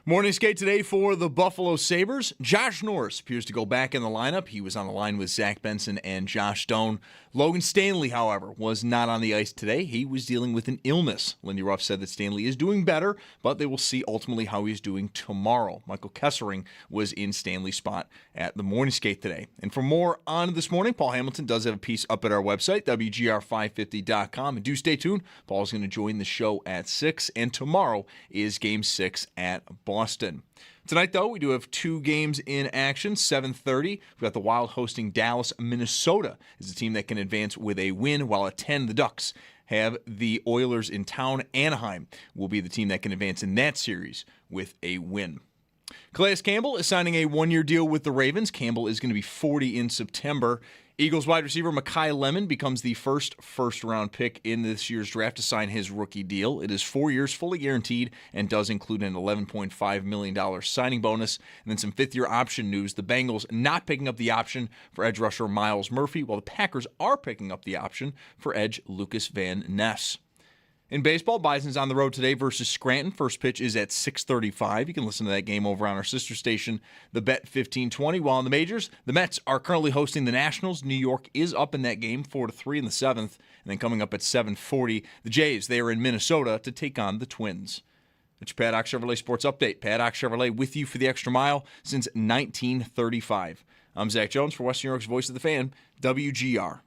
Morning skate today for the Buffalo Sabres. Josh Norris appears to go back in the lineup. He was on the line with Zach Benson and Josh Stone. Logan Stanley, however, was not on the ice today. He was dealing with an illness. Lindy Ruff said that Stanley is doing better, but they will see ultimately how he's doing tomorrow. Michael Kessering was in Stanley's spot at the morning skate today. And for more on this morning, Paul Hamilton does have a piece up at our website, WGR550.com. And do stay tuned. Paul's going to join the show at 6, and tomorrow is Game 6 at Boston. Tonight, though, we do have two games in action. 7:30, we've got the Wild hosting Dallas. Minnesota is a team that can advance with a win, while at 10, the Ducks have the Oilers in town. Anaheim will be the team that can advance in that series with a win. Calais Campbell is signing a one-year deal with the Ravens. Campbell is going to be 40 in September. Eagles wide receiver Mekhi Lemon becomes the first-round pick in this year's draft to sign his rookie deal. It is 4 years, fully guaranteed, and does include an $11.5 million signing bonus. And then some fifth-year option news. The Bengals not picking up the option for edge rusher Myles Murphy, while the Packers are picking up the option for edge Lucas Van Ness. In baseball, Bison's on the road today versus Scranton. First pitch is at 6:35. You can listen to that game over on our sister station, the Bet 1520. While in the majors, the Mets are currently hosting the Nationals. New York is up in that game, 4-3 in the 7th. And then coming up at 7:40, the Jays, they are in Minnesota to take on the Twins. It's your Paddock Chevrolet Sports Update. Paddock Chevrolet with you for the extra mile since 1935. I'm Zach Jones for Western New York's Voice of the Fan, WGR.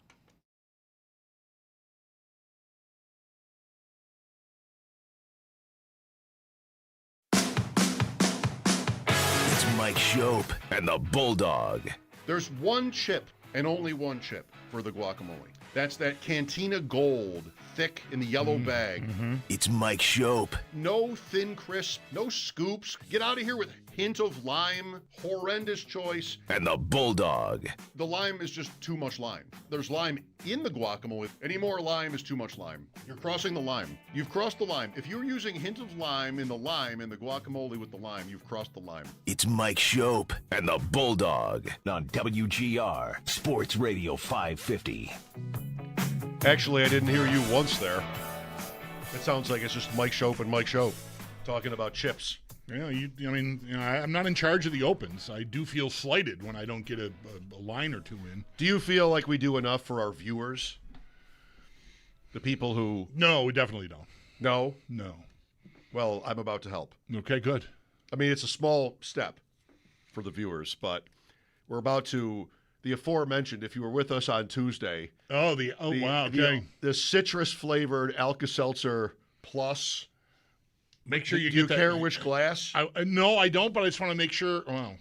Mike Schopp and the Bulldog. There's one chip and only one chip for the guacamole. That's that Cantina Gold, thick in the yellow bag. Mm-hmm. It's Mike Schopp. No thin crisp, no scoops. Get out of here with a hint of lime. Horrendous choice. And the Bulldog. The lime is just too much lime. There's lime in the guacamole. Any more lime is too much lime. You're crossing the line. You've crossed the line. If you're using hint of lime in the guacamole with the lime, you've crossed the line. It's Mike Schopp and the Bulldog on WGR Sports Radio 550. Actually, I didn't hear you once there. It sounds like it's just Mike Schopp and Mike Schopp talking about chips. Yeah, I'm not in charge of the opens. I do feel slighted when I don't get a line or two in. Do you feel like we do enough for our viewers? The people who... No, we definitely don't. No? No. Well, I'm about to help. Okay, good. I mean, it's a small step for the viewers, but we're about to... The aforementioned, if you were with us on Tuesday... Wow, okay. The citrus-flavored Alka-Seltzer Plus... Make sure you Do you get care that. which glass? No, I don't, but I just want to make sure. Well,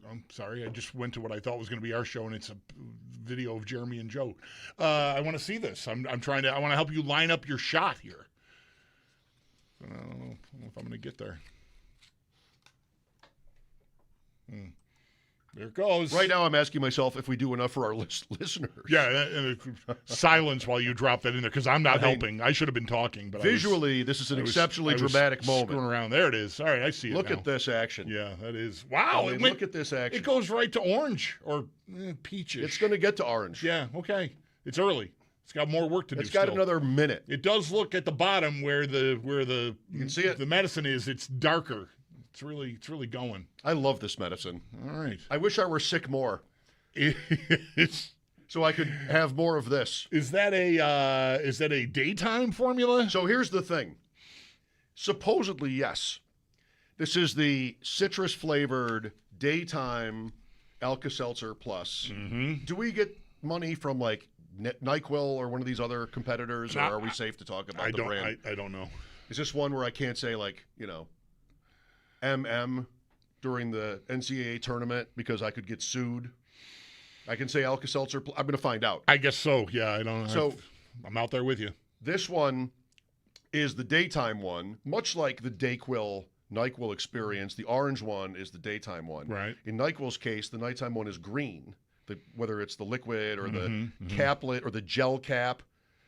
I'm sorry. I just went to what I thought was going to be our show, and it's a video of Jeremy and Joe. I want to see this. I want to help you line up your shot here. I don't know if I'm going to get there. There it goes. Right now I'm asking myself if we do enough for our listeners. Yeah, silence while you drop that in there, because I'm not helping. I should have been talking. But visually, this is an exceptionally dramatic moment. Screwing around. There it is. All right, I see it Look now. at this action. Yeah, that is. Wow. Look at this action. It goes right to orange or peachish. It's going to get to orange. Yeah, okay. It's early. It's got more work to do. It's got another minute. It does look at the bottom where the you can see it. The medicine is. It's darker. It's really going. I love this medicine. All right. I wish I were sick more. So I could have more of this. Is that a daytime formula? So here's the thing. Supposedly, yes. This is the citrus-flavored daytime Alka-Seltzer Plus. Mm-hmm. Do we get money from like NyQuil or one of these other competitors, or are we safe to talk about the brand? I don't know. Is this one where I can't say MM during the NCAA tournament because I could get sued? I can say Alka-Seltzer. I'm going to find out. I guess so. Yeah, I don't know. So I'm out there with you. This one is the daytime one, much like the NyQuil experience. The orange one is the daytime one. Right. In NyQuil's case, the nighttime one is green, whether it's the liquid or the caplet or the gel cap.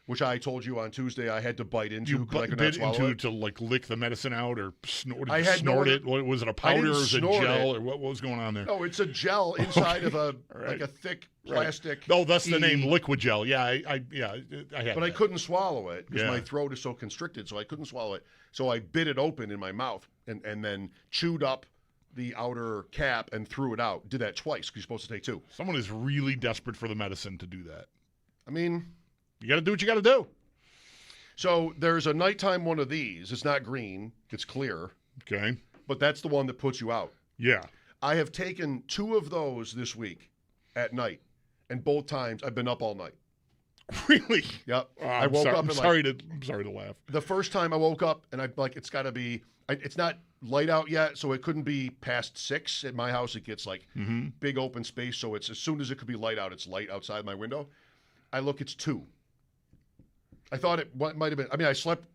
which I told you on Tuesday I had to bite into You because I could not bit swallow into it. to like lick the medicine out or snort, I had snort no- it. What, was it a I powder didn't or was it snort gel it. or what was going on there? No, it's a gel inside of a Right. like a thick plastic. Oh, that's the name, E. liquid gel. Yeah, I had. But I that. couldn't swallow it because Yeah. my throat is so constricted, so I couldn't swallow it. So I bit it open in my mouth and then chewed up the outer cap and threw it out. Did that twice because you're supposed to take 2. Someone is really desperate for the medicine to do that. I mean, You got to do what you got to do. so there's a nighttime one of these. It's not green, it's clear, Okay. but that's the one that puts you out. Yeah. I have taken 2 of those this week at night, and both times I've been up all night. Really? Yep. I I'm woke sorry, up I'm and sorry to laugh. the first time I woke up and I'm like, it's got to be, it's not light out yet, so it couldn't be past 6. At my house, it gets like big open space, so it's as soon as it could be light out, it's light outside my window. I look, it's 2. I thought it might have been, I mean, I slept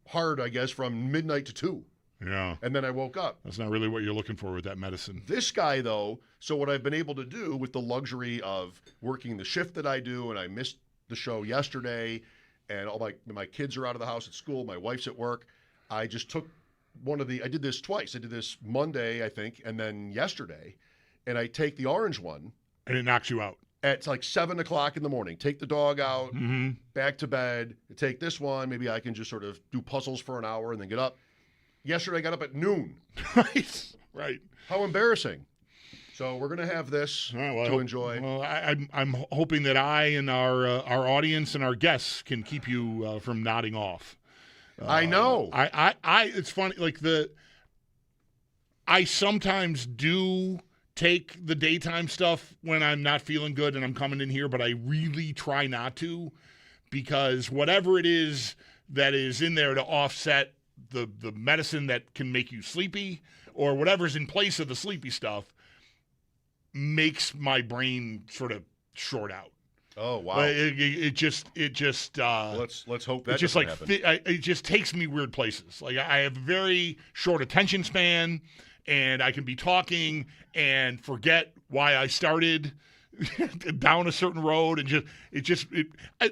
hard, I guess, from midnight to 2, Yeah. and then I woke up. That's not really what you're looking for with that medicine. This guy, though, so what I've been able to do with the luxury of working the shift that I do, and I missed the show yesterday, and all my kids are out of the house at school, my wife's at work, I just took I did this twice. I did this Monday, I think, and then yesterday, and I take the orange one. And it knocks you out. At like 7 o'clock in the morning. Take the dog out, Mm-hmm. back to bed, take this one. Maybe I can just sort of do puzzles for an hour and then get up. Yesterday I got up at noon. Right. Right. How embarrassing. So we're going to have this to enjoy. Well, I'm hoping that I and our audience and our guests can keep you from nodding off. I know. It's funny, like I sometimes do take the daytime stuff when I'm not feeling good and I'm coming in here, but I really try not to, because whatever it is that is in there to offset the medicine that can make you sleepy or whatever's in place of the sleepy stuff makes my brain sort of short out. Oh, wow. It just Let's hope that it just doesn't like happen. it just takes me weird places. Like I have a very short attention span, and I can be talking and forget why I started down a certain road, and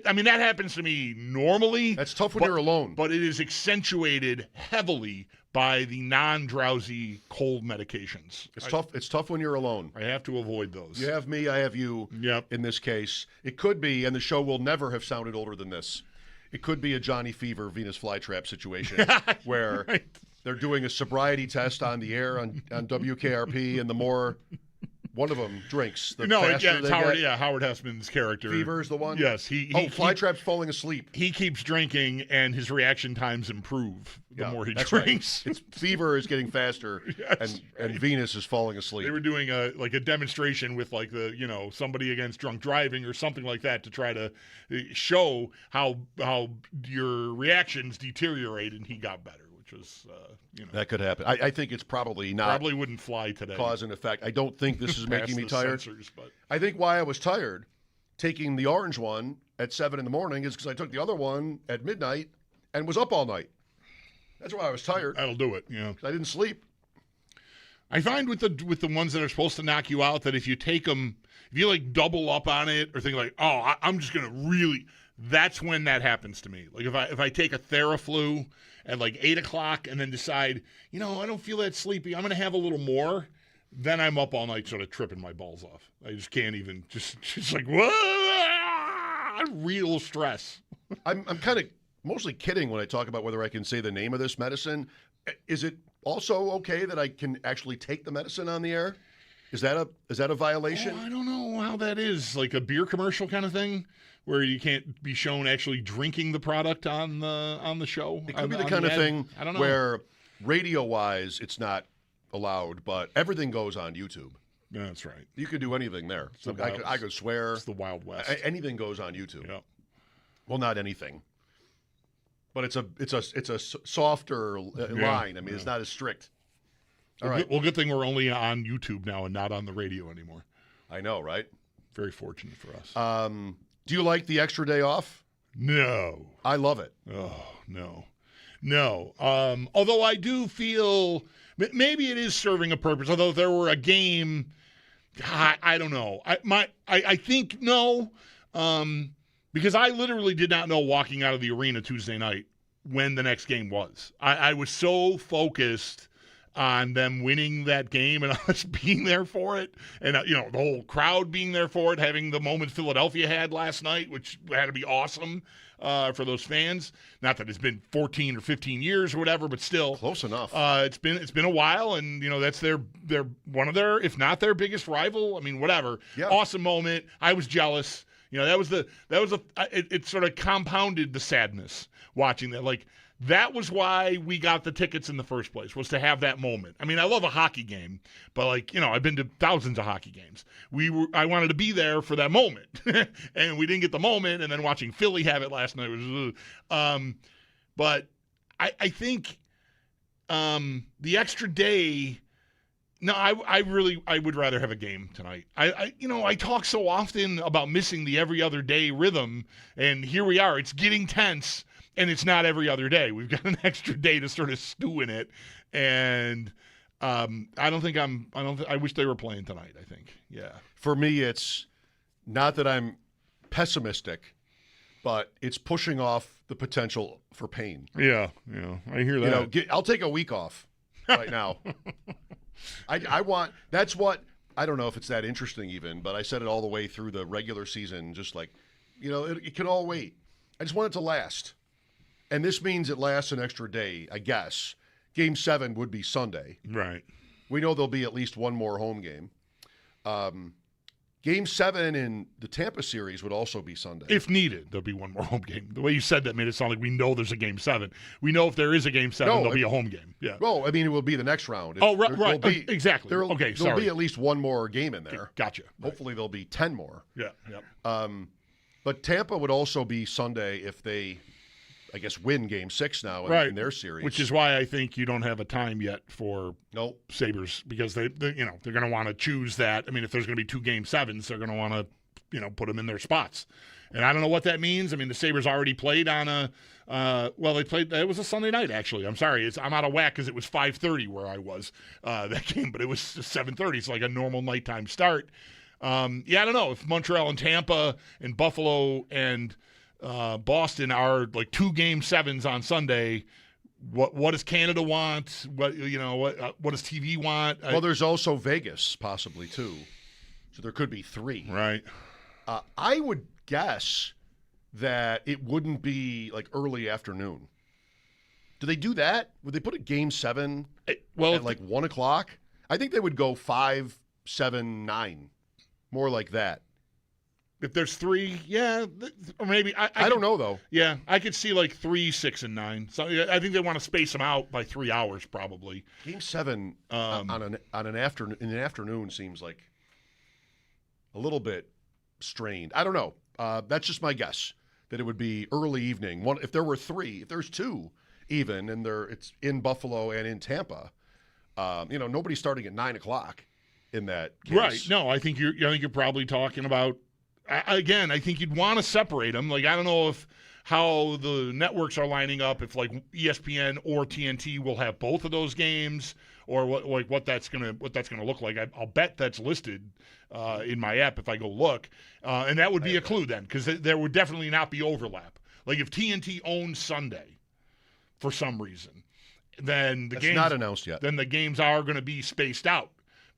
I mean that happens to me normally. That's tough when you're alone. But it is accentuated heavily by the non-drowsy cold medications. It's tough when you're alone. I have to avoid those. You have me, I have you. Yep. In this case, it could be, and the show will never have sounded older than this. It could be a Johnny Fever, Venus flytrap situation where Right. they're doing a sobriety test on the air on WKRP, and the more one of them drinks, the faster it's they Howard. get. Yeah, Howard Hessman's character. Fever's the one? Yes, he Flytrap's falling asleep. he keeps drinking, and his reaction times improve the more he that's drinks. Right. Fever is getting faster, Yes, and Venus is falling asleep. They were doing a demonstration with somebody against drunk driving or something like that to try to show how your reactions deteriorate, and he got better, which was That could happen. I think it's probably not probably wouldn't fly today. cause and effect. I don't think this is making Past me the tired. censors, but I think why I was tired taking the orange one at 7 in the morning is because I took the other one at midnight and was up all night. That's why I was tired. that'll do it. I didn't sleep. I find with the ones that are supposed to knock you out that if you take them, if you like double up on it or think like, oh, I'm just gonna really, that's when that happens to me. Like if I take a Theraflu at like 8 o'clock and then decide, I don't feel that sleepy, I'm gonna have a little more, then I'm up all night sort of tripping my balls off. I just can't even just like whoa, real stress. I'm kind of mostly kidding when I talk about whether I can say the name of this medicine. Is it also okay that I can actually take the medicine on the air? Is that a violation? I don't know how that is. Like a beer commercial kind of thing, where you can't be shown actually drinking the product on the show. It could be the kind of thing I don't know. where radio-wise it's not allowed, but everything goes on YouTube. Yeah, that's right. You could do anything there. the I could swear. It's the Wild West. Anything goes on YouTube. Yeah. Well, not anything, but it's a softer line. I mean, it's not as strict. All right. Well, good thing we're only on YouTube now and not on the radio anymore. I know, right? Very fortunate for us. Do you like the extra day off? No. I love it. Oh, no. Although I do feel maybe it is serving a purpose. Although if there were a game, I don't know. I think no. Because I literally did not know walking out of the arena Tuesday night when the next game was. I was so focused on them winning that game and us being there for it, and the whole crowd being there for it, having the moment Philadelphia had last night, which had to be awesome for those fans. Not that it's been 14 or 15 years or whatever, but still Close enough. It's been a while, and that's their one of their, if not their biggest rival. I mean, whatever. Yeah. Awesome moment. I was jealous. It sort of compounded the sadness watching that. Like, that was why we got the tickets in the first place, was to have that moment. I mean, I love a hockey game, but I've been to thousands of hockey games. I wanted to be there for that moment, and we didn't get the moment. And then watching Philly have it last night was, but I think the extra day. No, I would rather have a game tonight. I talk so often about missing the every other day rhythm, and here we are. It's getting tense, and it's not every other day. We've got an extra day to sort of stew in it, and I wish they were playing tonight. I think, yeah. For me, it's not that I'm pessimistic, but it's pushing off the potential for pain. Yeah, I hear that. I'll take a week off right now. That's what, I don't know if it's that interesting even, but I said it all the way through the regular season, just like, it can all wait. I just want it to last. And this means it lasts an extra day, I guess. Game 7 would be Sunday. Right. We know there'll be at least one more home game. Game 7 in the Tampa series would also be Sunday. If needed, there'll be one more home game. The way you said that made it sound like we know there's a Game 7. We know if there is a Game 7, there'll be a home game. Yeah. Well, I mean, it will be the next round. Right. Exactly. There'll be at least one more game in there. Gotcha. Hopefully there'll be 10 more. Yeah. But Tampa would also be Sunday if they, I guess, win Game 6 now in their series. Which is why I think you don't have a time yet for Sabres, because they're going to want to choose that. I mean, if there's going to be 2 Game 7s, they're going to want to, put them in their spots. And I don't know what that means. I mean, the Sabres already played on it was a Sunday night, actually. I'm sorry. I'm out of whack because it was 5:30 where I was that game, but it was 7:30. It's like a normal nighttime start. I don't know if Montreal and Tampa and Buffalo and Boston are like 2 Game 7s on Sunday. What does Canada want? What does TV want? Well, there's also Vegas possibly too, so there could be 3. Right. I would guess that it wouldn't be like early afternoon. Do they do that? Would they put a Game 7 at like 1 o'clock? I think they would go 5, 7, 9, more like that. If there's 3, yeah, or maybe I don't know though. Yeah, I could see like 3, 6, and 9. So I think they want to space them out by 3 hours probably. Game 7 on an afternoon seems like a little bit strained. I don't know. That's just my guess that it would be early evening. If there were 3, if there's 2 even, and it's in Buffalo and in Tampa. Nobody's starting at 9 o'clock in that case. Right. No, I think you're probably talking about. Again, I think you'd want to separate them. Like, I don't know how the networks are lining up, if like ESPN or TNT will have both of those games, or what that's gonna look like. I'll bet that's listed in my app if I go look, and that would be a clue then, because there would definitely not be overlap. Like if TNT owns Sunday for some reason, then the games not announced yet. Then the games are going to be spaced out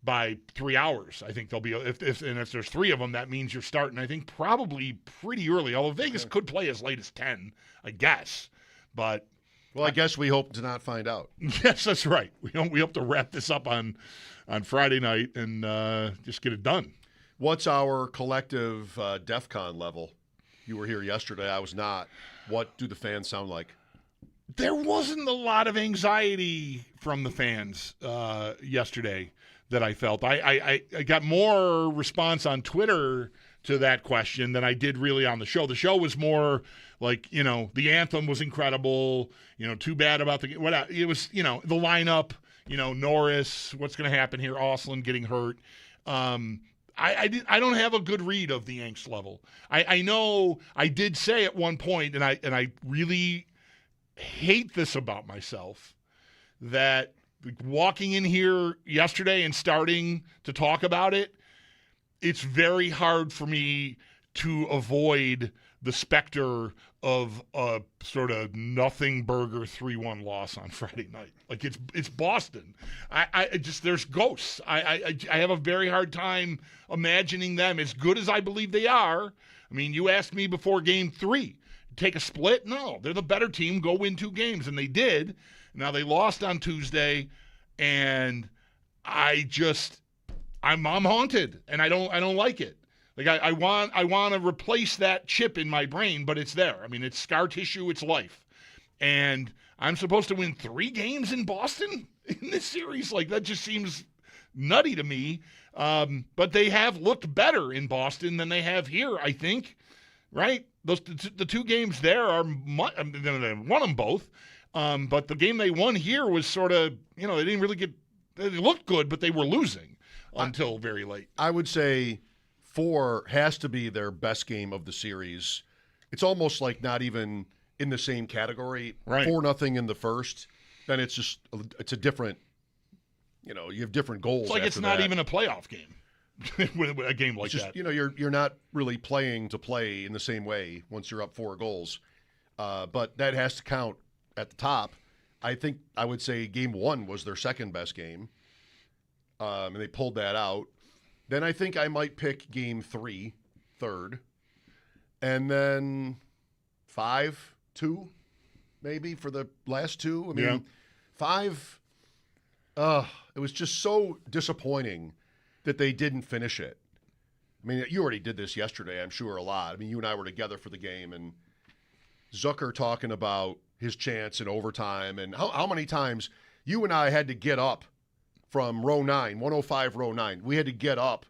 by 3 hours. I think they'll be if there's 3 of them, that means you're starting, I think, probably pretty early. Although Vegas could play as late as 10, I guess. But I guess we hope to not find out. Yes, that's right. We hope to wrap this up on Friday night and just get it done. What's our collective DEFCON level? You were here yesterday. I was not. What do the fans sound like? There wasn't a lot of anxiety from the fans yesterday that I felt. I got more response on Twitter to that question than I did really on the show. The show was more like, the anthem was incredible. Too bad about it was, the lineup, Norris, what's going to happen here? Ostlund getting hurt. I don't have a good read of the angst level. I know I did say at one point, and I really hate this about myself, that walking in here yesterday and starting to talk about it, it's very hard for me to avoid the specter of a sort of nothing burger 3-1 loss on Friday night. Like it's Boston. I just there's ghosts. I have a very hard time imagining them as good as I believe they are. I mean, you asked me before Game 3, take a split? No, they're the better team. Go win 2 games, and they did. Now they lost on Tuesday, and I'm haunted, and I don't like it. Like I want to replace that chip in my brain, but it's there. I mean, it's scar tissue, it's life. And I'm supposed to win 3 games in Boston in this series? Like, that just seems nutty to me. But they have looked better in Boston than they have here, I think. Right? The 2 games there are they won them both. But the game they won here was sort of, they didn't really they looked good, but they were losing until very late. I would say 4 has to be their best game of the series. It's almost like not even in the same category. Right. 4-0 in the first, then it's a different, you have different goals. It's like it's not even a playoff game. with a game like just, that. You're not really playing to play in the same way once you're up 4 goals. But that has to count at the top. I think I would say Game 1 was their second best game. And they pulled that out. Then I think I might pick Game 3, third. And then 5-2, maybe, for the last 2. I mean, 5, it was just so disappointing that they didn't finish it. I mean, you already did this yesterday, I'm sure, a lot. I mean, you and I were together for the game, and Zucker talking about his chance in overtime and how many times you and I had to get up from row 9, 105 row 9. We had to get up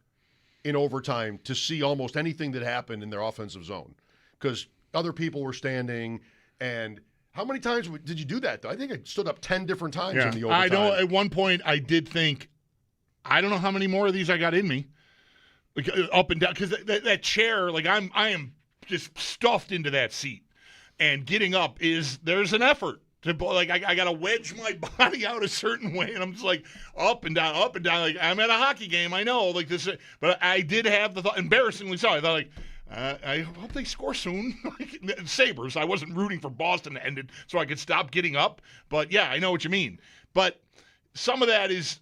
in overtime to see almost anything that happened in their offensive zone because other people were standing. And how many times did you do that, though? I think I stood up 10 different times in the overtime. I know at one point I did think, I don't know how many more of these I got in me. Like, up and down, because that chair, like I am just stuffed into that seat. And getting up there's an effort. Like I got to wedge my body out a certain way, and I'm just like up and down. Like I'm at a hockey game, I know, like this. But I did have the thought, embarrassingly so. I thought, like, I hope they score soon. Like, Sabres. I wasn't rooting for Boston to end it, so I could stop getting up. But yeah, I know what you mean. But some of that is,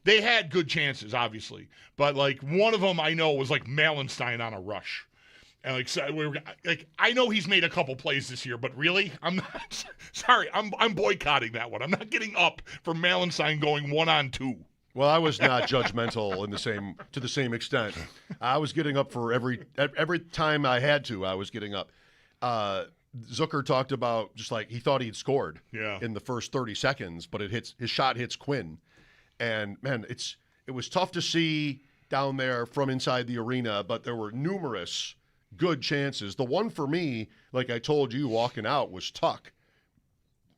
they had good chances, obviously. But like one of them, I know was like Malenstein on a rush. And I know he's made a couple plays this year, but really, I'm not. Sorry, I'm boycotting that one. I'm not getting up for Malenstein going 1-on-2. Well, I was not judgmental to the same extent. I was getting up for every time I had to. I was getting up. Zucker talked about just like he thought he'd scored in the first 30 seconds, but his shot hits Quinn, and man, it was tough to see down there from inside the arena, but there were numerous good chances. The one for me, like I told you walking out, was Tuck,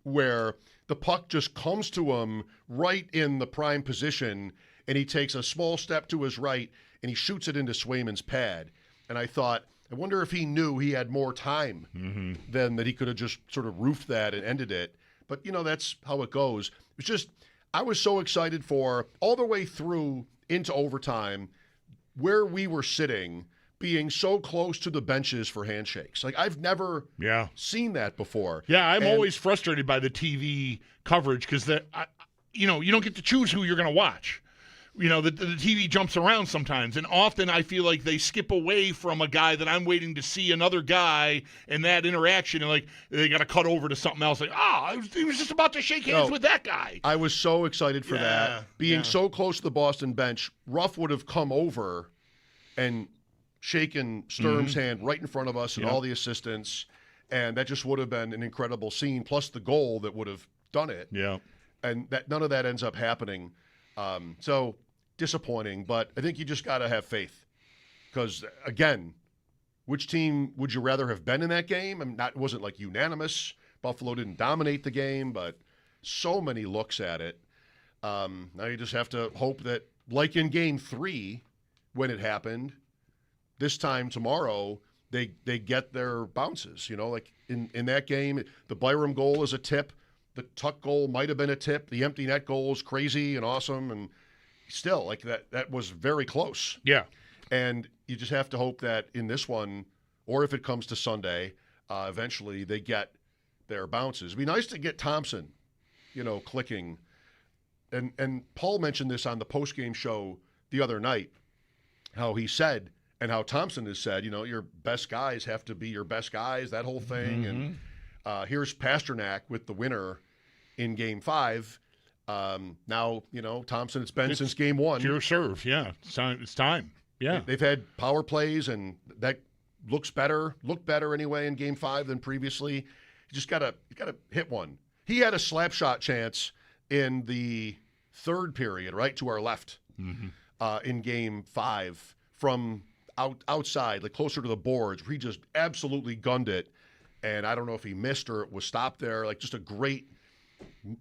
where the puck just comes to him right in the prime position, and he takes a small step to his right, and he shoots it into Swayman's pad. And I thought, I wonder if he knew he had more time than that he could have just sort of roofed that and ended it. But, that's how it goes. It's just, I was so excited for all the way through into overtime where we were sitting, being so close to the benches for handshakes. Like, I've never seen that before. Yeah, I'm always frustrated by the TV coverage because, you don't get to choose who you're going to watch. The TV jumps around sometimes, and often I feel like they skip away from a guy that I'm waiting to see another guy and that interaction, and like they got to cut over to something else. Like, he was just about to shake hands with that guy. I was so excited for that. Being so close to the Boston bench, Ruff would have come over and shaken Sturm's hand right in front of us and all the assistants, and that just would have been an incredible scene, plus the goal that would have done it. Yeah. And that none of that ends up happening. So disappointing, but I think you just got to have faith because, again, which team would you rather have been in that game? I mean, it wasn't like unanimous. Buffalo didn't dominate the game, but so many looks at it. Now you just have to hope that, like in Game 3 when it happened, this time tomorrow they get their bounces. Like in that game, the Byram goal is a tip. The Tuck goal might have been a tip. The empty net goal is crazy and awesome, and still, like that was very close. Yeah. And you just have to hope that in this one, or if it comes to Sunday, eventually they get their bounces. It'd be nice to get Thompson, clicking. And Paul mentioned this on the postgame show the other night, how he said, and how Thompson has said, your best guys have to be your best guys, that whole thing. Mm-hmm. And here's Pasternak with the winner in Game 5. Now, Thompson, it's been since Game 1. Pure serve, yeah. It's time. Yeah. They've had power plays, and that looked better anyway in Game 5 than previously. You just gotta hit one. He had a slap shot chance in the third period, right to our left, in Game 5 from outside, like closer to the boards, where he just absolutely gunned it. And I don't know if he missed or it was stopped there. Like, just a great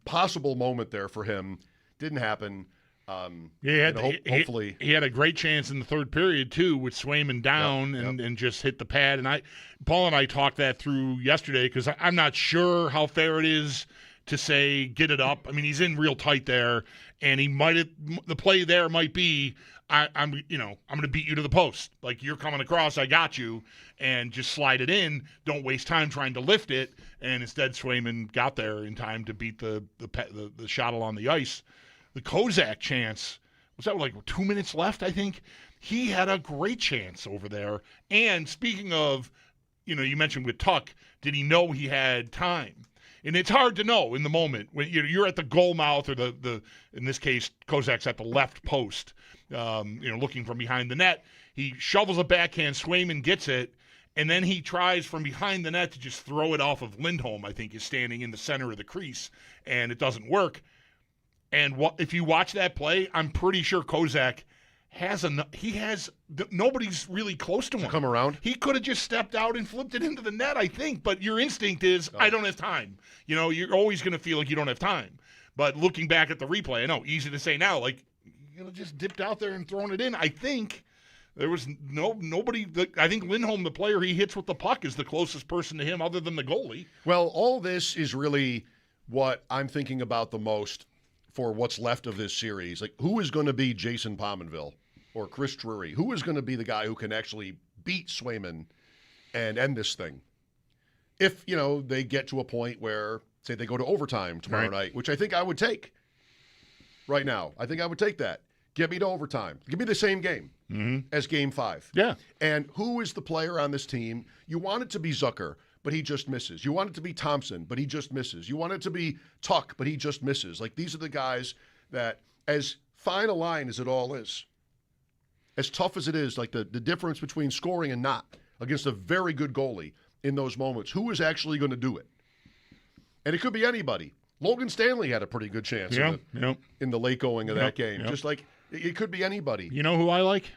possible moment there for him. Didn't happen. Hopefully. He had a great chance in the third period, too, with Swayman down and just hit the pad. And Paul and I talked that through yesterday, because I'm not sure how fair it is to say get it up. I mean, he's in real tight there, and the play there might be, I'm going to beat you to the post. Like, you're coming across, I got you, and just slide it in. Don't waste time trying to lift it. And instead, Swayman got there in time to beat the shuttle on the ice. The Kozak chance, was that like 2 minutes left, I think? He had a great chance over there. And speaking of, you mentioned with Tuck, did he know he had time? And it's hard to know in the moment when you're at the goal mouth, or the in this case, Kozak's at the left post, looking from behind the net. He shovels a backhand, Swayman gets it, and then he tries from behind the net to just throw it off of Lindholm, I think, is standing in the center of the crease, and it doesn't work. And if you watch that play, I'm pretty sure Kozak nobody's really close to him. Come around. He could have just stepped out and flipped it into the net, I think. But your instinct is, I don't have time. You're always going to feel like you don't have time. But looking back at the replay, I know, easy to say now, like, just dipped out there and thrown it in. I think there was nobody. I think Lindholm, the player he hits with the puck, is the closest person to him other than the goalie. Well, all this is really what I'm thinking about the most for what's left of this series. Like, who is going to be Jason Pominville or Chris Drury? Who is going to be the guy who can actually beat Swayman and end this thing? If, they get to a point where, say, they go to overtime tomorrow night, which I think I would take right now. I think I would take that. Get me to overtime. Give me the same game as Game 5. Yeah. And who is the player on this team? You want it to be Zucker, but he just misses. You want it to be Thompson, but he just misses. You want it to be Tuck, but he just misses. Like, these are the guys that, as fine a line as it all is, as tough as it is, like the difference between scoring and not against a very good goalie in those moments, who is actually going to do it? And it could be anybody. Logan Stanley had a pretty good chance in the late going of that game. Just like, it could be anybody. You know who I like?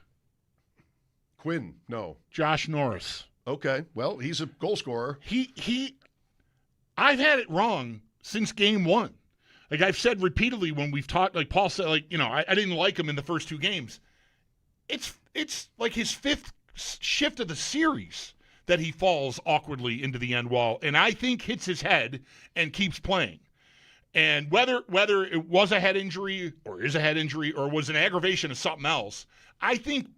Quinn, no. Josh Norris. Okay, well, he's a goal scorer. I've had it wrong since Game 1. Like, I've said repeatedly when we've talked, like Paul said, like, I didn't like him in the first 2 games. It's like his 5th shift of the series that he falls awkwardly into the end wall, and I think hits his head and keeps playing. And whether it was a head injury or is a head injury or was an aggravation of something else, I think,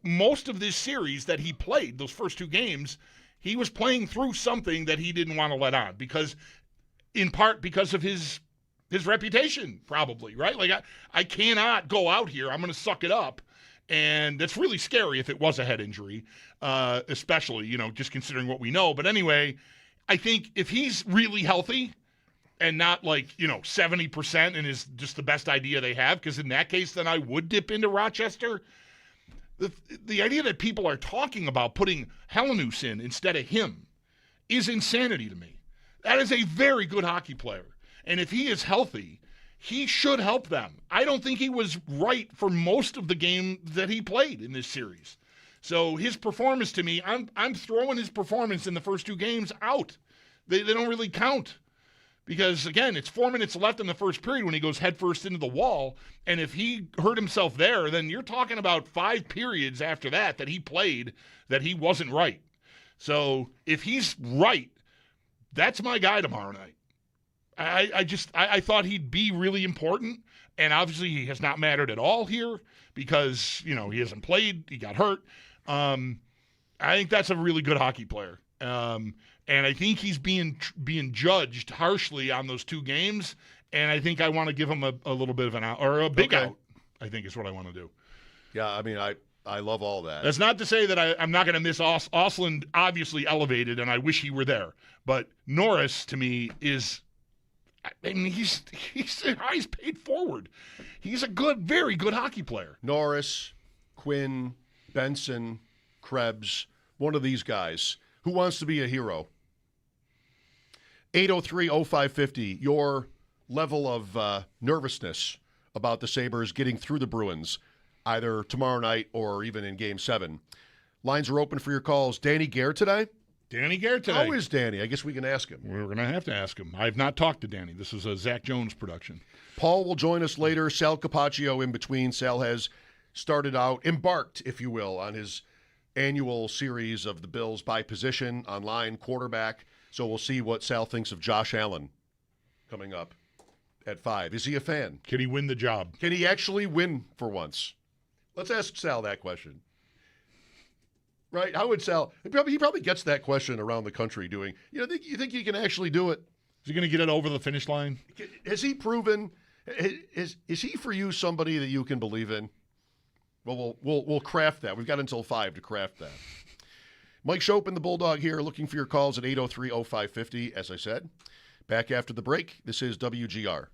most of this series that he played, those first 2 games, he was playing through something that he didn't want to let on, in part because of his reputation, probably, right? Like, I cannot go out here. I'm going to suck it up. And that's really scary if it was a head injury, especially, just considering what we know. But anyway, I think if he's really healthy and not like, 70% and is just the best idea they have, because in that case, then I would dip into Rochester. The idea that people are talking about putting Helenius in instead of him is insanity to me. That is a very good hockey player. And if he is healthy, he should help them. I don't think he was right for most of the game that he played in this series. So his performance, to me, I'm throwing his performance in the first 2 games out. They don't really count. Because, again, it's 4 minutes left in the first period when he goes headfirst into the wall. And if he hurt himself there, then you're talking about 5 periods after that he played that he wasn't right. So if he's right, that's my guy tomorrow night. I thought he'd be really important, and obviously he has not mattered at all here because, he hasn't played. He got hurt. I think that's a really good hockey player. And I think he's being judged harshly on those 2 games, and I think I want to give him a little bit of an out, or a big out, I think is what I want to do. Yeah, I mean, I love all that. That's not to say that I'm not going to miss Ostlund, obviously elevated, and I wish he were there. But Norris, to me, is – I mean, he's the highest paid forward. He's a very good hockey player. Norris, Quinn, Benson, Krebs, one of these guys. Who wants to be a hero? 803-0550, your level of nervousness about the Sabres getting through the Bruins, either tomorrow night or even in Game 7. Lines are open for your calls. Danny Gare today? Danny Gare today. How is Danny? I guess we can ask him. We're going to have to ask him. I have not talked to Danny. This is a Zach Jones production. Paul will join us later. Sal Capacio in between. Sal has embarked, if you will, on his annual series of the Bills by position, online, quarterback. So we'll see what Sal thinks of Josh Allen coming up at 5. Is he a fan? Can he win the job? Can he actually win for once? Let's ask Sal that question. Right? How would Sal? He probably gets that question around the country. Doing, you think he can actually do it? Is he going to get it over the finish line? Has he proven? Is he for you somebody that you can believe in? Well, we'll craft that. We've got until 5 to craft that. Mike Schopp and the Bulldog here, looking for your calls at 803-0550. As I said, back after the break. This is WGR.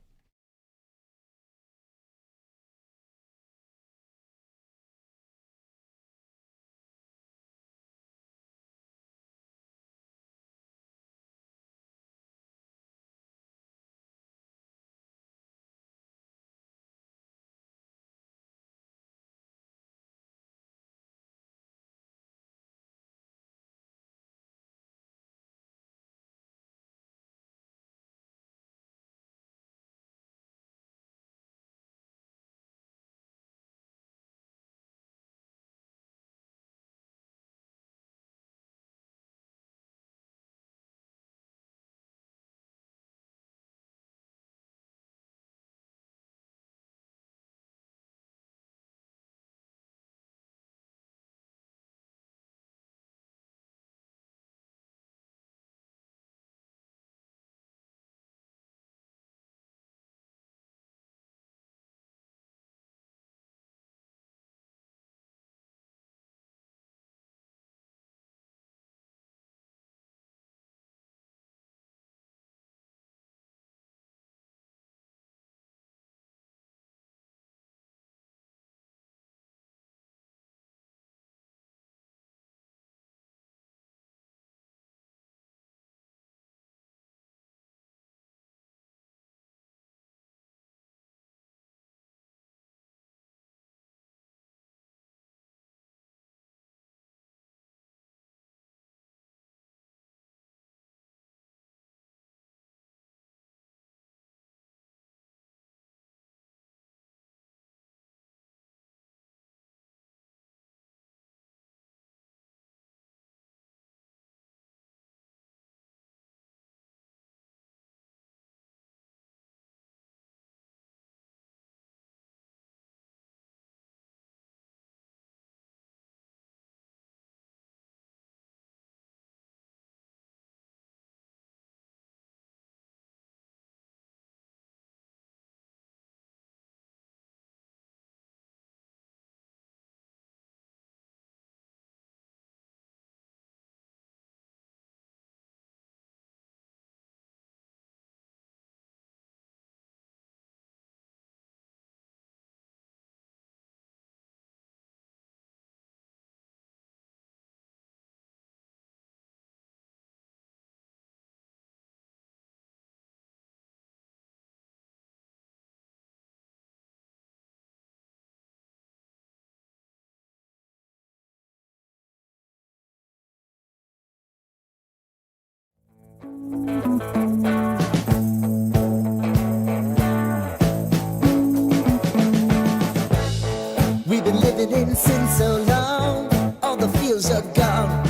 We've been living in sin so long, all the feels are gone.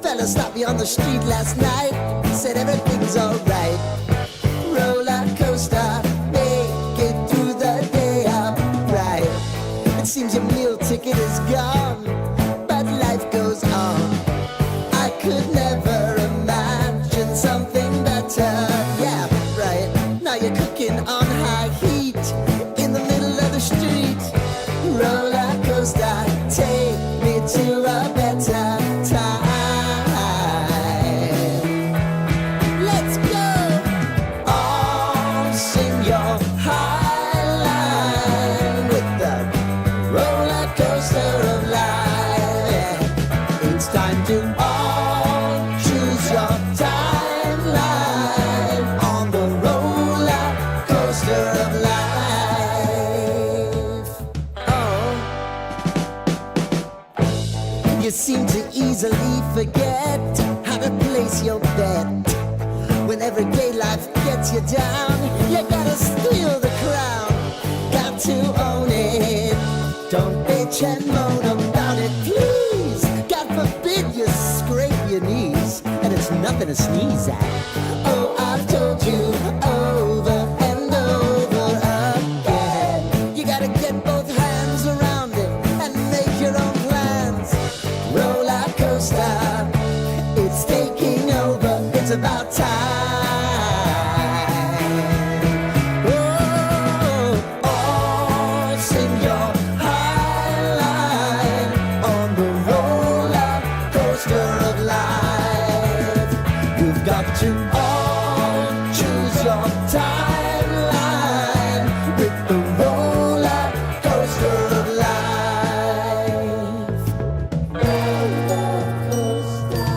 Fella stopped me on the street last night, said everything's alright. take it is gone, but life goes on. I could never imagine something better. Yeah, right. Now you're cooking on high heat in the middle of the street. Roller coaster, take me to a better time. Let's go. All sing your high line with the roller coaster of life. It's time to all choose your timeline on the roller coaster of life. You seem to easily forget how to place your bet. When everyday life gets you down, you gotta steal the crown. Got to own it. Don't bitch and moan about it, please. God forbid you scrape your knees, and it's nothing to sneeze at. Oh, I've told you over and over again. You gotta get both hands around it and make your own plans. Roller coaster, it's taking over. It's about time. Oh, all sing your high line on the roller coaster of life. You've got to all choose your timeline with the roller coaster of life. Roller coaster.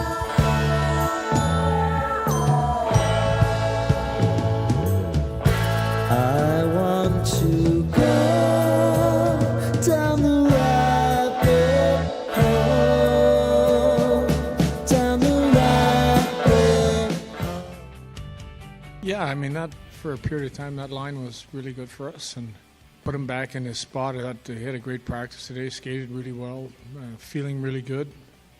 I want to go down the rabbit hole, down the rabbit. Yeah, I mean, that for a period of time, that line was really good for us and put him back in his spot. He had a great practice today, skated really well, feeling really good.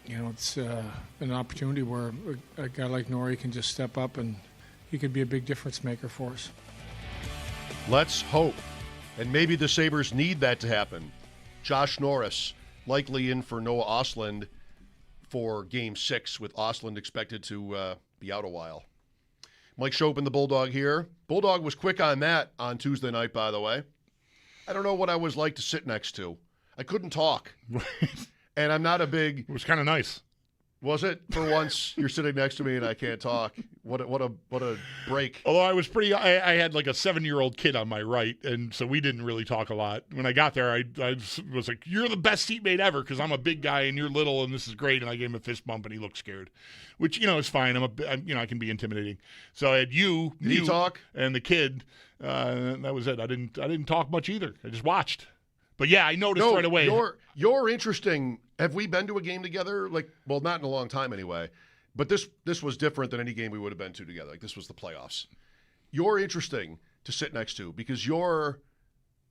You know, it's an opportunity where a guy like Norrie can just step up and he could be a big difference maker for us. Let's hope. And maybe the Sabres need that to happen. Josh Norris likely in for Noah Ostlund for Game 6, with Ostlund expected to be out a while. Mike Schopp and the Bulldog here. Bulldog was quick on that on Tuesday night, by the way. I don't know what I was like to sit next to. I couldn't talk. And I'm not a big... It was kind of nice. Was it? For once, you're sitting next to me and I can't talk. What a break. Although I was I had like a 7-year-old kid on my right, and so we didn't really talk a lot. When I got there, I was like, "You're the best teammate ever," because I'm a big guy and you're little, and this is great. And I gave him a fist bump, and he looked scared, which is fine. I can be intimidating. So I had you talk, and the kid. That was it. I didn't talk much either. I just watched. But yeah, I noticed right away. You're interesting. Have we been to a game together? Well, not in a long time anyway. But this was different than any game we would have been to together. Like, this was the playoffs. You're interesting to sit next to because you're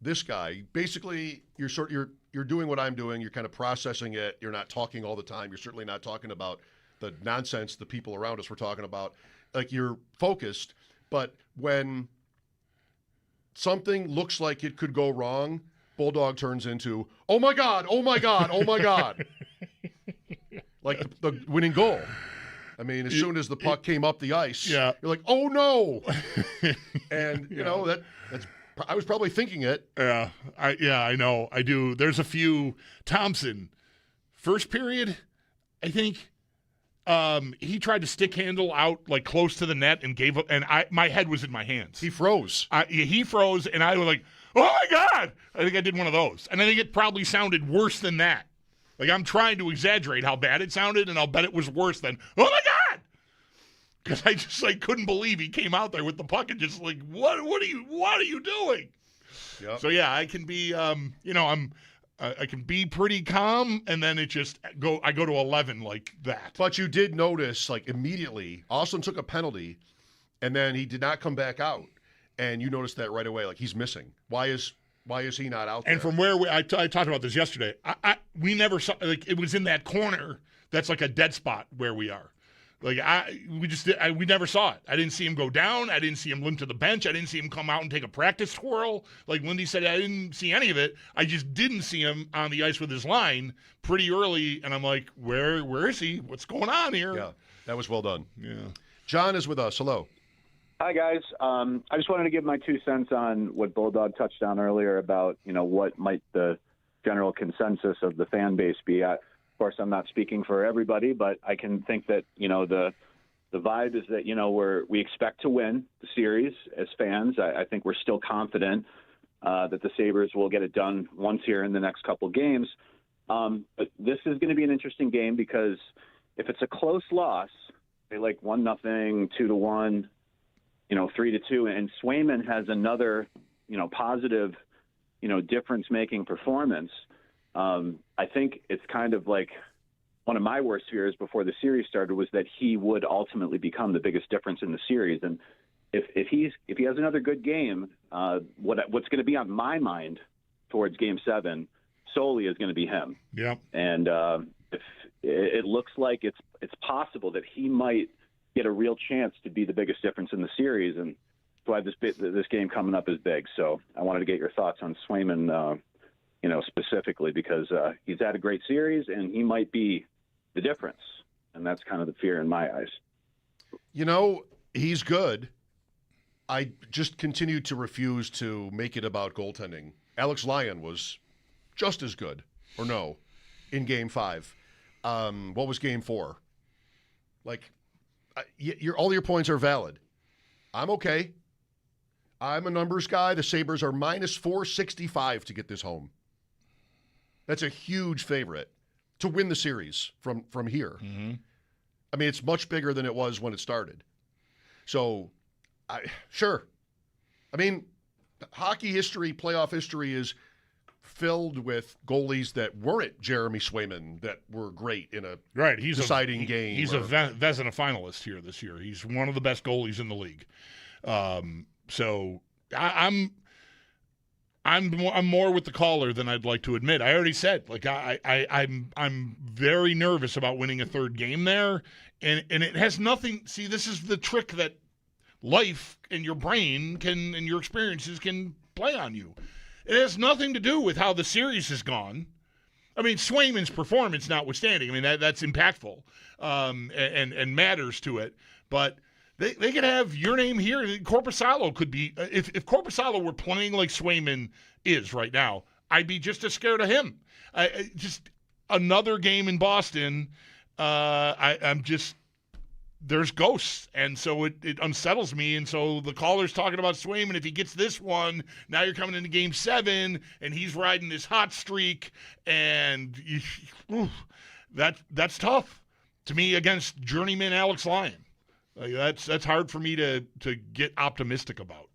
this guy. Basically, you're doing what I'm doing. You're kind of processing it. You're not talking all the time. You're certainly not talking about the nonsense the people around us were talking about. Like, you're focused. But when something looks like it could go wrong, Bulldog turns into, oh my God, oh my God, oh my God. Like the winning goal. I mean, as soon as the puck came up the ice, you're like, oh no. And that's I was probably thinking it. Yeah, I know. I do. There's a few. Thompson, first period, I think. He tried to stick handle out like close to the net and gave up, and my head was in my hands. He froze. He froze, and I was like, oh my God! I think I did one of those, and I think it probably sounded worse than that. Like, I'm trying to exaggerate how bad it sounded, and I'll bet it was worse than, oh my God! Because I just couldn't believe he came out there with the puck and just like, what are you doing? Yep. So yeah, I can be, I can be pretty calm, and then I go to 11 like that. But you did notice, immediately, Austin took a penalty, and then he did not come back out. And you noticed that right away, he's missing. Why is he not out there? And from where I talked about this yesterday, we never saw, it was in that corner that's like a dead spot where we are. Like we never saw it. I didn't see him go down. I didn't see him limp to the bench. I didn't see him come out and take a practice twirl. Like Lindy said, I didn't see any of it. I just didn't see him on the ice with his line pretty early, and I'm like, where is he? What's going on here? Yeah, that was well done. Yeah. John is with us. Hello. Hi, guys. I just wanted to give my 2 cents on what Bulldog touched on earlier about, what might the general consensus of the fan base be. Of course, I'm not speaking for everybody, but I can think that, the vibe is that, we expect to win the series as fans. I think we're still confident that the Sabres will get it done once here in the next couple of games. But this is going to be an interesting game because if it's a close loss, say like 1-0, 2-1, 3-2, and Swayman has another, positive, difference-making performance. I think it's kind of like one of my worst fears before the series started was that he would ultimately become the biggest difference in the series. And if he has another good game, what's going to be on my mind towards Game 7 solely is going to be him. Yeah. And if it looks like it's possible that he might get a real chance to be the biggest difference in the series, and so I this game coming up is big. So I wanted to get your thoughts on Swayman, specifically because he's had a great series and he might be the difference, and that's kind of the fear in my eyes. He's good. I just continue to refuse to make it about goaltending. Alex Lyon was just as good, or no, in Game 5. What was Game 4? All your points are valid. I'm okay. I'm a numbers guy. The Sabres are minus 465 to get this home. That's a huge favorite to win the series from here. Mm-hmm. I mean, it's much bigger than it was when it started. So, sure. I mean, hockey history, playoff history is filled with goalies that weren't Jeremy Swayman that were great in a deciding game. He's a Vezina finalist here this year. He's one of the best goalies in the league. So I'm more with the caller than I'd like to admit. I already said, I'm very nervous about winning a third game there, and it has nothing. See, this is the trick that life and your brain and your experiences can play on you. It has nothing to do with how the series has gone. I mean, Swayman's performance notwithstanding, I mean, that's impactful and matters to it. But they could have your name here. Korpisalo could be, if Korpisalo were playing like Swayman is right now, I'd be just as scared of him. Just another game in Boston, I'm just, there's ghosts, and so it unsettles me. And so the caller's talking about Swayman. If he gets this one, now you're coming into Game 7, and he's riding this hot streak, and that's tough to me against journeyman Alex Lyon. That's hard for me to get optimistic about.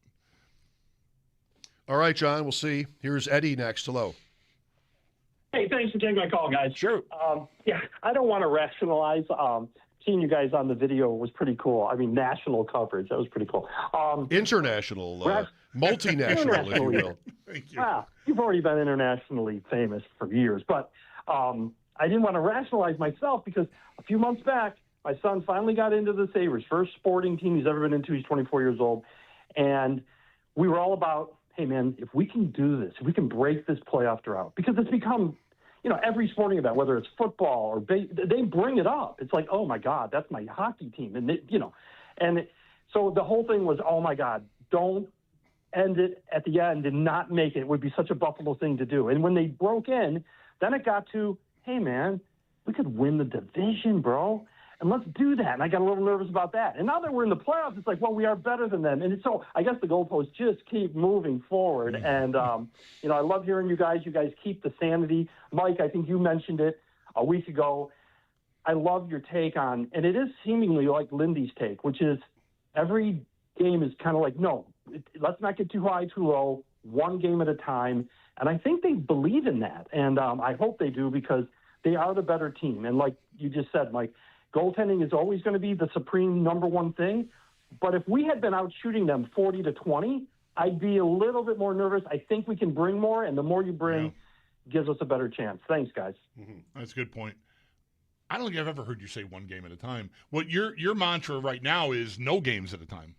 All right, John, we'll see. Here's Eddie next. Hello. Hey, thanks for taking my call, guys. Sure. I don't want to rationalize. Seeing you guys on the video was pretty cool. I mean, national coverage. That was pretty cool. International, multinational, if you will. Thank you. Wow, you've already been internationally famous for years. But I didn't want to rationalize myself because a few months back, my son finally got into the Sabres, first sporting team he's ever been into. He's 24 years old. And we were all about, hey, man, if we can do this, if we can break this playoff drought, because it's become – every sporting event, whether it's football or they bring it up. It's like, oh my God, that's my hockey team, and and so the whole thing was, oh my God, don't end it at the end and not make it. It would be such a Buffalo thing to do. And when they broke in, then it got to, hey man, we could win the division, bro. And let's do that. And I got a little nervous about that. And now that we're in the playoffs, it's like, well, we are better than them. And so I guess the goalposts just keep moving forward. And, I love hearing you guys. You guys keep the sanity. Mike, I think you mentioned it a week ago. I love your take on, and it is seemingly like Lindy's take, which is every game is kind of like, no, let's not get too high, too low, one game at a time. And I think they believe in that. And I hope they do because they are the better team. And like you just said, Mike, goaltending is always going to be the supreme number one thing. But if we had been out shooting them 40-20, I'd be a little bit more nervous. I think we can bring more, and the more you bring gives us a better chance. Thanks, guys. Mm-hmm. That's a good point. I don't think I've ever heard you say one game at a time. What your mantra right now is no games at a time.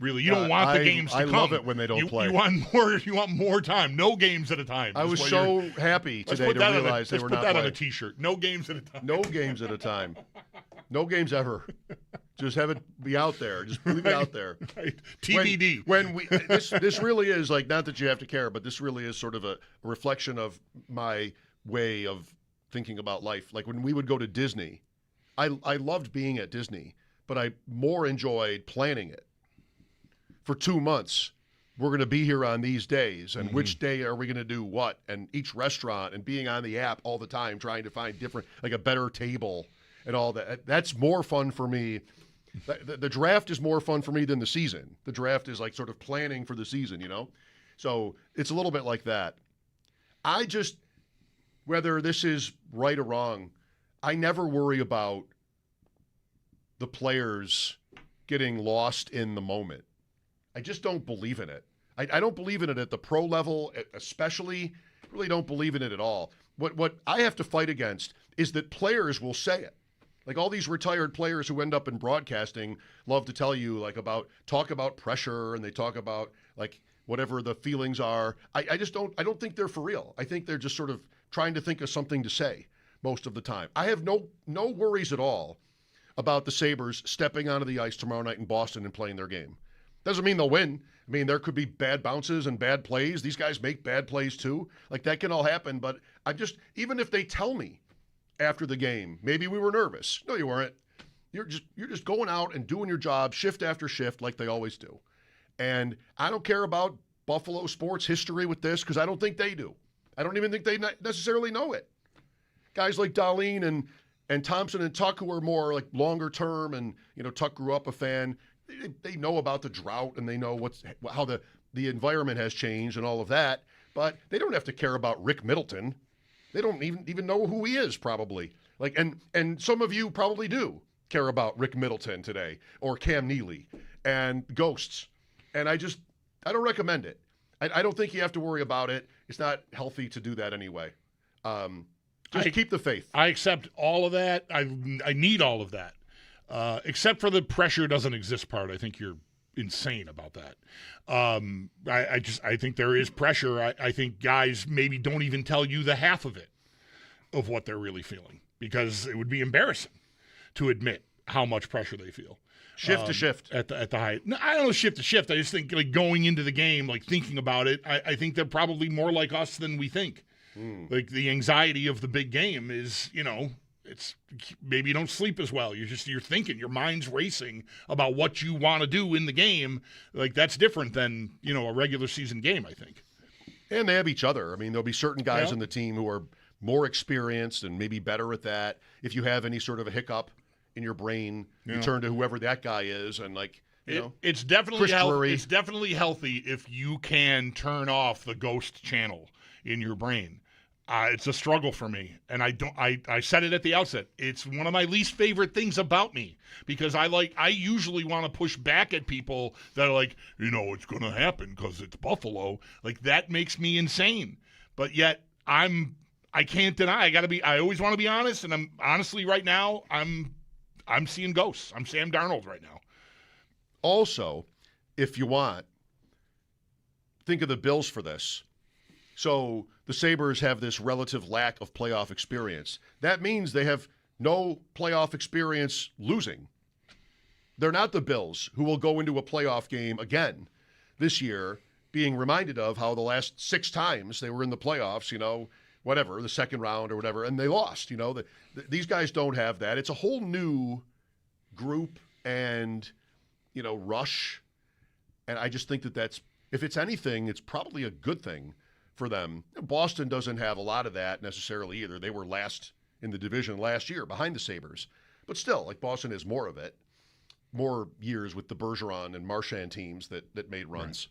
Really, you don't want the games to come. I love it when they don't play. You want more. You want more time. No games at a time. I was so happy today to realize they were not playing. Let's put that on a T-shirt. No games at a time. No games at a time. No games ever. Just have it be out there. Just leave it out there. Right. TBD. This really is like, not that you have to care, but this really is sort of a reflection of my way of thinking about life. Like when we would go to Disney, I loved being at Disney, but I more enjoyed planning it. For 2 months, we're going to be here on these days, and which day are we going to do what, and each restaurant, and being on the app all the time, trying to find different, like a better table and all that. That's more fun for me. The draft is more fun for me than the season. The draft is like sort of planning for the season, you know? So it's a little bit like that. I just, whether this is right or wrong, I never worry about the players getting lost in the moment. I just don't believe in it. I don't believe in it at the pro level, especially. Really don't believe in it at all. What I have to fight against is that players will say it. Like all these retired players who end up in broadcasting love to tell you talk about pressure, and they talk about like whatever the feelings are. I don't think they're for real. I think they're just sort of trying to think of something to say most of the time. I have no worries at all about the Sabres stepping onto the ice tomorrow night in Boston and playing their game. Doesn't mean they'll win. I mean, there could be bad bounces and bad plays. These guys make bad plays too. Like that can all happen. But even if they tell me after the game, maybe we were nervous. No, you weren't. You're just going out and doing your job shift after shift like they always do. And I don't care about Buffalo sports history with this because I don't think they do. I don't even think they necessarily know it. Guys like Dahlin and Thompson and Tuck, who are more like longer term, and Tuck grew up a fan. They know about the drought, and they know how the environment has changed and all of that, but they don't have to care about Rick Middleton. They don't even know who he is, probably. Like, and some of you probably do care about Rick Middleton today, or Cam Neely and ghosts. And I don't recommend it. I don't think you have to worry about it. It's not healthy to do that anyway. Just keep the faith. I accept all of that. I need all of that. Except for the pressure doesn't exist part. I think you're insane about that. I think there is pressure. I think guys maybe don't even tell you the half of it, of what they're really feeling, because it would be embarrassing to admit how much pressure they feel. Shift to shift. At the height. No, I don't know shift to shift. I just think like going into the game, like thinking about it, I think they're probably more like us than we think. Like the anxiety of the big game is, it's maybe you don't sleep as well. You're thinking, your mind's racing about what you want to do in the game. Like that's different than, a regular season game, I think. And they have each other. I mean, there'll be certain guys in the team who are more experienced and maybe better at that. If you have any sort of a hiccup in your brain, you turn to whoever that guy is, and it's definitely healthy if you can turn off the ghost channel in your brain. It's a struggle for me, and I said it at the outset. It's one of my least favorite things about me, because I usually want to push back at people that are like, it's going to happen because it's Buffalo. Like that makes me insane. But yet I can't deny. I always want to be honest, and I'm honestly right now I'm seeing ghosts. I'm Sam Darnold right now. Also, if you want, think of the Bills for this. So the Sabres have this relative lack of playoff experience. That means they have no playoff experience losing. They're not the Bills, who will go into a playoff game again this year being reminded of how the last 6 times they were in the playoffs, whatever, the second round or whatever, and they lost. These guys don't have that. It's a whole new group and, rush. And I just think that's, if it's anything, it's probably a good thing for them. Boston doesn't have a lot of that necessarily either. They were last in the division last year behind the Sabres. But still, like Boston has more of it. More years with the Bergeron and Marchand teams that made runs.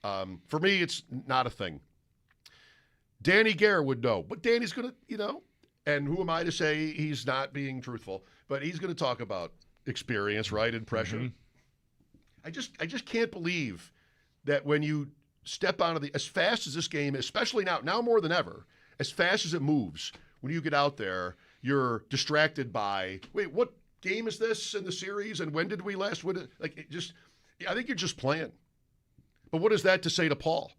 Right. For me, it's not a thing. Danny Gare would know. But Danny's going to, and who am I to say he's not being truthful? But he's going to talk about experience, right, and pressure. Mm-hmm. I just can't believe that when you step onto as fast as this game, especially now more than ever, as fast as it moves, when you get out there you're distracted by, wait, what game is this in the series, and when did we last win it? Like, I think you're just playing. But what is that to say to Paul?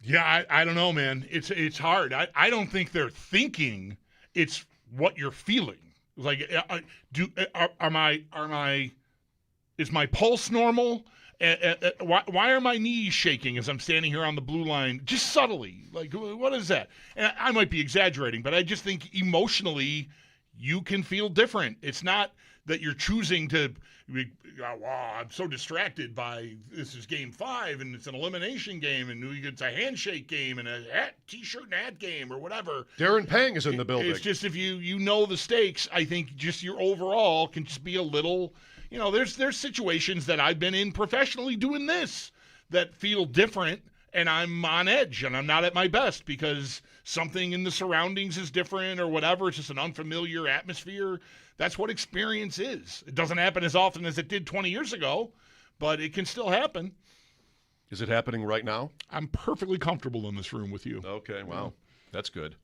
Yeah, I don't know, man. It's hard. I don't think they're thinking. It's what you're feeling. Like, is my pulse normal? Why are my knees shaking as I'm standing here on the blue line, just subtly? Like, what is that? And I might be exaggerating, but I just think emotionally you can feel different. It's not that you're choosing to, I'm so distracted by this is game 5 and it's an elimination game and it's a handshake game and a T-shirt and hat game or whatever. Darren Pang is in the building. It's just if you know the stakes, I think just your overall can just be a little, there's situations that I've been in professionally doing this that feel different and I'm on edge and I'm not at my best because something in the surroundings is different or whatever. It's just an unfamiliar atmosphere. That's what experience is. It doesn't happen as often as it did 20 years ago, but it can still happen. Is it happening right now? I'm perfectly comfortable in this room with you. Okay, wow. That's good.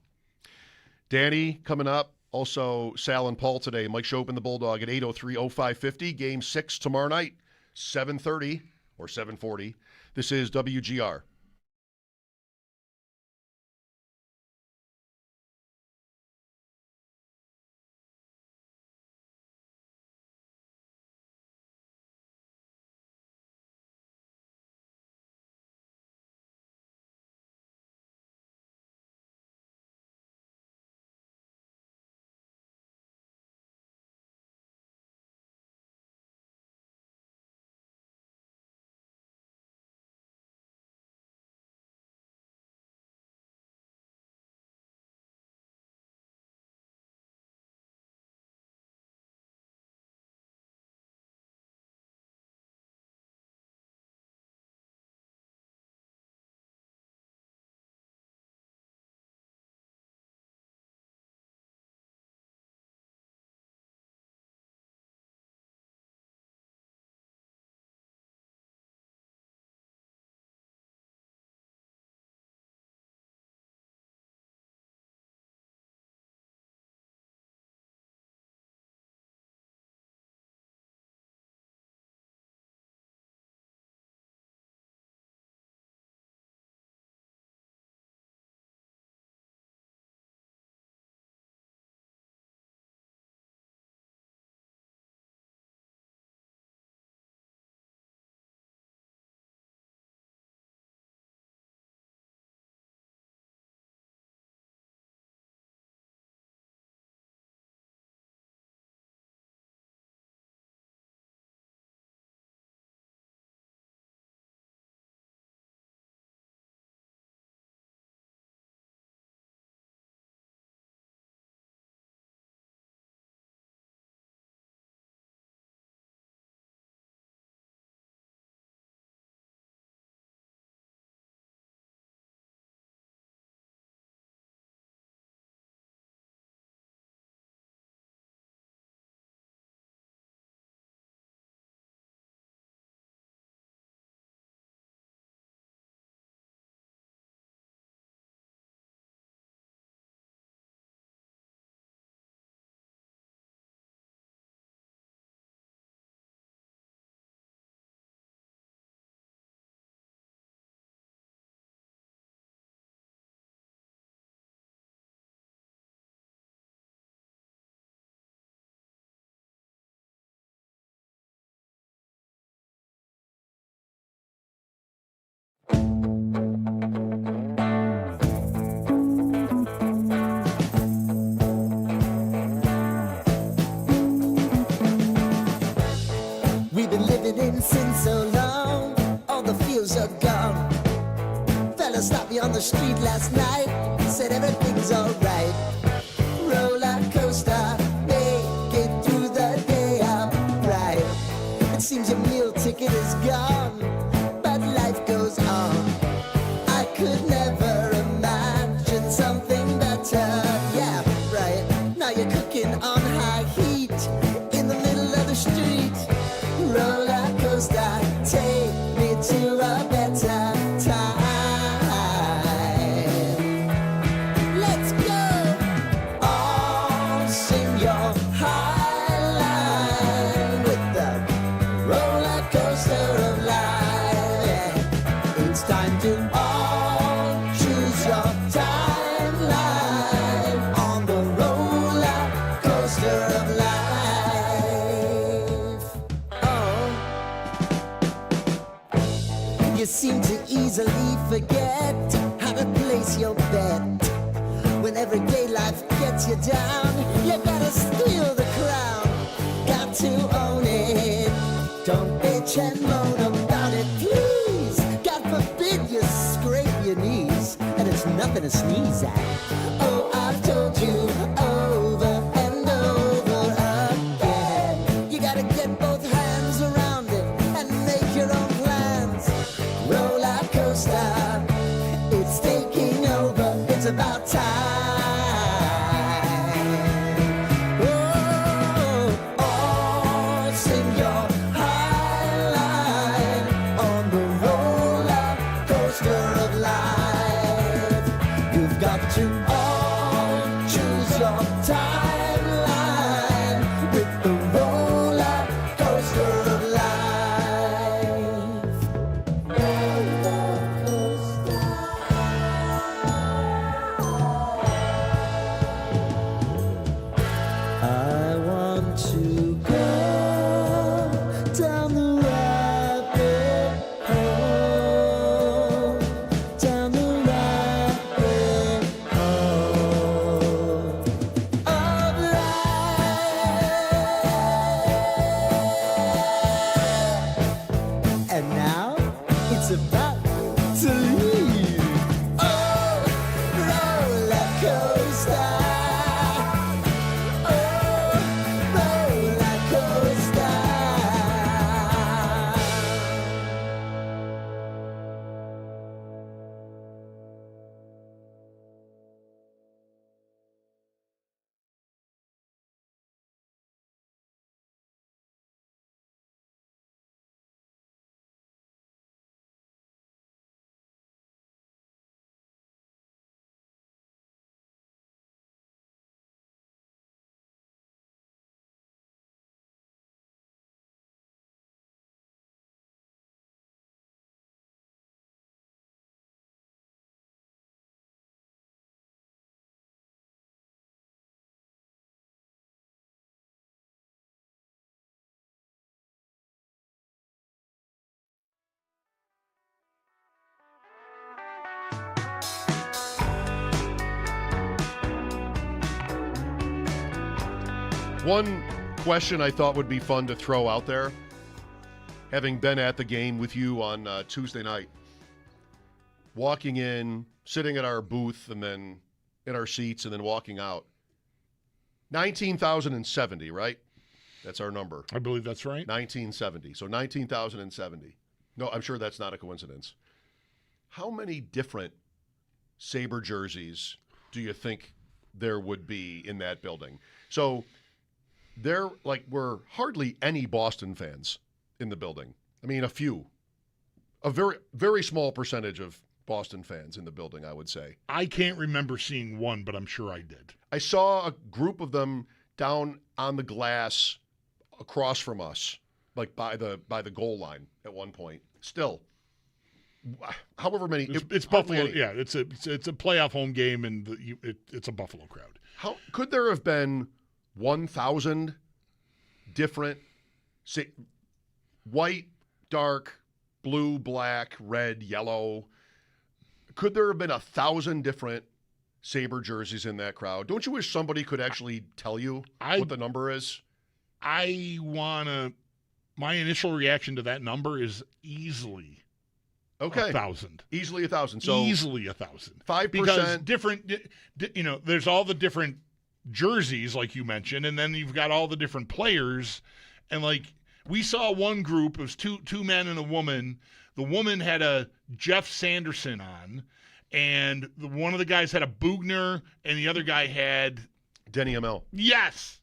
Danny coming up. Also, Sal and Paul today. Mike Schopp and the Bulldog at 803-0550. Game 6 tomorrow night, 7:30 or 7:40. This is WGR. We've been living in sin so long, all the feels are gone. Fella stopped me on the street last night, said everything's alright. Roller coaster, make it through the day upright. It seems your meal ticket is gone, but life goes on. I could never imagine something better. Yeah, right. Now you're cooking on high heat in the middle of the street. Roller coaster, take me to a better time. Let's go! You seem to easily forget how to place your bet. When everyday life gets you down, you gotta steal the crown. Got to own it. Don't bitch and moan about it, please. God forbid you scrape your knees, and it's nothing to sneeze at. Oh, I've told you over and over again. You gotta get both hands around it and make your own plans. Roller coaster, it's taking over. It's about time. Oh, sing your high line on the roller coaster of life. You've got to all choose your timeline with the roller coaster of life. Roller coaster. I want to go down the rabbit hole, down the rabbit hole of life. And now it's about to leave. Oh, roller coaster. One question I thought would be fun to throw out there, having been at the game with you on Tuesday night, walking in, sitting at our booth, and then in our seats, and then walking out. 19,070, right? That's our number. I believe that's right. 1970. So 19,070. No, I'm sure that's not a coincidence. How many different Sabre jerseys do you think there would be in that building? So there were hardly any Boston fans in the building. I mean, a few. A very, very small percentage of Boston fans in the building, I would say. I can't remember seeing one, but I'm sure I did. I saw a group of them down on the glass across from us, like by the goal line at one point. Still, however many. It's Buffalo. Yeah, it's a playoff home game, and it's a Buffalo crowd. How could there have been 1,000 different, white, dark, blue, black, red, yellow? Could there have been 1,000 different Sabre jerseys in that crowd? Don't you wish somebody could actually tell you what the number is? My initial reaction to that number is easily 1,000. Easily 1,000. So easily 1,000. 5%. Because different, there's all the different jerseys, like you mentioned, and then you've got all the different players. And we saw one group, it was two men and a woman. The woman had a Jeff Sanderson on, and one of the guys had a Bugner, and the other guy had Denny ML. Yes.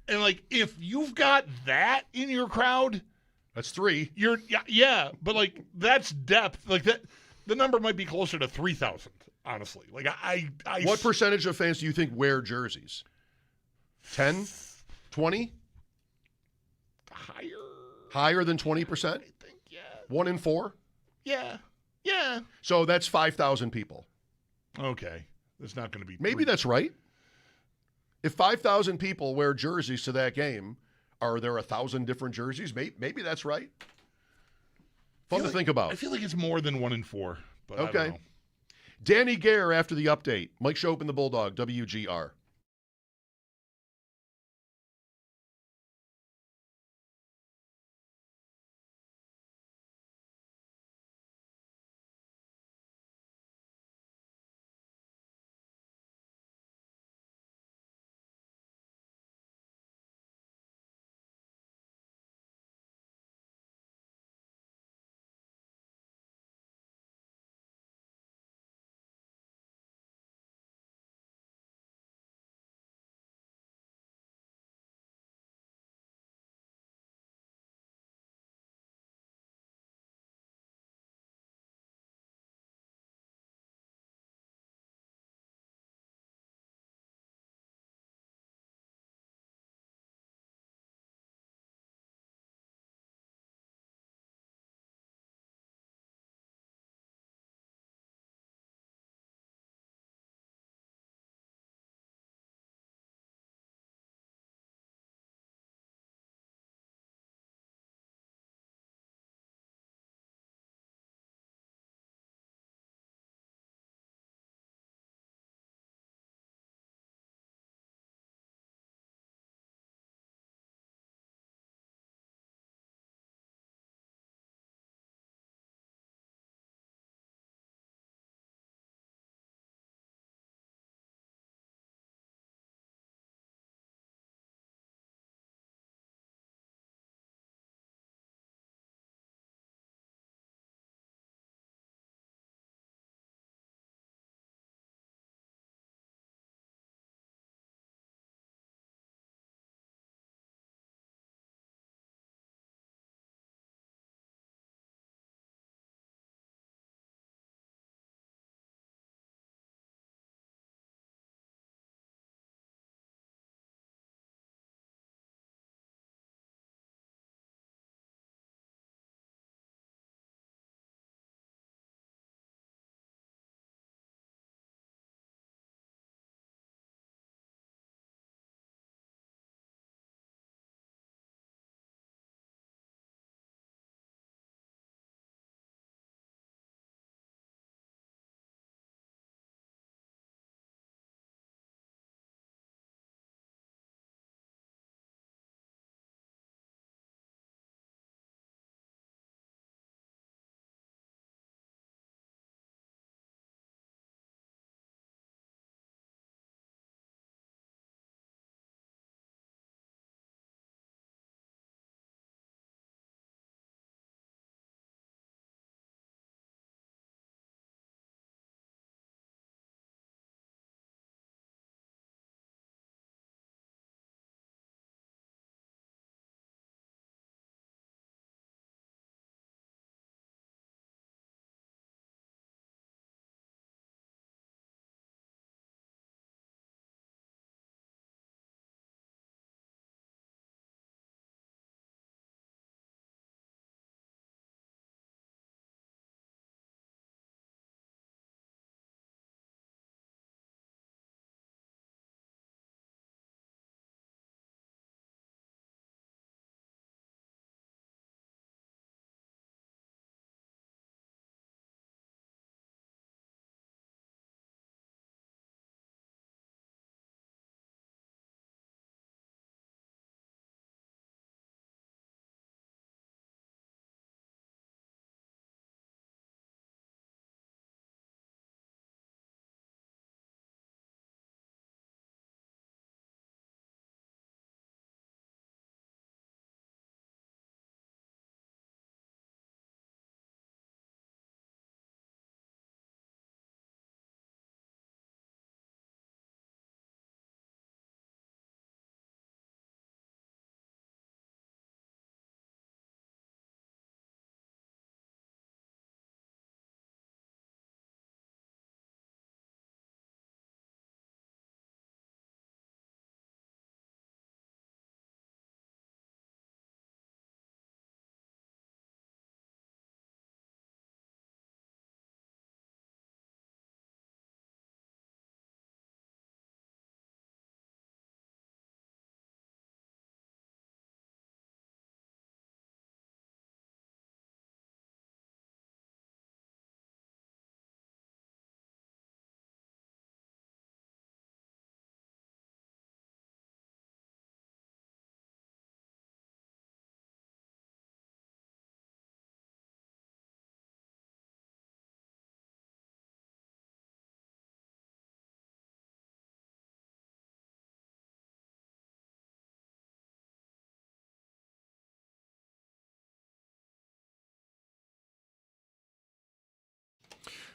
And if you've got that in your crowd, that's 3. But that's depth. That the number might be closer to 3,000, honestly. What percentage of fans do you think wear jerseys? 10? 20? Higher than 20%? I think, yeah. 1 in 4? Yeah. So that's 5,000 people. Okay. That's not going to be. Maybe that's right. If 5,000 people wear jerseys to that game, are there 1,000 different jerseys? Maybe that's right. Fun to think about. I feel like it's more than 1 in 4. But I Okay. don't know. Danny Gare after the update. Mike Schopp and the Bulldog, WGR.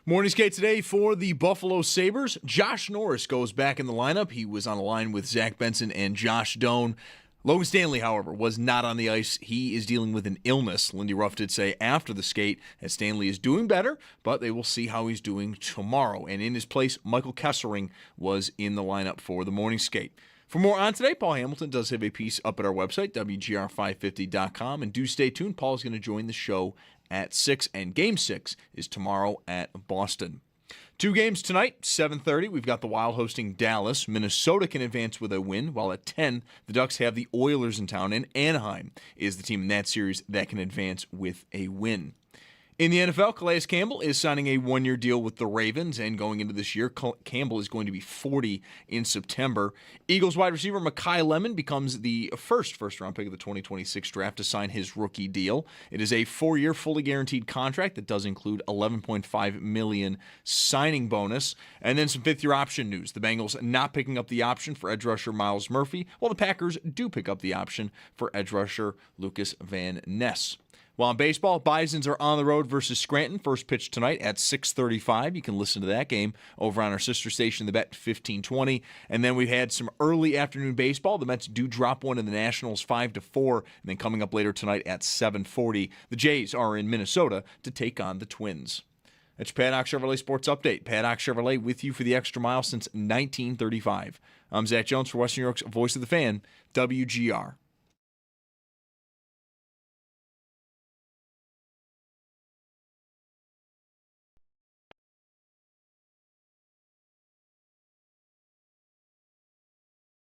Morning skate today for the Buffalo Sabres. Josh Norris goes back in the lineup. He was on the line with Zach Benson and Josh Doan. Logan Stanley, however, was not on the ice. He is dealing with an illness. Lindy Ruff did say after the skate that Stanley is doing better, but they will see how he's doing tomorrow. And in his place, Michael Kessering was in the lineup for the morning skate. For more on today, Paul Hamilton does have a piece up at our website, WGR550.com. And do stay tuned. Paul is going to join the show at 6, and Game 6 is tomorrow at Boston. 2 games tonight, 7:30. We've got the Wild hosting Dallas. Minnesota can advance with a win, while at 10, the Ducks have the Oilers in town, and Anaheim is the team in that series that can advance with a win. In the NFL, Calais Campbell is signing a 1-year deal with the Ravens, and going into this year, Campbell is going to be 40 in September. Eagles wide receiver Mekhi Lemon becomes the first-round pick of the 2026 draft to sign his rookie deal. It is a 4-year, fully guaranteed contract that does include $11.5 million signing bonus. And then some fifth-year option news. The Bengals not picking up the option for edge rusher Myles Murphy, while the Packers do pick up the option for edge rusher Lucas Van Ness. While in baseball, Bisons are on the road versus Scranton. First pitch tonight at 6:35. You can listen to that game over on our sister station, The Bet 1520. And then we've had some early afternoon baseball. The Mets do drop one in the Nationals 5-4. And then coming up later tonight at 7:40, the Jays are in Minnesota to take on the Twins. That's your Paddock Chevrolet Sports Update. Paddock Chevrolet with you for the extra mile since 1935. I'm Zach Jones for Western New York's Voice of the Fan, WGR.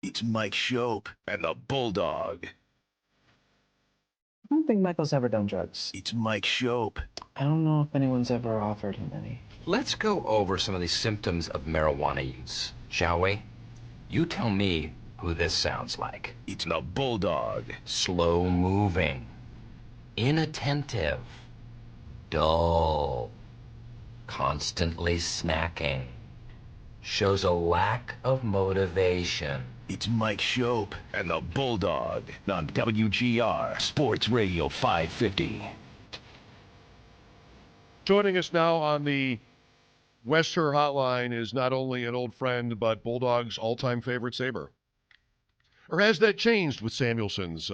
It's Mike Schopp and the Bulldog. I don't think Michael's ever done drugs. It's Mike Schopp. I don't know if anyone's ever offered him any. Let's go over some of the symptoms of marijuana use, shall we? You tell me who this sounds like. It's the Bulldog. Slow moving, inattentive, dull, constantly snacking, shows a lack of motivation. It's Mike Schopp and the Bulldog on WGR Sports Radio 550. Joining us now on the Western Hotline is not only an old friend, but Bulldog's all-time favorite Sabre. Or has that changed with Samuelson's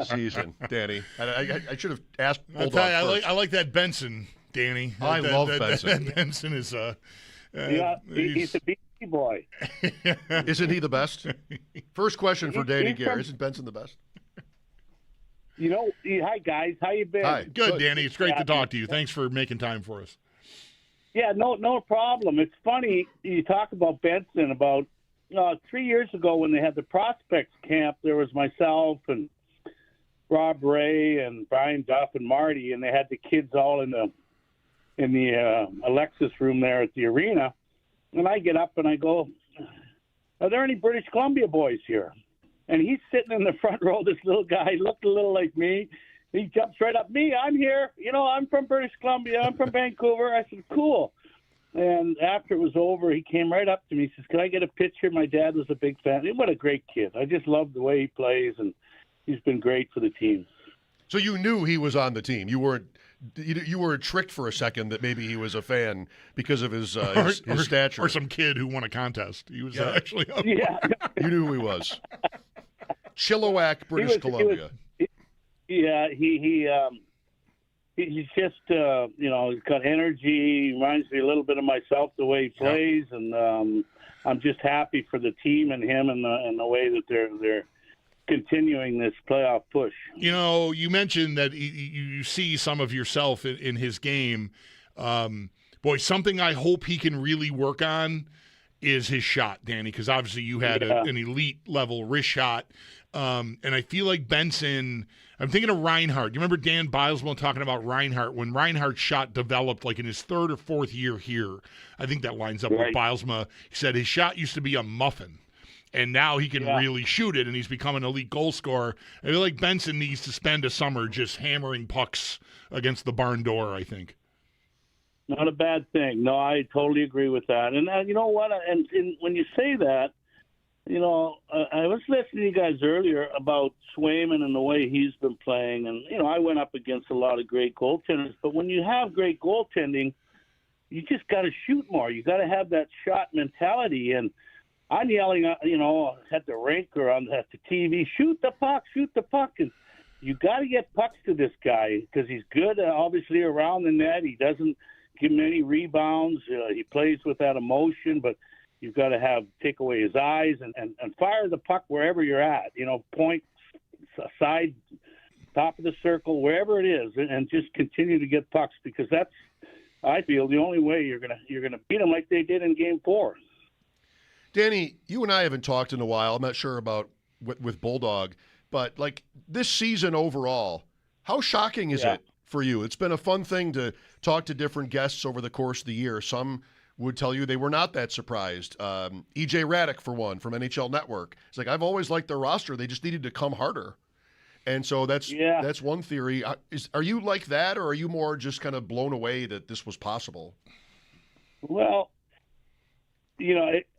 season, Danny? I should have asked Bulldog first. I like that Benson, Danny. I love Benson. Benson is he's a beastie boy. Isn't he the best? First question for Danny Gare. Isn't Benson the best? You know, hi guys, how you been? Hi. Good, Danny. It's great to talk to you. Thanks for making time for us. Yeah, no problem. It's funny you talk about Benson. About 3 years ago when they had the prospects camp, there was myself and Rob Ray and Brian Duff and Marty, and they had the kids all in the Alexis room there at the arena. And I get up and I go, "Are there any British Columbia boys here?" And he's sitting in the front row. This little guy looked a little like me. He jumps right up. "Me, I'm here. You know, I'm from British Columbia. I'm from Vancouver." I said, "Cool." And after it was over, he came right up to me. He says, "Can I get a picture?" My dad was a big fan. What a great kid. I just love the way he plays, and he's been great for the team. So you knew he was on the team. You were tricked for a second that maybe he was a fan because of his stature. Or some kid who won a contest. He was actually up. Yeah. You knew who he was. Chilliwack, British Columbia. He's just, he's got energy. He reminds me a little bit of myself, the way he plays. And I'm just happy for the team and him and the way that they're continuing this playoff push. You know, you mentioned that you see some of yourself in his game. Boy, something I hope he can really work on is his shot, Danny, because obviously you had an elite-level wrist shot. And I feel like Benson – I'm thinking of Reinhardt. You remember Dan Bilesma talking about Reinhardt? When Reinhardt's shot developed like in his third or fourth year here, I think that lines up with Bilesma. He said his shot used to be a muffin. And now he can really shoot it, and he's become an elite goal scorer. I feel like Benson needs to spend a summer just hammering pucks against the barn door, I think. Not a bad thing. No, I totally agree with that. And you know what? And when you say that, I was listening to you guys earlier about Swayman and the way he's been playing. And, I went up against a lot of great goaltenders. But when you have great goaltending, you just got to shoot more. You got to have that shot mentality. And I'm yelling, at the rink or at the TV, shoot the puck. And you got to get pucks to this guy because he's good, obviously, around the net. He doesn't give him any rebounds. He plays with that emotion, but you've got to take away his eyes and fire the puck wherever you're at. Point, side, top of the circle, wherever it is, and just continue to get pucks because that's, I feel, the only way you're gonna beat them like they did in Game 4. Danny, you and I haven't talked in a while. I'm not sure about with Bulldog, but like this season overall, how shocking is it for you? It's been a fun thing to talk to different guests over the course of the year. Some would tell you they were not that surprised. E.J. Raddick, for one, from NHL Network. It's like, I've always liked their roster. They just needed to come harder. And so that's one theory. Are you like that, or are you more just kind of blown away that this was possible? Well,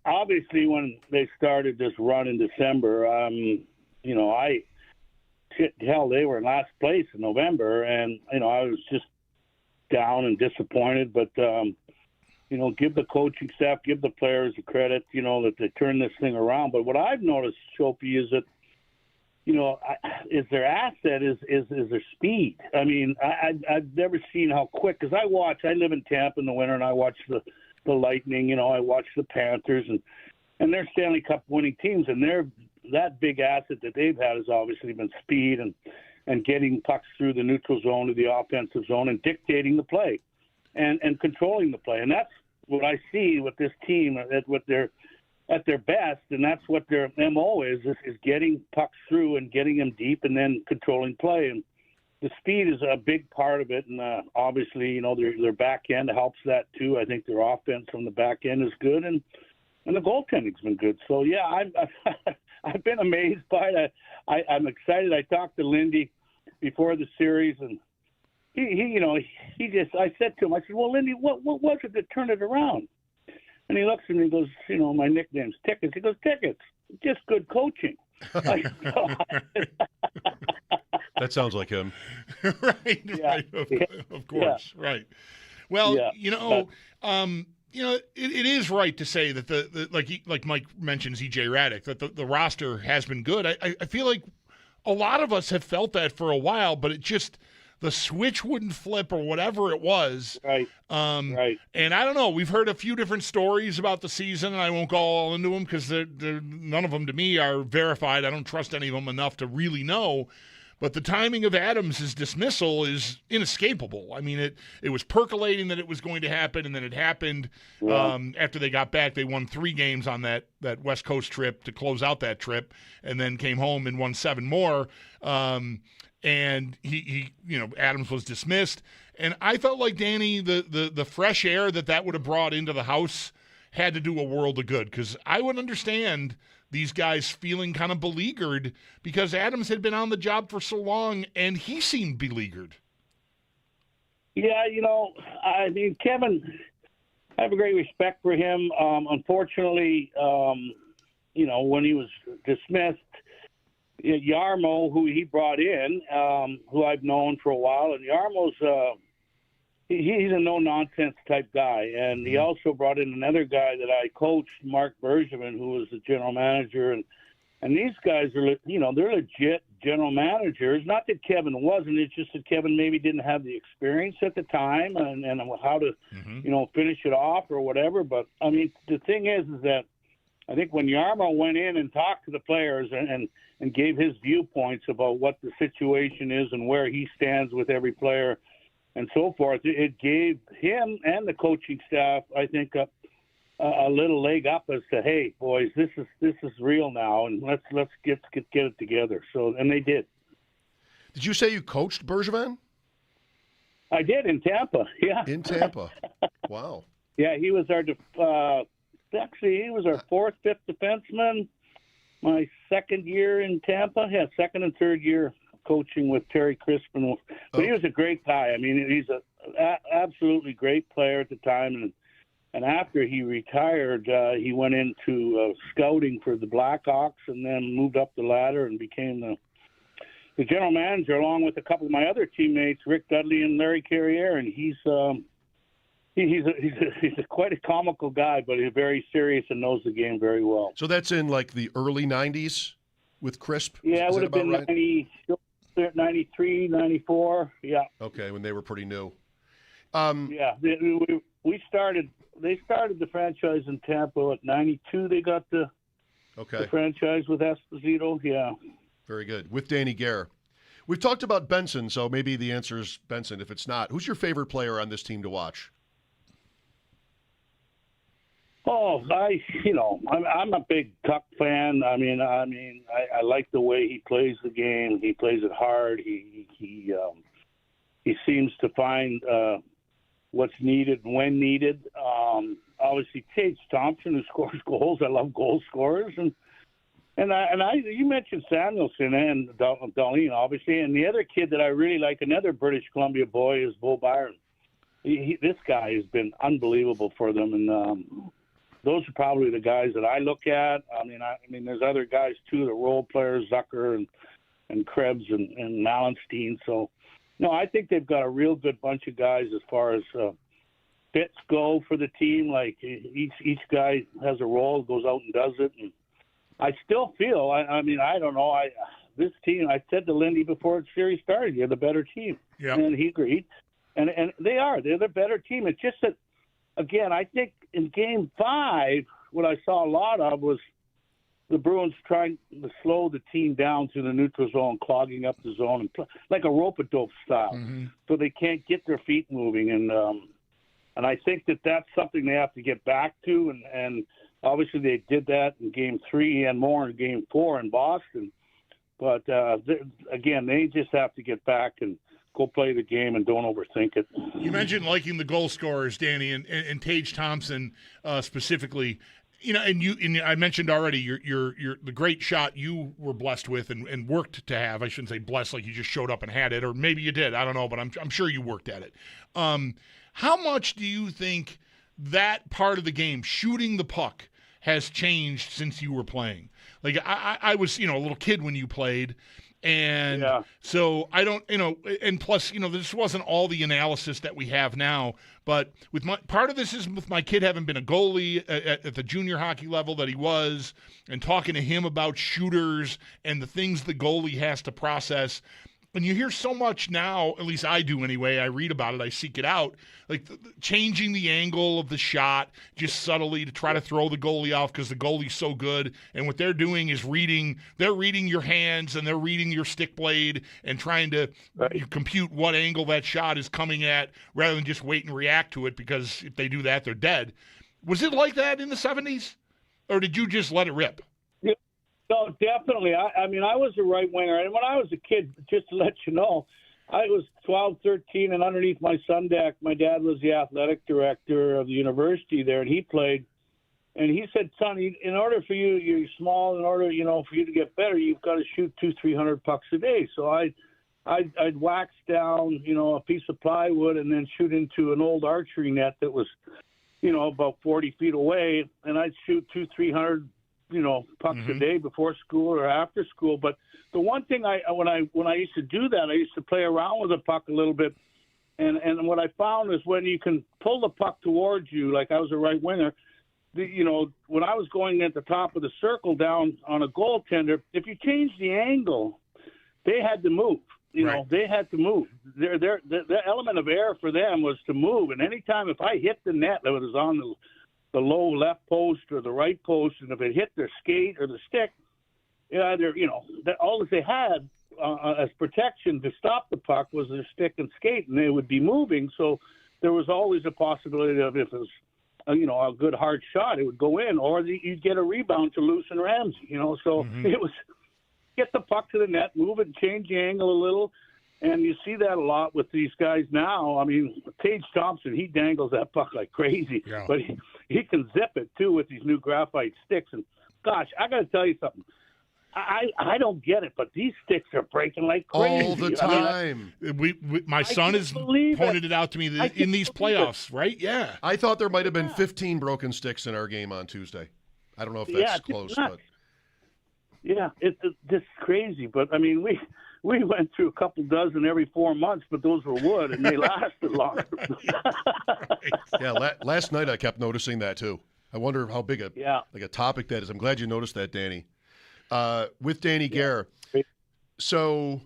obviously when they started this run in December, they were in last place in November, and, I was just down and disappointed. But, give the coaching staff, give the players the credit, that they turned this thing around. But what I've noticed, Schoppy, is that, is their asset is their speed. I mean, I've never seen how quick, because I live in Tampa in the winter, and I watch the Lightning, I watch the Panthers, and they're Stanley Cup winning teams, and that big asset that they've had has obviously been speed and getting pucks through the neutral zone to the offensive zone and dictating the play and controlling the play. And that's what I see with this team at their best, and that's what their MO is getting pucks through and getting them deep and then controlling play. And the speed is a big part of it, and obviously, their back end helps that too. I think their offense from the back end is good, and the goaltending's been good. So, yeah, I've been amazed by it. I'm excited. I talked to Lindy before the series, and I said to him, I said, well, Lindy, what was it that turned it around? And he looks at me and goes, my nickname's Tickets. He goes, Tickets, just good coaching. That sounds like him. Right. Of course. Yeah. Right. Well, it is right to say that the like Mike mentions E.J. Raddick, that the roster has been good. I feel like a lot of us have felt that for a while, but it just – the switch wouldn't flip or whatever it was. Right. Right. And I don't know. We've heard a few different stories about the season, and I won't go all into them because none of them to me are verified. I don't trust any of them enough to really know. But the timing of Adams' dismissal is inescapable. I mean, it was percolating that it was going to happen, and then it happened. Yeah. After they got back, they won 3 games on that West Coast trip to close out that trip, and then came home and won 7 more. And he Adams was dismissed. And I felt like, Danny, the fresh air that would have brought into the house had to do a world of good, because I would understand these guys feeling kind of beleaguered because Adams had been on the job for so long and he seemed beleaguered. Yeah, I mean, Kevin, I have a great respect for him. Unfortunately, when he was dismissed, Jarmo, who he brought in, who I've known for a while, and Jarmo's he's a no-nonsense type guy. And he also brought in another guy that I coached, Mark Bergevin, who was the general manager. And these guys are, they're legit general managers. Not that Kevin wasn't. It's just that Kevin maybe didn't have the experience at the time and how to, finish it off or whatever. But, I mean, the thing is that I think when Jarmo went in and talked to the players and gave his viewpoints about what the situation is and where he stands with every player and so forth, it gave him and the coaching staff, I think, a little leg up as to, hey, boys, this is real now, and let's get it together. So, and they did. Did you say you coached Bergevin? I did in Tampa. Yeah, in Tampa. Wow. Yeah, he was our he was our 4th, 5th defenseman. My 2nd year in Tampa, 2nd and 3rd year coaching with Terry Crispin. But he was a great guy. I mean, he's a absolutely great player at the time, And after he retired, he went into scouting for the Blackhawks and then moved up the ladder and became the general manager, along with a couple of my other teammates, Rick Dudley and Larry Carriere. And he's quite a comical guy, but he's very serious and knows the game very well. So that's in like the early 90s with Crisp? Yeah, it would have been right? 93, 94. Yeah. Okay, when they were pretty new. Yeah, we started. They started the franchise in Tampa at 92. They got the franchise with Esposito. Yeah. Very good. With Danny Gare. We've talked about Benson, so maybe the answer is Benson. If it's not, who's your favorite player on this team to watch? Oh, I'm a big Tuck fan. I like the way he plays the game. He plays it hard. He seems to find what's needed when needed. Obviously, Tage Thompson, who scores goals. I love goal scorers, and you mentioned Samuelson and Darlene, obviously, and the other kid that I really like, another British Columbia boy, is Bo Byron. This guy has been unbelievable for them, and those are probably the guys that I look at. I mean, there's other guys too, the role players, Zucker and Krebs and Malenstein. So, no, I think they've got a real good bunch of guys as far as fits go for the team. Like each guy has a role, goes out and does it. And I still feel, I don't know. This team, I said to Lindy before the series started, you're the better team. Yeah. And he agreed. And they are. They're the better team. It's just that, again, I think in Game 5, what I saw a lot of was the Bruins trying to slow the team down to the neutral zone, clogging up the zone, and like a rope-a-dope style, so they can't get their feet moving. And I think that's something they have to get back to. And obviously they did that in Game 3 and more in Game 4 in Boston. But, again, they just have to get back and go play the game and don't overthink it. You mentioned liking the goal scorers, Danny, and Tage Thompson specifically. And I mentioned already your the great shot you were blessed with and worked to have. I shouldn't say blessed like you just showed up and had it, or maybe you did. I don't know, but I'm sure you worked at it. How much do you think that part of the game, shooting the puck, has changed since you were playing? Like I was, a little kid when you played. And so I don't, and plus, this wasn't all the analysis that we have now, but part of this is with my kid having been a goalie at the junior hockey level that he was, and talking to him about shooters and the things the goalie has to process. And you hear so much now, at least I do anyway, I read about it, I seek it out, like changing the angle of the shot just subtly to try to throw the goalie off because the goalie's so good. And what they're doing is they're reading your hands and they're reading your stick blade and trying to compute what angle that shot is coming at rather than just wait and react to it, because if they do that, they're dead. Was it like that in the 70s? Or did you just let it rip? No, definitely. I was a right winger. And when I was a kid, just to let you know, I was 12, 13, and underneath my son deck, my dad was the athletic director of the university there, and he played. And he said, son, in order for you're small, in order, for you to get better, you've got to shoot 200-300 pucks a day. So I'd wax down, a piece of plywood and then shoot into an old archery net that was, about 40 feet away, and I'd shoot 200-300 pucks a day before school or after school. But the one thing when I used to do that, I used to play around with the puck a little bit. And what I found is when you can pull the puck towards you, like I was a right winger, when I was going at the top of the circle down on a goaltender, if you change the angle, they had to move. They had to move. The element of air for them was to move. And anytime if I hit the net that was on the low left post or the right post, and if it hit their skate or the stick, all that they had as protection to stop the puck was their stick and skate, and they would be moving. So there was always a possibility of, if it was a good hard shot, it would go in, or you'd get a rebound to loosen Ramsey. So it was get the puck to the net, move it, and change the angle a little. And you see that a lot with these guys now. I mean, Tage Thompson, he dangles that puck like crazy, but he can zip it too with these new graphite sticks. And gosh, I got to tell you something. I don't get it, but these sticks are breaking like crazy. All the time. My son has pointed it out to me that in these playoffs, right? Yeah. I thought there might have been 15 broken sticks in our game on Tuesday. I don't know if that's close, but yeah, it's just crazy. But I mean, we went through a couple dozen every 4 months, but those were wood and they lasted longer. Yeah, last night I kept noticing that too. I wonder how big a topic that is. I'm glad you noticed that, Danny. With Danny Gare. So,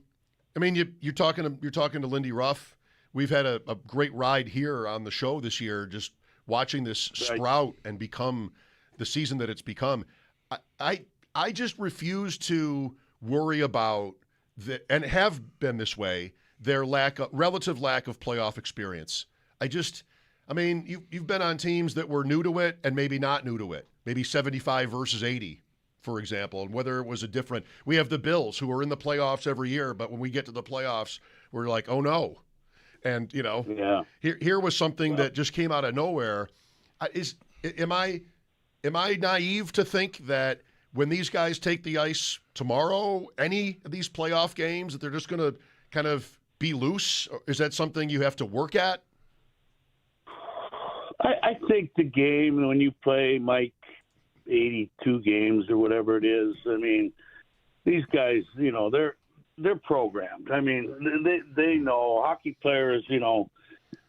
I mean, you're talking to Lindy Ruff. We've had a great ride here on the show this year, just watching this sprout and become the season that it's become. I just refuse to worry about and have been this way, their relative lack of playoff experience. I mean, you've been on teams that were new to it and maybe not new to it, maybe 75 versus 80, for example, and whether it was a different. We have the Bills who are in the playoffs every year, but when we get to the playoffs, we're like, oh no. And, here was something that just came out of nowhere. Am I naive to think that when these guys take the ice tomorrow, any of these playoff games, that they're just going to kind of be loose? Is that something you have to work at? I think the game, when you play, Mike, 82 games or whatever it is, I mean, these guys, they're programmed. I mean, they know hockey players,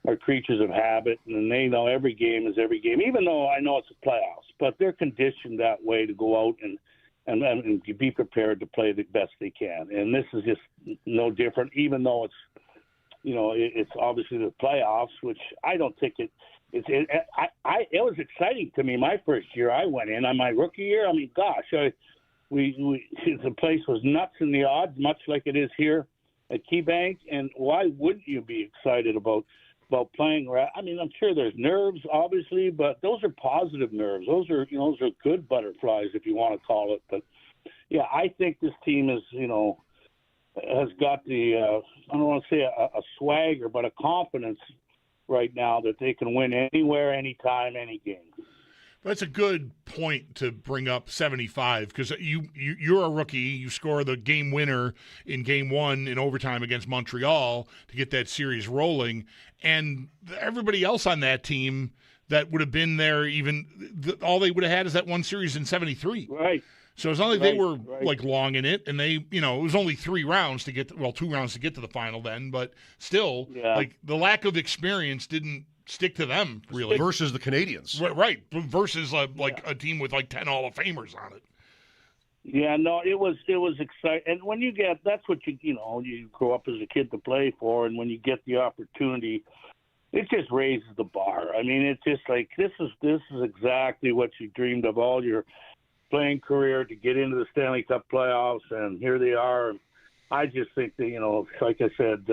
are creatures of habit, and they know every game is every game, even though I know it's a playoffs, but they're conditioned that way to go out and be prepared to play the best they can. And this is just no different, even though it's, it's obviously the playoffs, which I don't think it was exciting to me my first year I went in. On my rookie year, I mean, gosh, the place was nuts in the odds, much like it is here at KeyBank. And why wouldn't you be excited about playing? I mean, I'm sure there's nerves, obviously, but those are positive nerves. Those are good butterflies, if you want to call it. But yeah, I think this team is, has got the I don't want to say a swagger, but a confidence right now that they can win anywhere, anytime, any game. That's a good point to bring up 75, because you're a rookie. You score the game winner in game one in overtime against Montreal to get that series rolling, and everybody else on that team that would have been there, all they would have had is that one series in 73. Right. So it's not like they were like long in it, and they, it was only 3 rounds to get 2 rounds to get to the final then, but still, like the lack of experience didn't stick to them really. Versus the Canadians. Right. Versus like a team with like 10 Hall of Famers on it. Yeah, no, it was exciting. And when you get, that's what you grow up as a kid to play for, and when you get the opportunity, it just raises the bar. I mean, it's just like, this is exactly what you dreamed of all your playing career, to get into the Stanley Cup playoffs, and here they are. I just think that, like I said,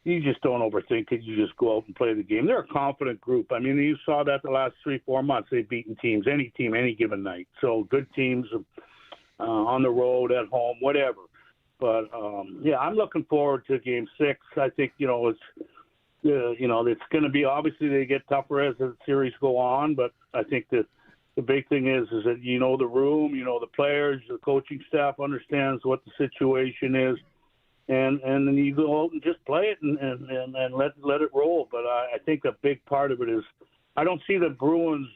you just don't overthink it. You just go out and play the game. They're a confident group. I mean, you saw that the last 3-4 months. They've beaten teams, any team, any given night. So good teams on the road, at home, whatever. But, I'm looking forward to Game 6. I think, it's going to be, obviously they get tougher as the series go on, but I think that the big thing is that the room, the players, the coaching staff understands what the situation is, and then you go out and just play it and let it roll. But I think a big part of it is, I don't see the Bruins.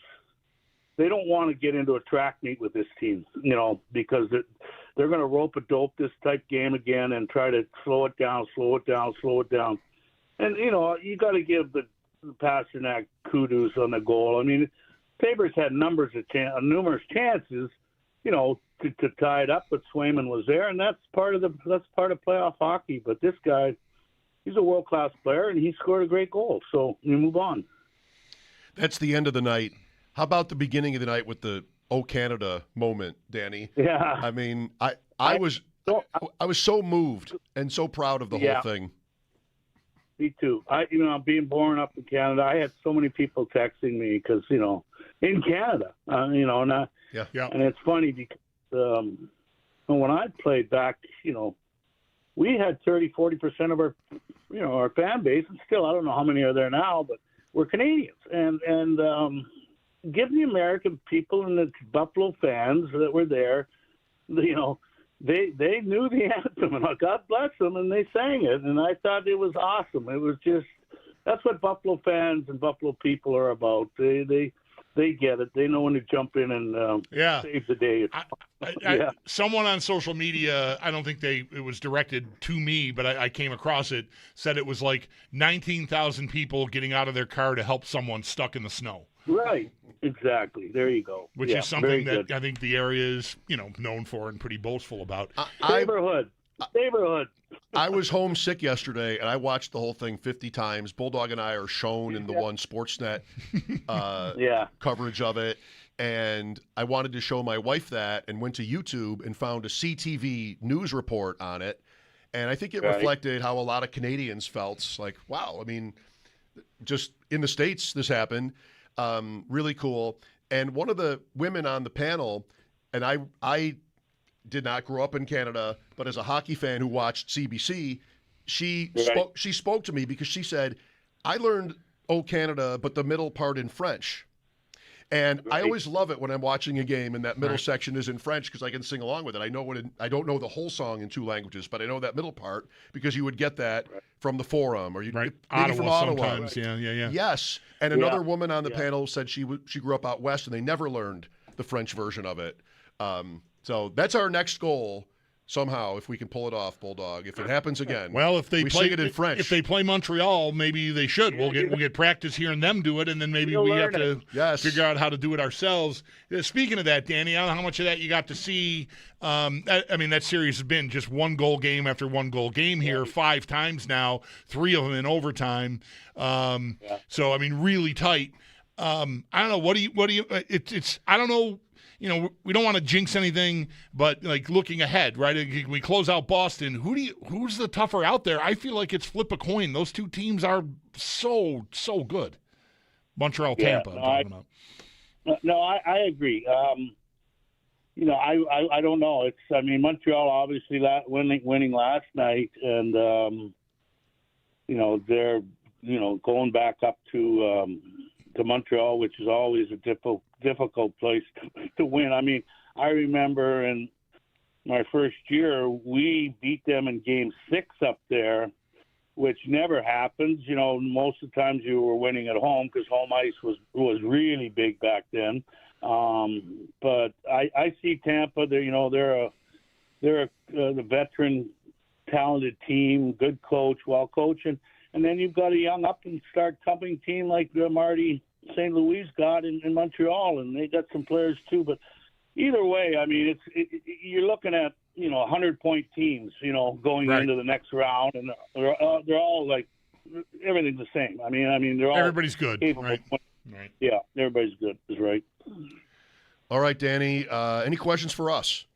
They don't want to get into a track meet with this team, because they're going to rope a dope this type game again and try to slow it down. And you got to give the Pasternak kudos on the goal. I mean, Sabres had numerous chances, to tie it up, but Swayman was there, and that's part of playoff hockey. But this guy, he's a world-class player, and he scored a great goal. So we move on. That's the end of the night. How about the beginning of the night with the "Oh Canada" moment, Danny? Yeah. I mean, I was so moved and so proud of the whole thing. Me too. Being born up in Canada, I had so many people texting me because, in Canada, and it's funny because when I played back, we had 30-40% of our fan base, and still I don't know how many are there now, but we're Canadians, and give the American people and the Buffalo fans that were there, they knew the anthem, and God bless them, and they sang it, and I thought it was awesome. It was just, that's what Buffalo fans and Buffalo people are about. They get it. They know when to jump in and save the day. Someone on social media, I don't think it was directed to me, but I came across it, said it was like 19,000 people getting out of their car to help someone stuck in the snow. Right. Exactly. There you go. Which is something that I think the area is, known for and pretty boastful about. Neighborhood. I was homesick yesterday, and I watched the whole thing 50 times. Bulldog and I are shown in the one Sportsnet coverage of it. And I wanted to show my wife that and went to YouTube and found a CTV news report on it. And I think it reflected how a lot of Canadians felt. It's like, wow, I mean, just in the States this happened. Really cool. And one of the women on the panel, and I did not grow up in Canada, but as a hockey fan who watched CBC, she spoke to me because she said, I learned "Oh Canada," but the middle part in French. And I always love it when I'm watching a game and that middle section is in French because I can sing along with it. I don't know the whole song in 2 languages, but I know that middle part because you would get that from the Forum or maybe from Ottawa. Sometimes. Yeah. Yes. And another woman on the panel said she grew up out west and they never learned the French version of it. So that's our next goal. Somehow, if we can pull it off, Bulldog. If it happens again, well, if they sing it in French. If they play Montreal, maybe they should. We'll get practice hearing them do it, and then maybe we have to figure out how to do it ourselves. Speaking of that, Danny, I don't know how much of that you got to see. I mean, that series has been just 1 goal game after 1 goal game here 5 times now, 3 of them in overtime. So I mean, really tight. I don't know. What do you? It's I don't know. We don't want to jinx anything, but like looking ahead, right? We close out Boston. Who's the tougher out there? I feel like it's flip a coin. Those 2 teams are so good. Montreal, Tampa. I agree. I don't know. Montreal obviously winning last night, and they're going back up to Montreal, which is always a difficult place to win. I mean, I remember in my first year, we beat them in Game 6 up there, which never happens. Most of the times you were winning at home because home ice was really big back then. But I see Tampa. They're the veteran, talented team, good coach, well coaching. And then you've got a young up-and-start coming team like Marty St. Louis got in Montreal, and they got some players too. But either way, I mean, you're looking at 100-point teams, going into the next round, and they're all like everything's the same. I mean, they're all everybody's good, right? Yeah, everybody's good is right. All right, Danny. Any questions for us?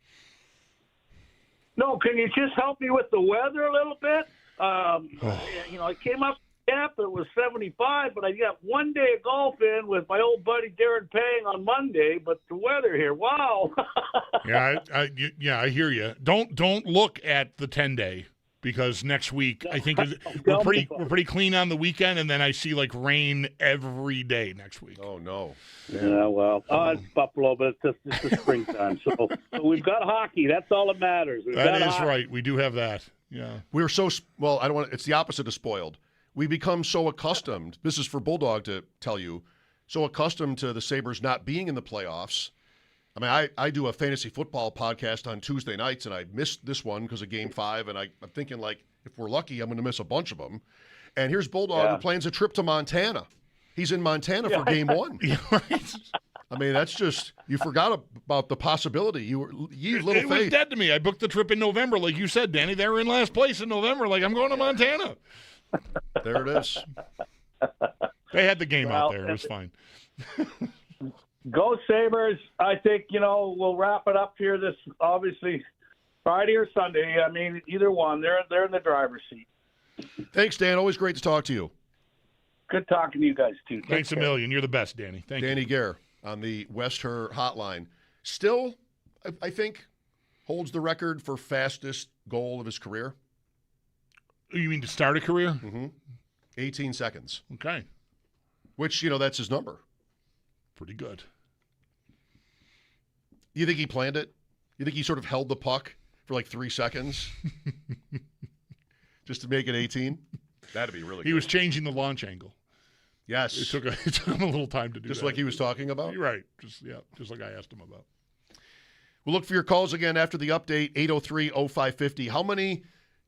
No, can you just help me with the weather a little bit? I came up camp, it was 75, but I got 1 day of golf in with my old buddy Darren Pang on Monday, but the weather here, wow. I hear you. Don't look at the 10-day because next week I think we're pretty clean on the weekend, and then I see like rain every day next week. Oh no. Yeah, well, it's Buffalo, but it's the springtime, so we've got hockey. That's all that matters. That is right. We do have that. Yeah. We're so well. I don't want. It's the opposite of spoiled. We become so accustomed. This is for Bulldog to tell you. So accustomed to the Sabres not being in the playoffs. I mean, I do a fantasy football podcast on Tuesday nights, and I missed this one because of Game 5. And I'm thinking, like, if we're lucky, I'm going to miss a bunch of them. And here's Bulldog who plans a trip to Montana. He's in Montana for Game 1. I mean, that's just, you forgot about the possibility. You little faith. It was dead to me. I booked the trip in November, like you said, Danny. They were in last place in November. Like, I'm going to Montana. There it is. They had the game out there. It was fine. Go Sabres. I think, we'll wrap it up here this, obviously, Friday or Sunday. I mean, either one. They're in the driver's seat. Thanks, Dan. Always great to talk to you. Good talking to you guys, too. Thanks a million. You're the best, Danny. Thank you. Danny Gare on the West Her hotline. Still, I think, holds the record for fastest goal of his career. You mean to start a career? Mm-hmm. 18 seconds. Okay. Which, that's his number. Pretty good. You think he planned it? You think he sort of held the puck for like 3 seconds just to make it 18? That'd be really good. He was changing the launch angle. Yes. It took him a little time to do just that. like he was talking about? You're right. Just like I asked him about. We'll look for your calls again after the update, 803-0550. How many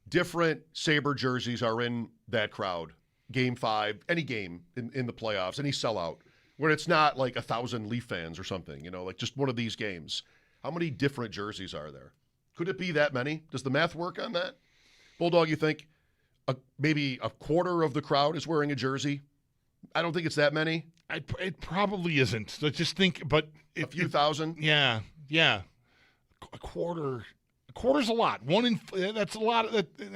different Sabre jerseys are in that crowd? Game 5, any game in the playoffs, any sellout, where it's not like 1,000 Leaf fans or something, like just one of these games. How many different jerseys are there? Could it be that many? Does the math work on that? Bulldog, you think maybe a quarter of the crowd is wearing a jersey? I don't think it's that many. It probably isn't. So just think, but a few thousand? Yeah. A quarter's a lot. That's a lot.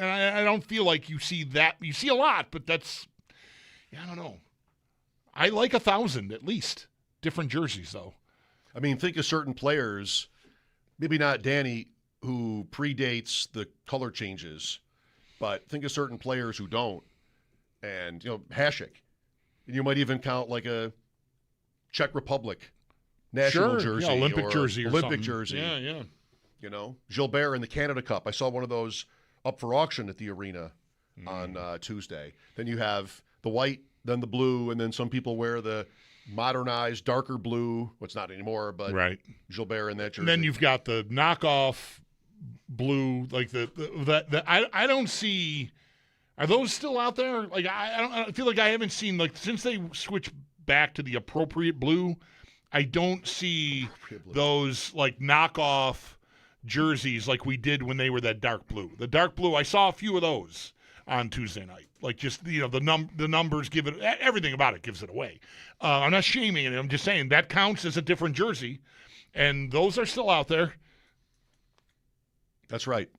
I don't feel like you see that. You see a lot, but that's, I don't know. I like 1,000 at least. Different jerseys, though. I mean, think of certain players, maybe not Danny, who predates the color changes, but think of certain players who don't. And, Hasek. And you might even count like a Czech Republic national jersey. Yeah, Olympic jersey or Olympic something. jersey. Yeah. Gilbert in the Canada Cup. I saw one of those up for auction at the arena on Tuesday. Then you have the white, then the blue, and then some people wear the modernized darker blue. Well, it's not anymore, but right. Gilbert in that jersey. And then you've got the knockoff blue, like I don't see. Are those still out there? Like I feel like I haven't seen, like, since they switched back to the appropriate blue. I don't see those like knockoff jerseys like we did when they were that dark blue. The dark blue, I saw a few of those on Tuesday night. Like, just the numbers give it, everything about it gives it away. I'm not shaming it. I'm just saying that counts as a different jersey, and those are still out there. That's right.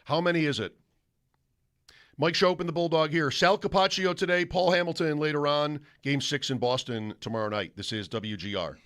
How many is it? Mike Schopp and the Bulldog here. Sal Capacio today, Paul Hamilton later on. Game 6 in Boston tomorrow night. This is WGR.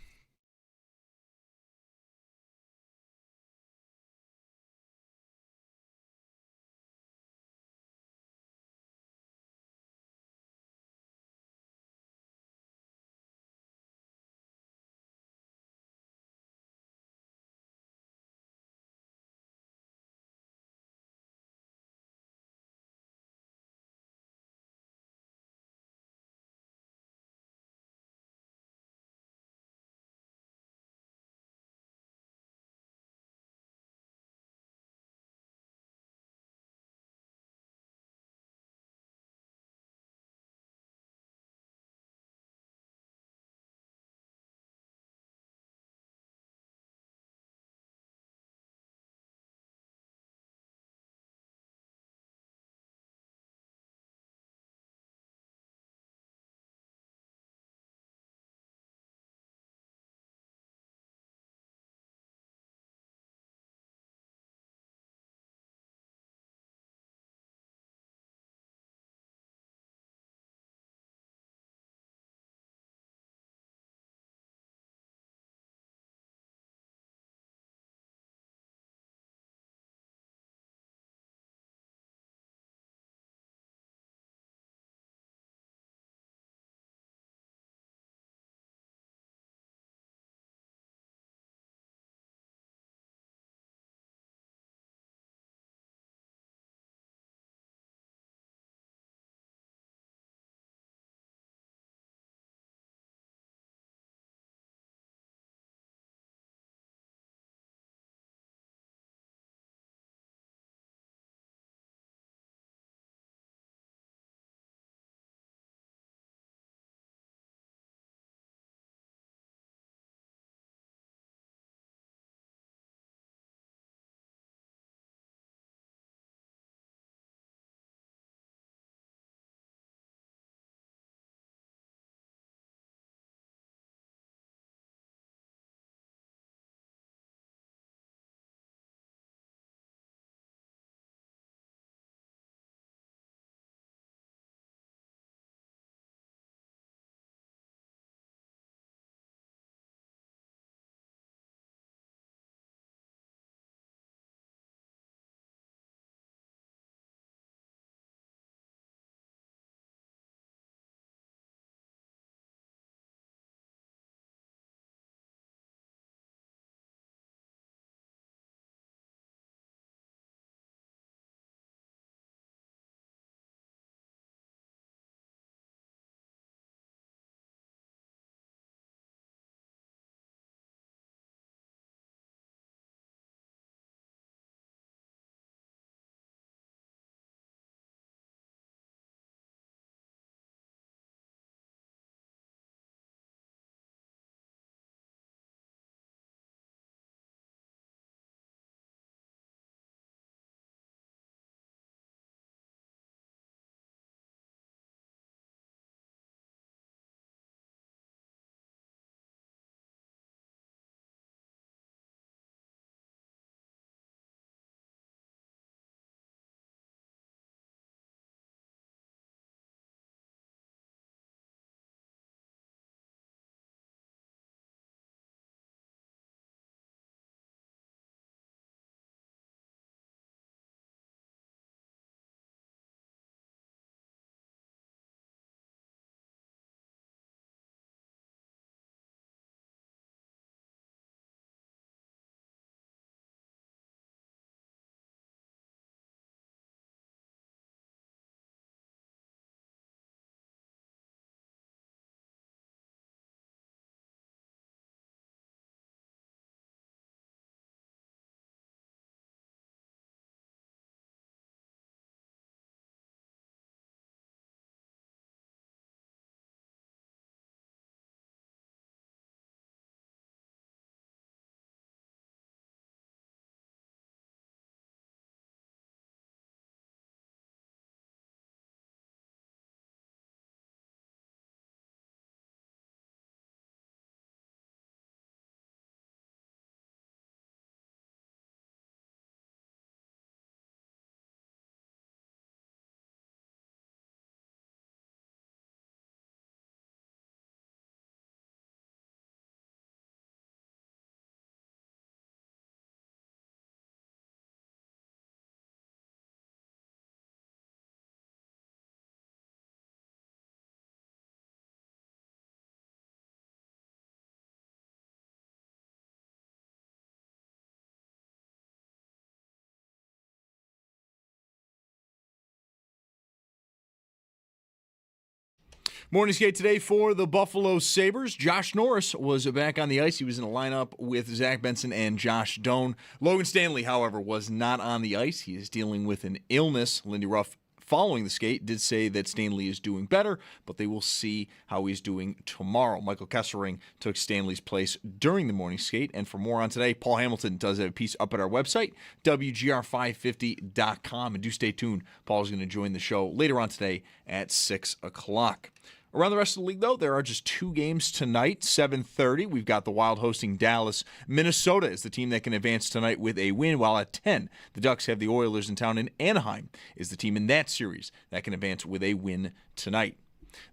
Morning skate today for the Buffalo Sabres. Josh Norris was back on the ice. He was in a lineup with Zach Benson and Josh Doan. Logan Stanley, however, was not on the ice. He is dealing with an illness. Lindy Ruff, following the skate, did say that Stanley is doing better, but they will see how he's doing tomorrow. Michael Kessering took Stanley's place during the morning skate. And for more on today, Paul Hamilton does have a piece up at our website, WGR550.com. And do stay tuned. Paul's going to join the show later on today at 6 o'clock. Around the rest of the league, though, there are just 2 games tonight, 7:30. We've got the Wild hosting Dallas. Minnesota is the team that can advance tonight with a win, while at 10, the Ducks have the Oilers in town, and Anaheim is the team in that series that can advance with a win tonight.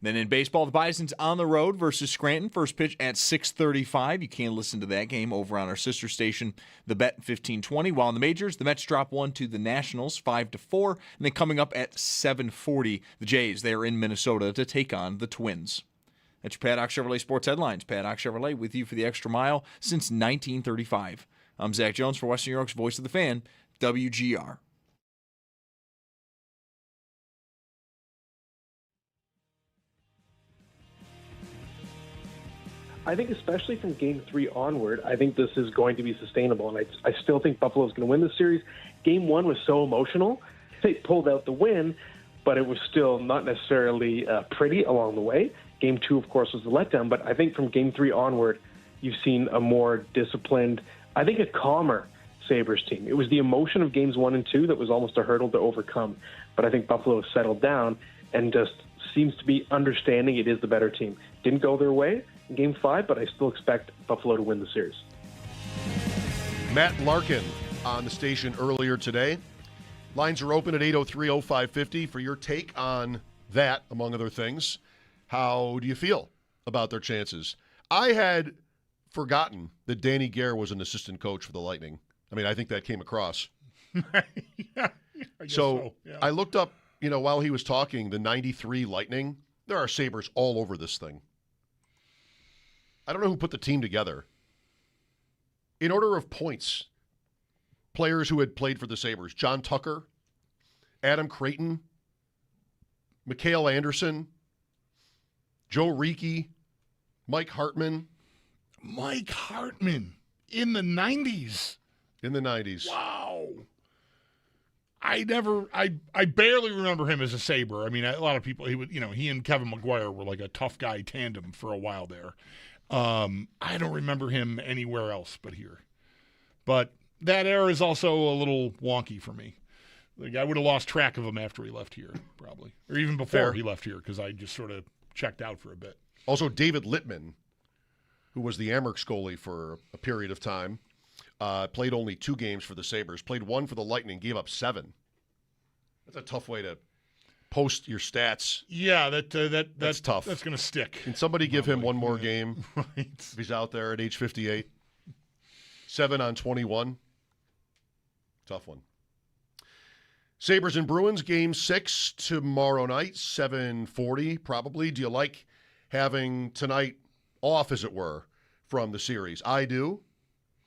Then in baseball, the Bison's on the road versus Scranton. First pitch at 6:35. You can listen to that game over on our sister station, The Bet 1520. While in the majors, the Mets drop 1 to the Nationals, 5-4. And then coming up at 7:40, the Jays, they are in Minnesota to take on the Twins. That's your Paddock Chevrolet Sports Headlines. Paddock Chevrolet with you for the extra mile since 1935. I'm Zach Jones for Western New York's Voice of the Fan, WGR. I think especially from Game 3 onward, I think this is going to be sustainable, and I still think Buffalo's going to win this series. Game 1 was so emotional. They pulled out the win, but it was still not necessarily pretty along the way. Game 2, of course, was the letdown, but I think from Game 3 onward, you've seen a more disciplined, I think a calmer Sabres team. It was the emotion of Games 1 and 2 that was almost a hurdle to overcome, but I think Buffalo has settled down and just seems to be understanding it is the better team. Didn't go their way in Game 5, but I still expect Buffalo to win the series. Matt Larkin on the station earlier today. Lines are open at 803-0550 for your take on that, among other things. How do you feel about their chances? I had forgotten that Danny Gare was an assistant coach for the Lightning. I mean, I think that came across. Yeah, I guess so. Yeah. I looked up, while he was talking, the 93 Lightning. There are Sabres all over this thing. I don't know who put the team together. In order of points, players who had played for the Sabres: John Tucker, Adam Creighton, Mikhail Anderson, Joe Ricci, Mike Hartman. Mike Hartman in the 90s. In the 90s. Wow. I barely remember him as a Sabre. I mean, a lot of people, he and Kevin McGuire were like a tough guy tandem for a while there. I don't remember him anywhere else but here. But that era is also a little wonky for me. Like, I would have lost track of him after he left here, probably. Or even before he left here, because I just sort of checked out for a bit. Also, David Littman, who was the Amherst goalie for a period of time, played only 2 games for the Sabres, played 1 for the Lightning, gave up 7. That's a tough way to post your stats. Yeah, that's tough. That's going to stick. Can somebody give him one more game? Right. If he's out there at age 58? 7 on 21. Tough one. Sabres and Bruins, Game 6 tomorrow night, 7:40 probably. Do you like having tonight off, as it were, from the series? I do.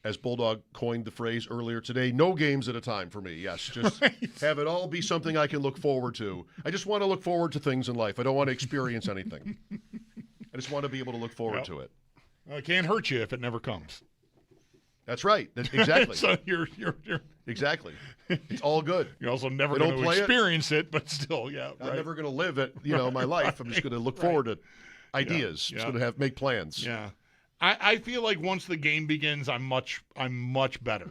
As Bulldog coined the phrase earlier today, no games at a time for me. Yes, just have it all be something I can look forward to. I just want to look forward to things in life. I don't want to experience anything. I just want to be able to look forward to it. Well, it can't hurt you if it never comes. That's right. Exactly. So you're exactly. It's all good. You're also never going to experience it, but still, yeah. I'm never going to live it. My life. I'm just going to look forward to ideas. Just going to make plans. Yeah. I feel like once the game begins, I'm much better.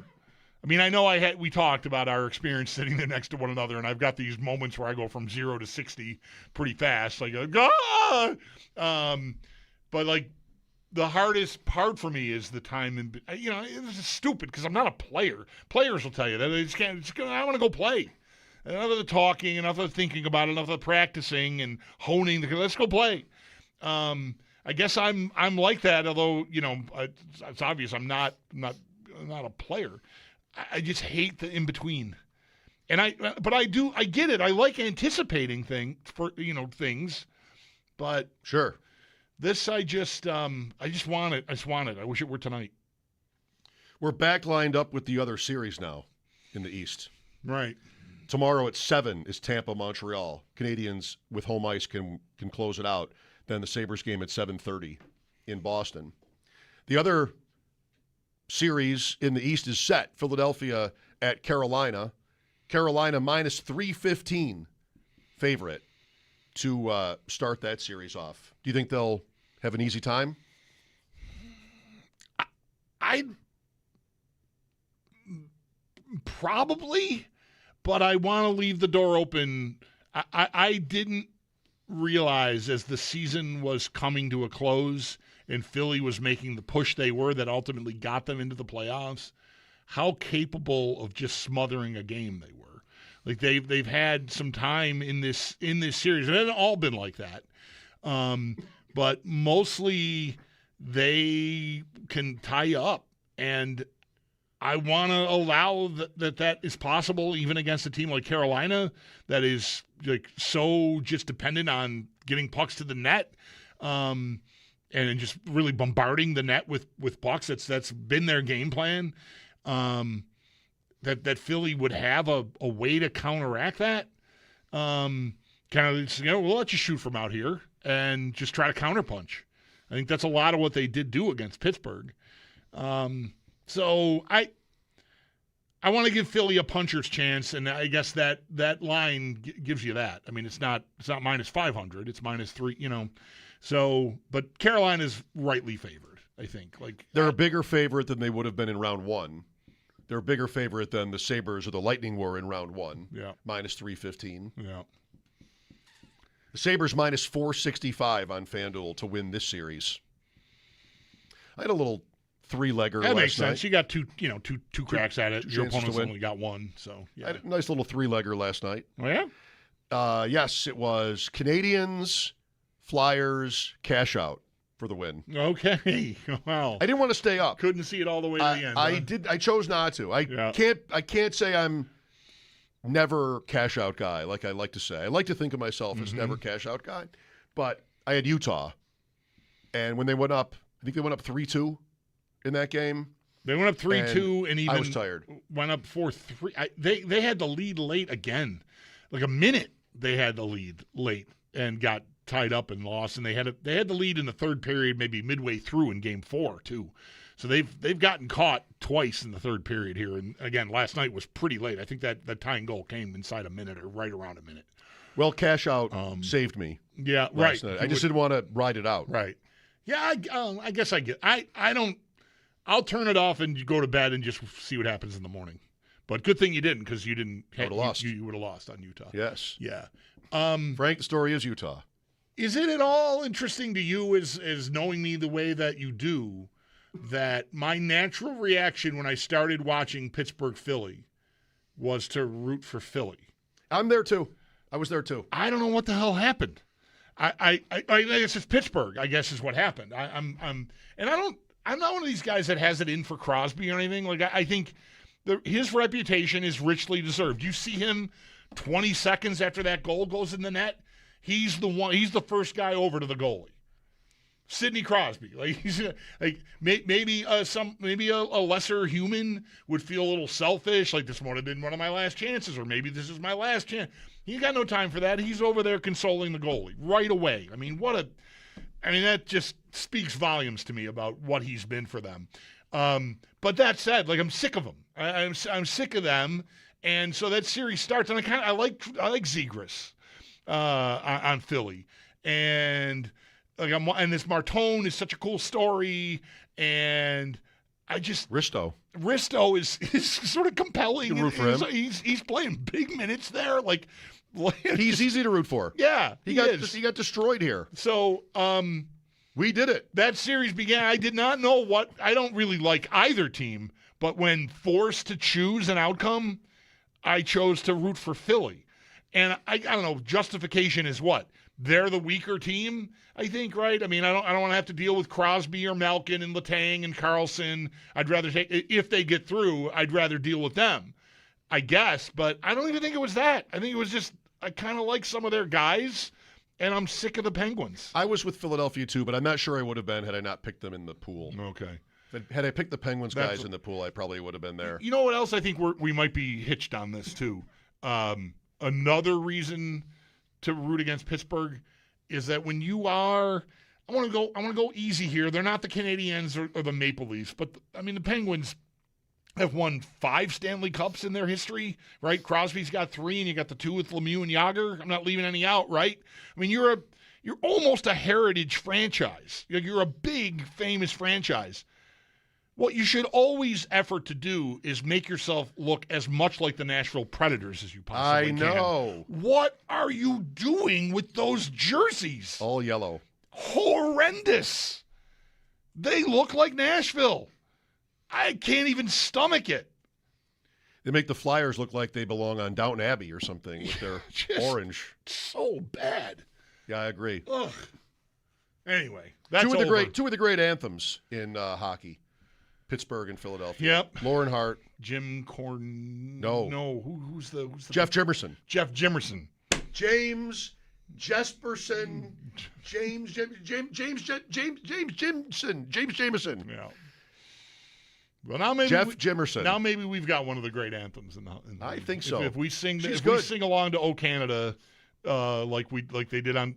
I mean, I know we talked about our experience sitting there next to one another, and I've got these moments where I go from 0 to 60 pretty fast. Like, but like the hardest part for me is the time. It's stupid because I'm not a player. Players will tell you that I want to go play. Enough of the talking, enough of the thinking about it, enough of the practicing and honing. Let's go play. I guess I'm like that, although it's obvious I'm not a player. I just hate the in between, and I get it. I like anticipating things, but sure, this I just want it. I wish it were tonight. We're back lined up with the other series now in the East. Right. Tomorrow at 7 is Tampa Montreal. Canadians with home ice can close it out. than the Sabres game at 7:30 in Boston. The other series in the East is set. Philadelphia at Carolina. Carolina minus 315 favorite to start that series off. Do you think they'll have an easy time? I probably, but I want to leave the door open. I didn't realize as the season was coming to a close and Philly was making the push they were that ultimately got them into the playoffs, how capable of just smothering a game they were. Like they've had some time in this series, and it hasn't all been like that. But mostly they can tie you up, and I want to allow that is possible even against a team like Carolina that is like so just dependent on getting pucks to the net, and just really bombarding the net with pucks. That's been their game plan. That Philly would have a way to counteract that. Kind of, we'll let you shoot from out here and just try to counterpunch. I think that's a lot of what they did do against Pittsburgh. So I want to give Philly a puncher's chance, and I guess that line gives you that. I mean, it's not minus 500, it's minus 3. So, but Carolina's rightly favored, I think. Like they're a bigger favorite than they would have been in round one. They're a bigger favorite than the Sabres or the Lightning were in round one. Yeah, minus 315. Yeah. The Sabres minus 465 on FanDuel to win this series. I had a little three-legger that last makes sense. night. You got two cracks at it. Your opponent's win. only got one, so yeah. I had a nice little three-legger last night. Oh yeah. Yes, it was Canadians, Flyers, cash out for the win. Okay. Wow. I didn't want to stay up. Couldn't see it all the way to the end. I did. I chose not to. I can't say I'm never cash out guy like I like to say. I like to think of myself as never cash out guy. But I had Utah, and when they went up, I think they went up 3-2 in that game. They went up 3-2, and even I was tired. Went up 4-3. They had the lead late again, like a minute. They had the lead late and got tied up and lost, and they had the lead in the third period, maybe midway through in Game 4 too. So they've gotten caught twice in the third period here, and again, last night was pretty late. I think that tying goal came inside a minute or right around a minute. Well, cash out saved me. Yeah, right. I just didn't want to ride it out. Right. Yeah, I guess I get. I don't. I'll turn it off and go to bed and just see what happens in the morning. But good thing you didn't, because you didn't. I would have lost. You would have lost on Utah. Yes. Yeah. Frank, the story is Utah. Is it at all interesting to you, as knowing me the way that you do, that my natural reaction when I started watching Pittsburgh-Philly was to root for Philly? I'm there too. I was there too. I don't know what the hell happened. I guess it's Pittsburgh, I guess, is what happened. I'm not one of these guys that has it in for Crosby or anything. Like I think his reputation is richly deserved. You see him 20 seconds after that goal goes in the net, he's the first guy over to the goalie. Sidney Crosby, like he's like maybe a lesser human would feel a little selfish, like this would have been one of my last chances, or maybe this is my last chance. He got no time for that. He's over there consoling the goalie right away. I mean, that just speaks volumes to me about what he's been for them. But that said, like I'm sick of them. I'm sick of them, and so that series starts, and I like Zegras on Philly, and. And this Martone is such a cool story, and I just Risto is sort of compelling. You root for him. He's playing big minutes there. Like he's easy to root for. Yeah, he got destroyed here. So we did it. That series began. I did not know what. I don't really like either team, but when forced to choose an outcome, I chose to root for Philly. And I don't know. Justification is what? They're the weaker team, I think, right? I mean, I don't want to have to deal with Crosby or Malkin and Letang and Carlson. I'd rather if they get through, I'd rather deal with them, I guess. But I don't even think it was that. I think it was just I kind of like some of their guys, and I'm sick of the Penguins. I was with Philadelphia too, but I'm not sure I would have been had I not picked them in the pool. Okay. Had I picked the Penguins guys in the pool, I probably would have been there. You know what else I think we might be hitched on this too? Another reason to root against Pittsburgh is that when you are, I want to go easy here. They're not the Canadiens or the Maple Leafs, but I mean the Penguins have won 5 Stanley Cups in their history, right? Crosby's got 3, and you got the 2 with Lemieux and Yager. I'm not leaving any out, right? I mean, you're almost a heritage franchise. You're a big, famous franchise. What you should always effort to do is make yourself look as much like the Nashville Predators as you possibly can. I know. What are you doing with those jerseys? All yellow. Horrendous. They look like Nashville. I can't even stomach it. They make the Flyers look like they belong on Downton Abbey or something with their orange. So bad. Yeah, I agree. Ugh. Anyway, that's two of over. the great anthems in hockey. Pittsburgh and Philadelphia. Yep. Lauren Hart. Jim Corn. No. Who's the Jeff Jimerson. Jeff Jimerson. James Jesperson. James Jameson. Yeah. Well, now maybe Jeff Jimerson. Now maybe we've got one of the great anthems in the I think so. If we sing, we sing along to "O Canada," like they did on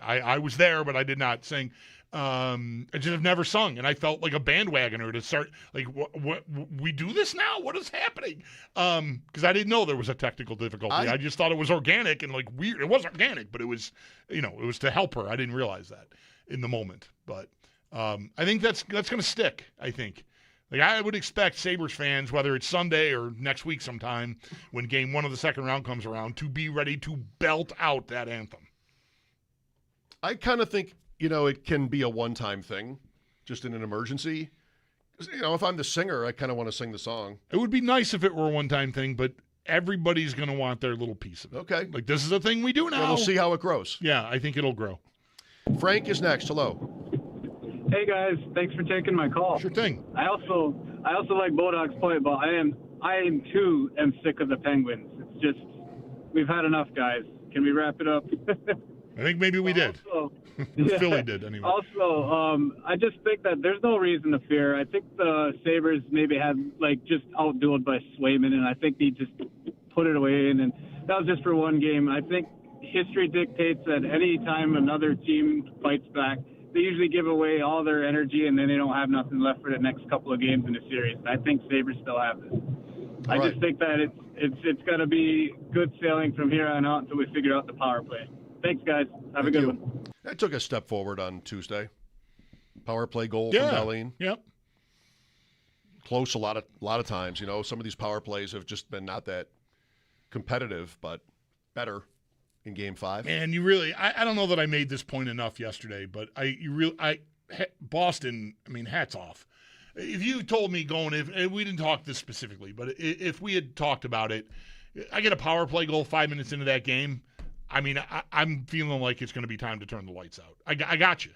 I was there, but I did not sing. I just have never sung, and I felt like a bandwagoner to start. Like, what we do this now? What is happening? Because I didn't know there was a technical difficulty. I just thought it was organic and like weird. It was organic, but it was, it was to help her. I didn't realize that in the moment, but I think that's going to stick. I think. Like, I would expect Sabres fans, whether it's Sunday or next week sometime, when game 1 of the second round comes around, to be ready to belt out that anthem. I kind of think, it can be a one-time thing, just in an emergency. If I'm the singer, I kind of want to sing the song. It would be nice if it were a one-time thing, but everybody's going to want their little piece of it. Okay. Like, this is a thing we do now. Well, we'll see how it grows. Yeah, I think it'll grow. Frank is next. Hello. Hey guys, thanks for taking my call. Sure thing. I also like Bulldog's point, but I too am sick of the Penguins. It's just we've had enough, guys. Can we wrap it up? I think maybe we did. Philly did anyway. Also, I just think that there's no reason to fear. I think the Sabres maybe had just outdueled by Swayman, and I think they just put it away. And that was just for one game. I think history dictates that any time another team fights back, they usually give away all their energy, and then they don't have nothing left for the next couple of games in the series. I think Sabres still have this. I just think that it's going to be good sailing from here on out until we figure out the power play. Thanks, guys. Have a good one. I took a step forward on Tuesday. Power play goal from Darlene. Yep. Close a lot of times. Some of these power plays have just been not that competitive, but better in Game 5. Man, I don't know that I made this point enough yesterday, but Boston, hats off. If you told me and we didn't talk this specifically, but if we had talked about it, I get a power play goal 5 minutes into that game. I'm feeling like it's going to be time to turn the lights out. I got you.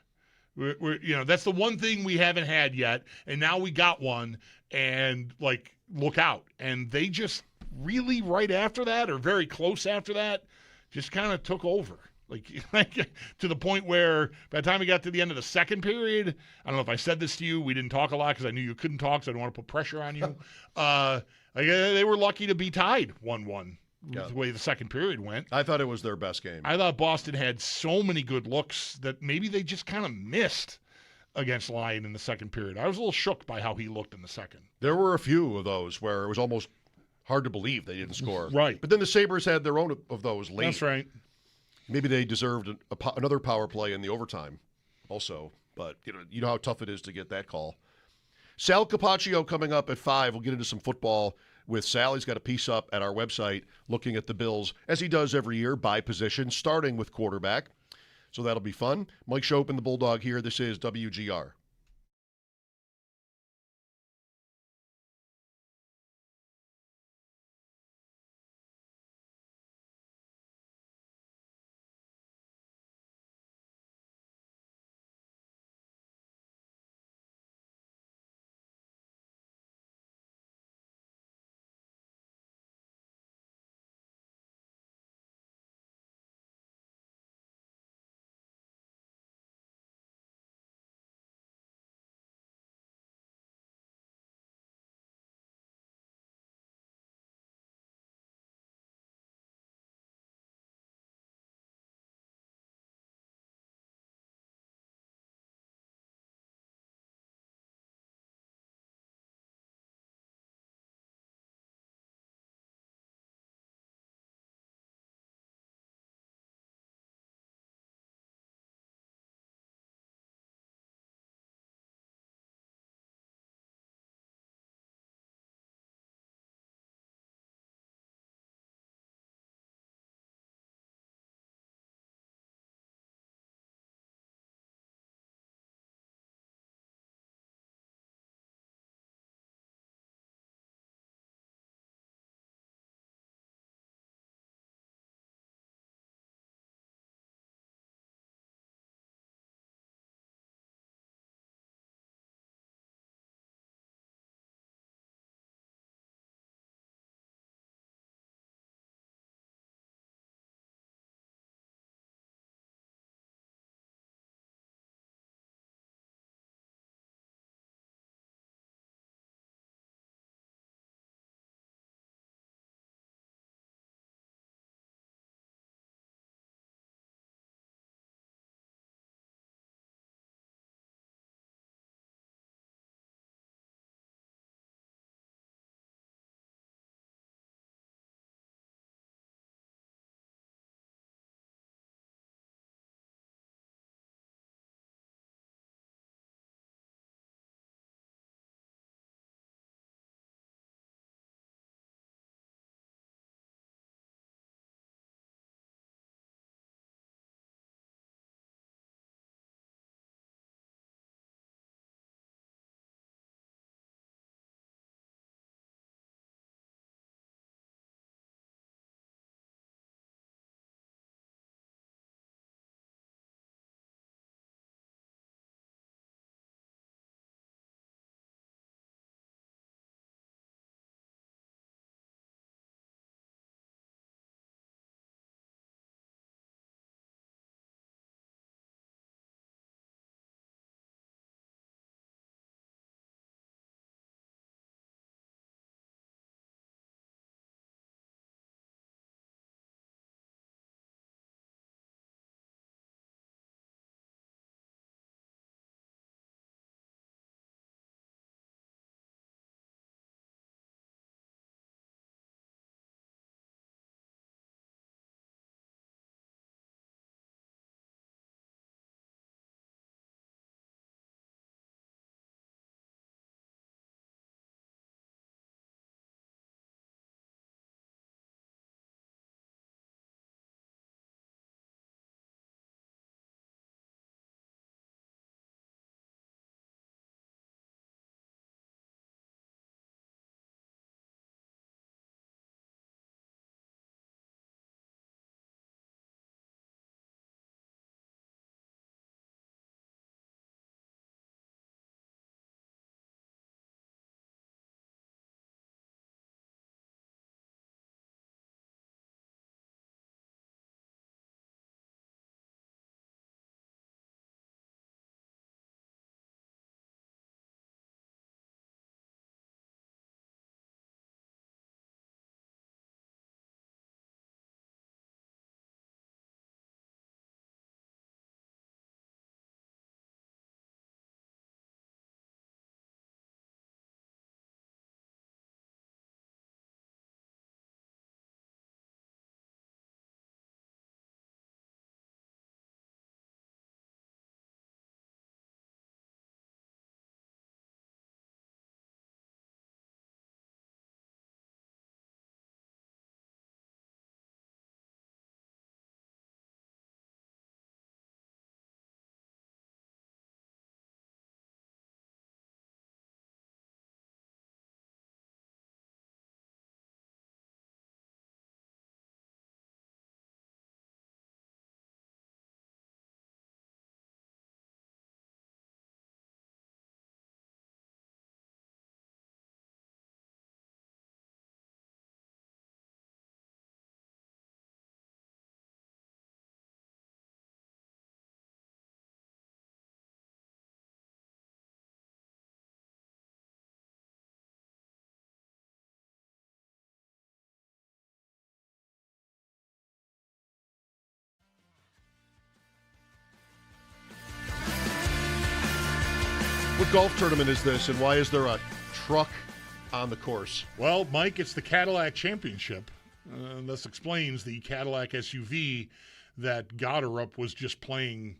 We're that's the one thing we haven't had yet, and now we got one, and look out. And they just really right after that, or very close after that, just kind of took over. To the point where by the time we got to the end of the second period, I don't know if I said this to you, we didn't talk a lot because I knew you couldn't talk, so I didn't want to put pressure on you. They were lucky to be tied 1-1. Yeah. The way the second period went. I thought it was their best game. I thought Boston had so many good looks that maybe they just kind of missed against Lyon in the second period. I was a little shook by how he looked in the second. There were a few of those where it was almost hard to believe they didn't score. Right. But then the Sabres had their own of those late. That's right. Maybe they deserved another power play in the overtime also. But you know how tough it is to get that call. Sal Capacio coming up at 5. We'll get into some football with Sal. He's got a piece up at our website looking at the Bills, as he does every year, by position, starting with quarterback. So that'll be fun. Mike Schopp and the Bulldog here. This is WGR. golf tournament is this, and why is there a truck on the course? Well, Mike, it's the Cadillac Championship. This explains the Cadillac SUV that Goderup was just playing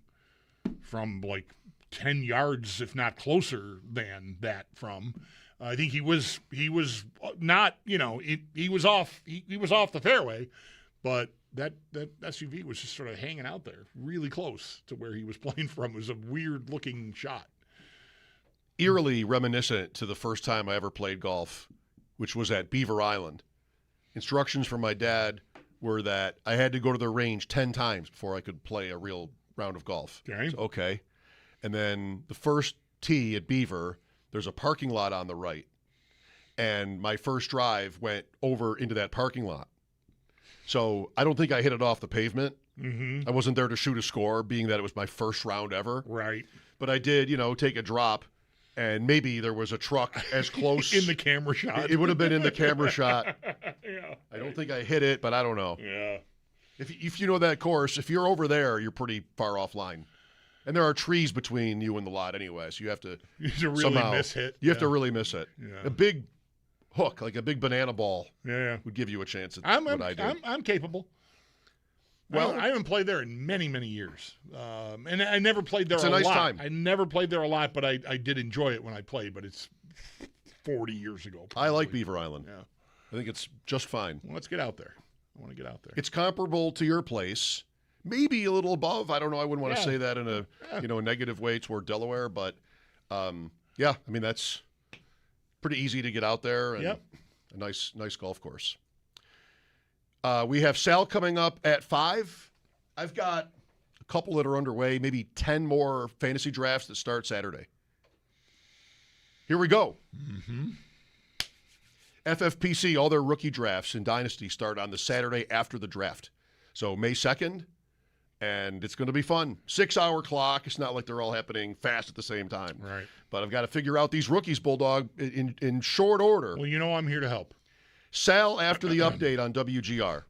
from like 10 yards, if not closer than that from. I think he was not, he was off the fairway, but that SUV was just sort of hanging out there really close to where he was playing from. It was a weird looking shot. Eerily reminiscent to the first time I ever played golf, which was at Beaver Island. Instructions from my dad were that I had to go to the range 10 times before I could play a real round of golf. Okay. So, okay. And then the first tee at Beaver, there's a parking lot on the right. And my first drive went over into that parking lot. So I don't think I hit it off the pavement. Mm-hmm. I wasn't there to shoot a score, being that it was my first round ever. Right. But I did, take a drop, and maybe there was a truck as close. In the camera shot. It would have been in the camera shot. Yeah. I don't think I hit it, but I don't know. Yeah. If you know that course, if you're over there, you're pretty far offline. And there are trees between you and the lot anyway, so you have to really somehow, miss it. You have to really miss it. Yeah. A big hook, like a big banana ball, yeah, would give you a chance at what I do. I'm capable. Well, I haven't played there in many, many years. And I never played there it's a a nice lot. time. I never played there a lot, but I did enjoy it when I played, but it's 40 years ago. Probably. I like Beaver Island. Yeah. I think it's just fine. Well, let's get out there. I want to get out there. It's comparable to your place, maybe a little above. I don't know. I wouldn't want to say that in a negative way toward Delaware, but yeah, I mean that's pretty easy to get out there and a nice golf course. We have Sal coming up at 5. I've got a couple that are underway, maybe 10 more fantasy drafts that start Saturday. Here we go. Mm-hmm. FFPC, all their rookie drafts in Dynasty start on the Saturday after the draft. So May 2nd, and it's going to be fun. 6-hour clock. It's not like they're all happening fast at the same time. Right. But I've got to figure out these rookies, Bulldog, in short order. Well, I'm here to help. Sal after the update on WGR.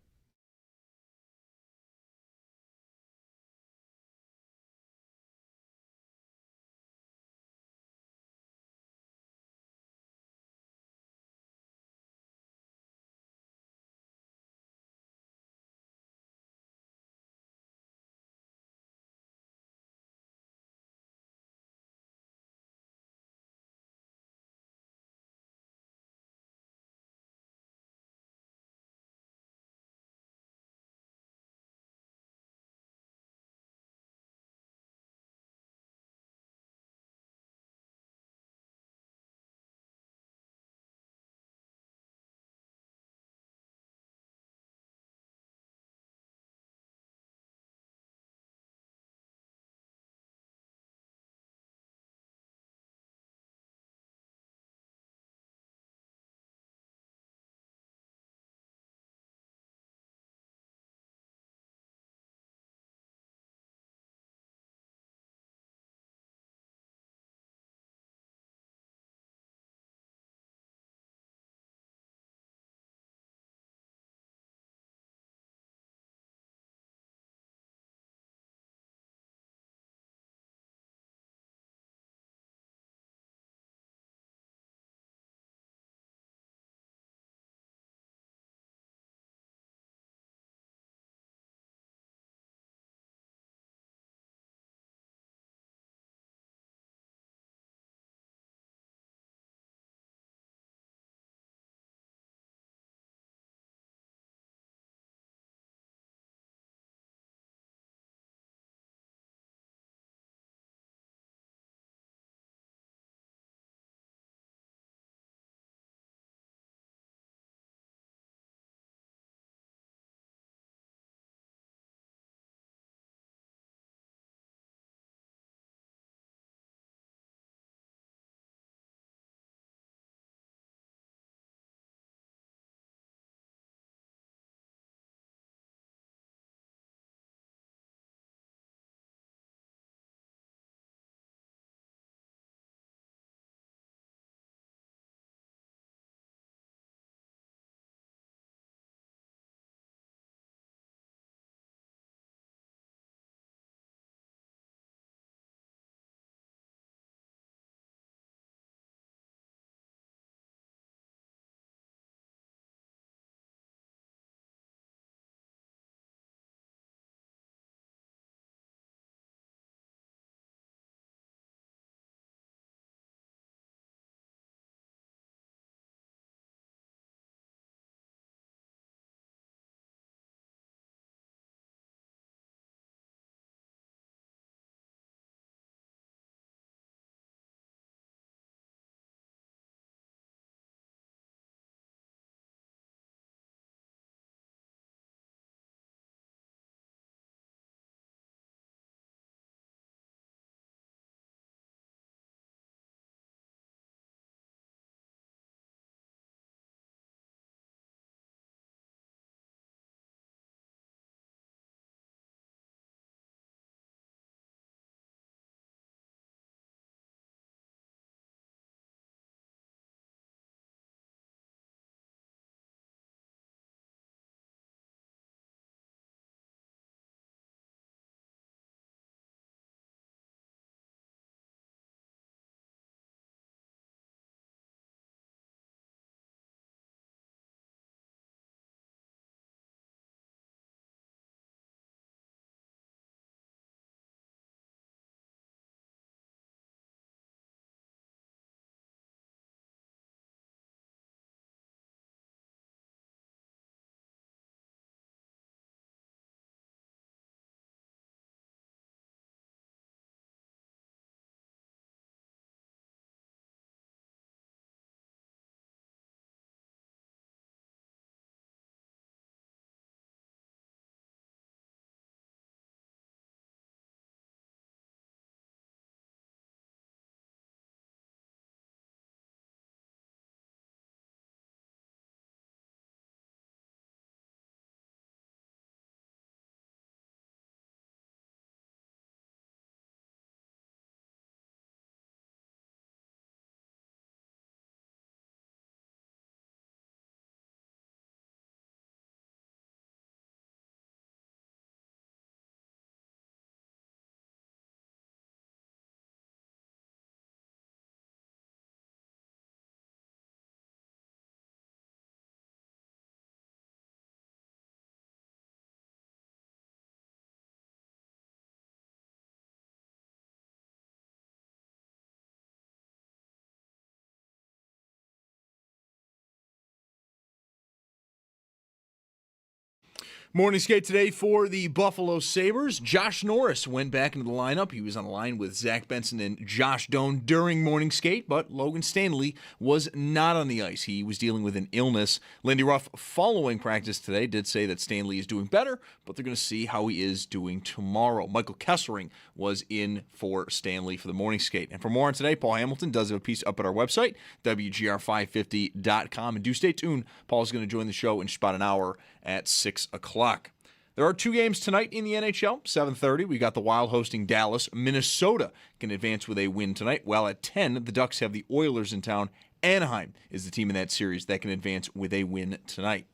Morning skate today for the Buffalo Sabres. Josh Norris went back into the lineup. He was on the line with Zach Benson and Josh Doan during morning skate, but Logan Stanley was not on the ice. He was dealing with an illness. Lindy Ruff, following practice today, did say that Stanley is doing better, but they're going to see how he is doing tomorrow. Michael Kessering was in for Stanley for the morning skate. And for more on today, Paul Hamilton does have a piece up at our website, WGR550.com. And do stay tuned. Paul's going to join the show in just about an hour at 6 o'clock. There are two games tonight in the NHL. 7:30, we got the Wild hosting Dallas. Minnesota can advance with a win tonight, while at 10, the Ducks have the Oilers in town. Anaheim is the team in that series that can advance with a win tonight.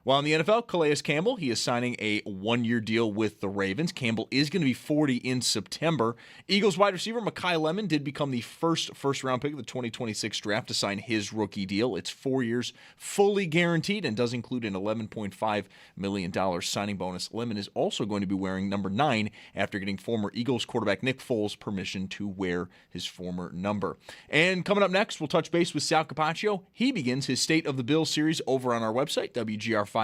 While in the NFL, Calais Campbell, he is signing a one-year deal with the Ravens. Campbell is going to be 40 in September. Eagles wide receiver Mekhi Lemon did become the first-round pick of the 2026 draft to sign his rookie deal. It's 4 years, fully guaranteed, and does include an $11.5 million signing bonus. Lemon is also going to be wearing number 9 after getting former Eagles quarterback Nick Foles permission to wear his former number. And coming up next, we'll touch base with Sal Capacio. He begins his State of the Bill series over on our website, WGR550.com,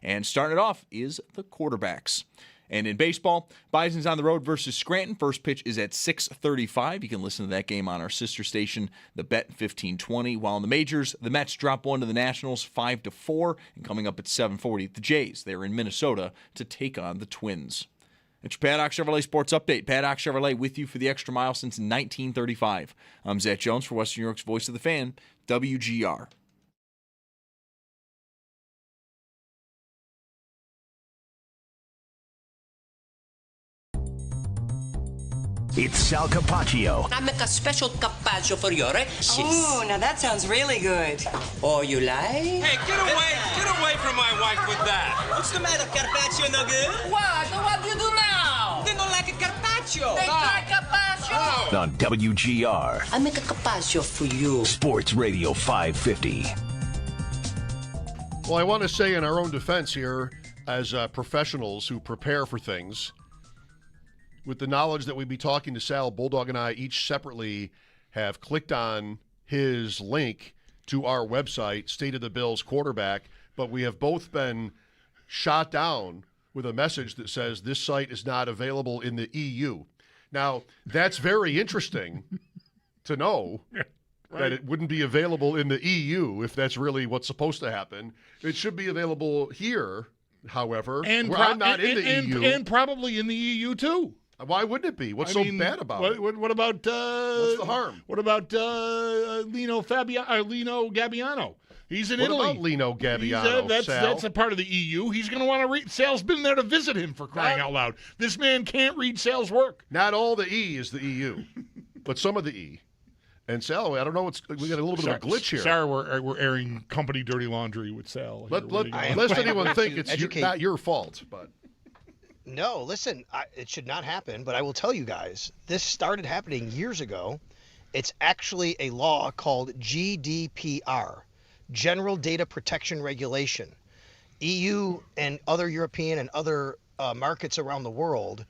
and starting it off is the quarterbacks. And in baseball, Bison's on the road versus Scranton. First pitch is at 6:35. You can listen to that game on our sister station, the Bet 1520. While in the majors, the Mets drop one to the Nationals 5-4, and coming up at 7:40, the Jays, they're in Minnesota to take on the Twins. It's your Paddock Chevrolet Sports Update. Paddock Chevrolet with you for the extra mile since 1935. I'm Zach Jones for Western New York's Voice of the Fan, WGR. It's Sal Capacio. I make a special carpaccio for you, right? Oh, now that sounds really good. Oh, you like? Hey, get away from my wife with that. What's the matter, carpaccio no good? What do you do now? They don't like a carpaccio. They like carpaccio. On WGR. I make a carpaccio for you. Sports Radio 550. Well, I want to say in our own defense here, as professionals who prepare for things, with the knowledge that we'd be talking to Sal, Bulldog and I each separately have clicked on his link to our website, State of the Bills Quarterback, but we have both been shot down with a message that says this site is not available in the EU. Now, that's very interesting to know that it wouldn't be available in the EU if that's really what's supposed to happen. It should be available here, however, and I'm not in the EU. And probably in the EU, too. Why wouldn't it be? What's so bad about it? What about what's the harm? What about Lino Gabbiano? He's in Italy. What about Lino Gabbiano? That's a part of the EU. He's going to want to read. Sal's been there to visit him, for crying out loud. This man can't read Sal's work. Not all the E is the EU, but some of the E. And Sal, I don't know we got a little bit of a glitch here. Sarah, we're airing company dirty laundry with Sal. Lest anyone think it's not your fault, but. No, listen, it should not happen, but I will tell you guys, this started happening years ago. It's actually a law called GDPR, General Data Protection Regulation. EU and other European and other markets around the world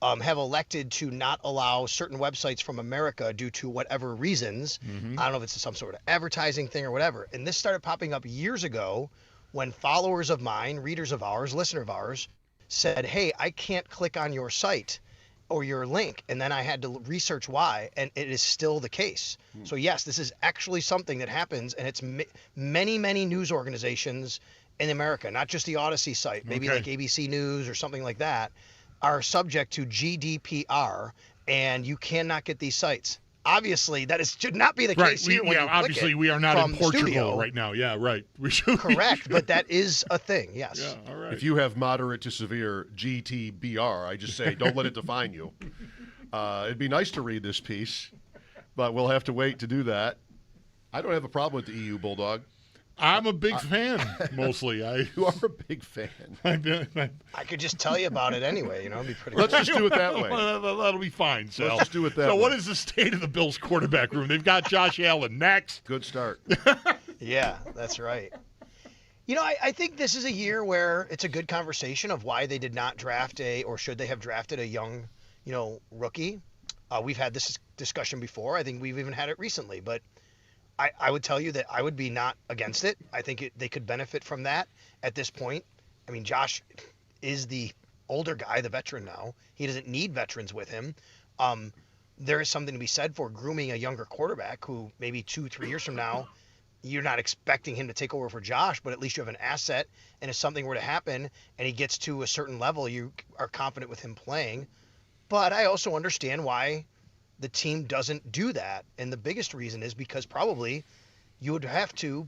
have elected to not allow certain websites from America due to whatever reasons. Mm-hmm. I don't know if it's some sort of advertising thing or whatever. And this started popping up years ago when followers of mine, readers of ours, listener of ours, said, hey, I can't click on your site or your link. And then I had to research why, and it is still the case. So yes, this is actually something that happens, and it's many, many news organizations in America, not just the Odyssey site, maybe like ABC News or something like that, are subject to GDPR, and you cannot get these sites. Obviously, should not be the case here. Obviously, we are not in Portugal right now. Yeah, right. We should. Correct, but that is a thing. Yes. Yeah, all right. If you have moderate to severe GTBR, I just say don't let it define you. It'd be nice to read this piece, but we'll have to wait to do that. I don't have a problem with the EU, Bulldog. I'm a big fan, mostly. You are a big fan. I could just tell you about it anyway. It'd be pretty. Let's just do it that way. That'll be fine. So let's just do it that way. So, what is the state of the Bills quarterback room? They've got Josh Allen next. Good start. Yeah, that's right. I think this is a year where it's a good conversation of why they did not draft or should they have drafted a young, rookie. We've had this discussion before. I think we've even had it recently, but. I would tell you that I would be not against it. I think they could benefit from that at this point I mean, Josh is the older guy, the veteran now. He doesn't need veterans with him. There is something to be said for grooming a younger quarterback who maybe 2-3 years from now, you're not expecting him to take over for Josh, but at least you have an asset, and if something were to happen and he gets to a certain level, you are confident with him playing. But I also understand why the team doesn't do that, and the biggest reason is because probably you would have to,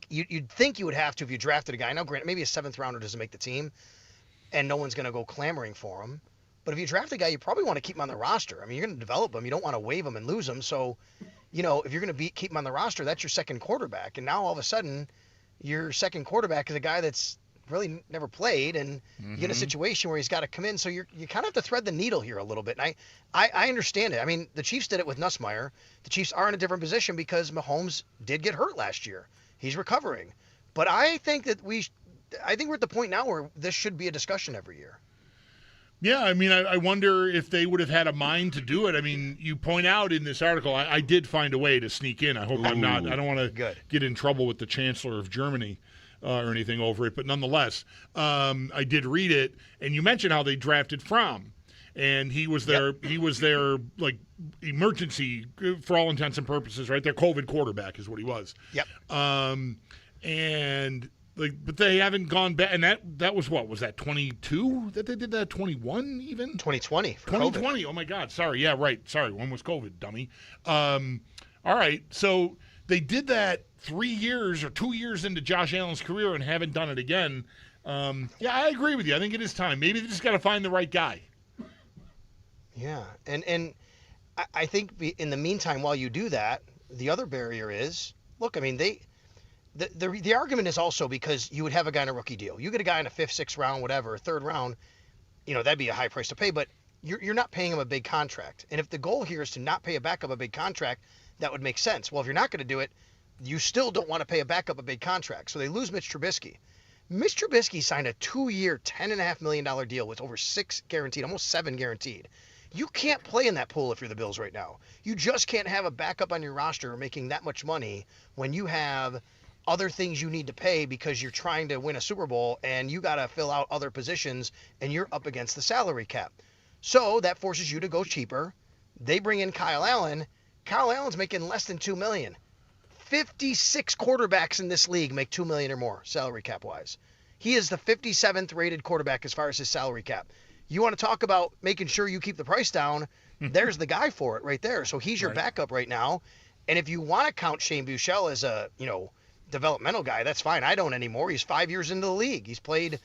you'd think you would have to if you drafted a guy. Now, granted, maybe a 7th rounder doesn't make the team, and no one's going to go clamoring for him. But if you draft a guy, you probably want to keep him on the roster. I mean, you're going to develop him. You don't want to waive him and lose him. So, you know, if you're going to keep him on the roster, that's your second quarterback. And now all of a sudden, your second quarterback is a guy that's really never played, and you get a situation where he's got to come in. So you kind of have to thread the needle here a little bit. And I understand it. I mean, the Chiefs did it with Nussmeier. The Chiefs are in a different position because Mahomes did get hurt last year. He's recovering. But I think that we're at the point now where this should be a discussion every year. Yeah, I mean, I wonder if they would have had a mind to do it. I mean, you point out in this article, I did find a way to sneak in. I hope I don't want to get in trouble with the Chancellor of Germany or anything over it. But nonetheless, I did read it, and you mentioned how they drafted Fromm. And he was their like emergency, for all intents and purposes, right? Their COVID quarterback is what he was. Yep. And but they haven't gone back. And that was what? Was that 22 that they did that? 21 even? 2020. 2020. COVID. Oh my God. Sorry. Yeah, right. Sorry. When was COVID, dummy? All right. So they did that 3 years or 2 years into Josh Allen's career and haven't done it again. Yeah, I agree with you. I think it is time. Maybe they just got to find the right guy. Yeah. And I think in the meantime, while you do that, the other barrier is, look, I mean, the argument is also because you would have a guy in a rookie deal. You get a guy in a 5th, 6th round, whatever, 3rd round, you know, that'd be a high price to pay, but you're not paying him a big contract. And if the goal here is to not pay a backup a big contract, that would make sense. Well, if you're not going to do it, you still don't want to pay a backup a big contract. So they lose Mitch Trubisky. Mitch Trubisky signed a 2-year, $10.5 million deal with over 6 guaranteed, almost 7 guaranteed. You can't play in that pool if you're the Bills right now. You just can't have a backup on your roster making that much money when you have other things you need to pay because you're trying to win a Super Bowl and you got to fill out other positions and you're up against the salary cap. So that forces you to go cheaper. They bring in Kyle Allen. Kyle Allen's making less than $2 million. 56 quarterbacks in this league make $2 million or more salary cap wise. He is the 57th rated quarterback as far as his salary cap. You want to talk about making sure you keep the price down, there's the guy for it right there. So he's your backup right now. And if you want to count Shane Buechele as a, developmental guy, that's fine. I don't anymore. He's 5 years into the league. He's played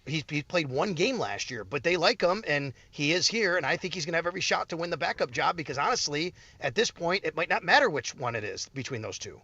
1 game last year, but they like him and he is here. And I think he's going to have every shot to win the backup job because honestly, at this point, it might not matter which one it is between those two.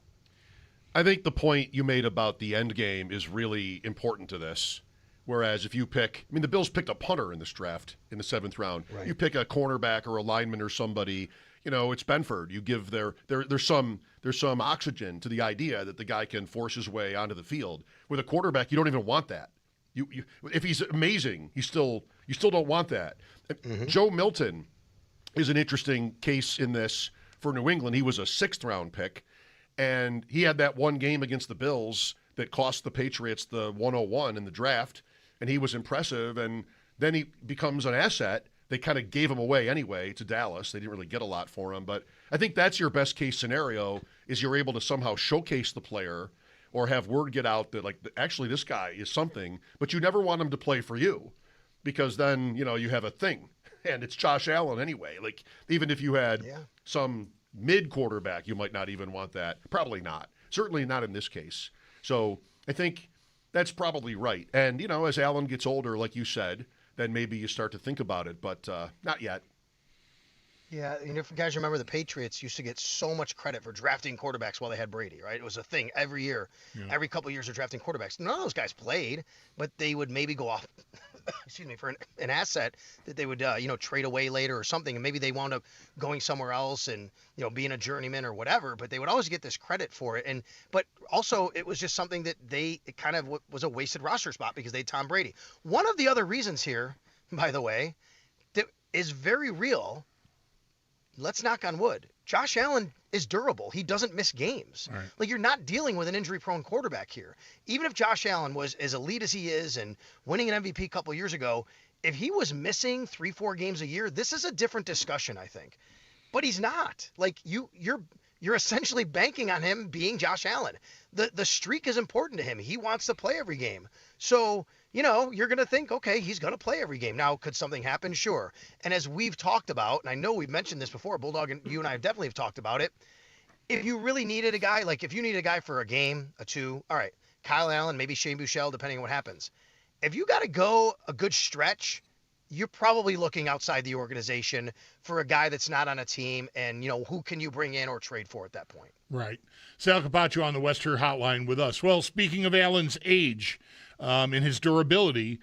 I think the point you made about the end game is really important to this. Whereas if you the Bills picked a punter in this draft in the 7th round. Right. You pick a cornerback or a lineman or somebody, it's Benford. You give there's some oxygen to the idea that the guy can force his way onto the field. With a quarterback, you don't even want that. You if he's amazing, you still don't want that. Mm-hmm. Joe Milton is an interesting case in this for New England. He was a 6th round pick, and he had that one game against the Bills that cost the Patriots the 101 in the draft, and he was impressive, and then he becomes an asset. They kind of gave him away anyway to Dallas. They didn't really get a lot for him, but I think that's your best case scenario is you're able to somehow showcase the player or have word get out that, actually this guy is something, but you never want him to play for you because then, you have a thing, and it's Josh Allen anyway. Even if you had some mid quarterback, you might not even want that. Probably not. Certainly not in this case. So I think that's probably right. And, as Allen gets older, like you said, then maybe you start to think about it, but not yet. Yeah, if you guys remember, the Patriots used to get so much credit for drafting quarterbacks while they had Brady, right? It was a thing every year. Yeah. Every couple of years they're drafting quarterbacks. None of those guys played, but they would maybe go off, for an asset that they would, trade away later or something, and maybe they wound up going somewhere else and, being a journeyman or whatever, but they would always get this credit for it. But also it was just something that it kind of was a wasted roster spot because they had Tom Brady. One of the other reasons here, by the way, that is very real, let's knock on wood. Josh Allen is durable. He doesn't miss games. Right. Like, you're not dealing with an injury-prone quarterback here. Even if Josh Allen was as elite as he is and winning an MVP a couple years ago, if he was missing 3-4 games a year, this is a different discussion, I think. But he's not. Like, you're essentially banking on him being Josh Allen. The streak is important to him. He wants to play every game. So, you're going to think, okay, he's going to play every game. Now, could something happen? Sure. And as we've talked about, and I know we've mentioned this before, Bulldog, and you and I definitely have talked about it, if you really needed a guy, like if you need a guy for a game, a two, all right, Kyle Allen, maybe Shane Buechele, depending on what happens. If you got to go a good stretch, you're probably looking outside the organization for a guy that's not on a team, and, who can you bring in or trade for at that point? Right. Sal Capacio on the Western Hotline with us. Well, speaking of Allen's age and his durability,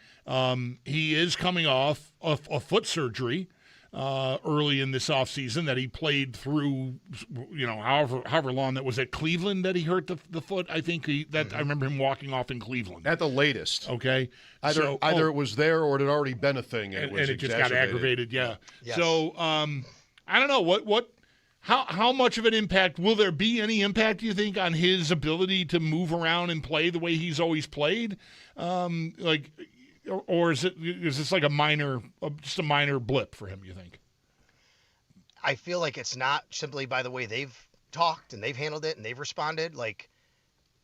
he is coming off a foot surgery early in this offseason that he played through, however long that was at Cleveland that he hurt the foot. I think I remember him walking off in Cleveland. At the latest. Okay. Either it was there or it had already been a thing. And it just got aggravated. Yeah. Yes. So I don't know how much of an impact will there be? Any impact, do you think, on his ability to move around and play the way he's always played? Or is this like just a minor blip for him, you think? I feel like it's not simply by the way they've talked and they've handled it and they've responded. Like,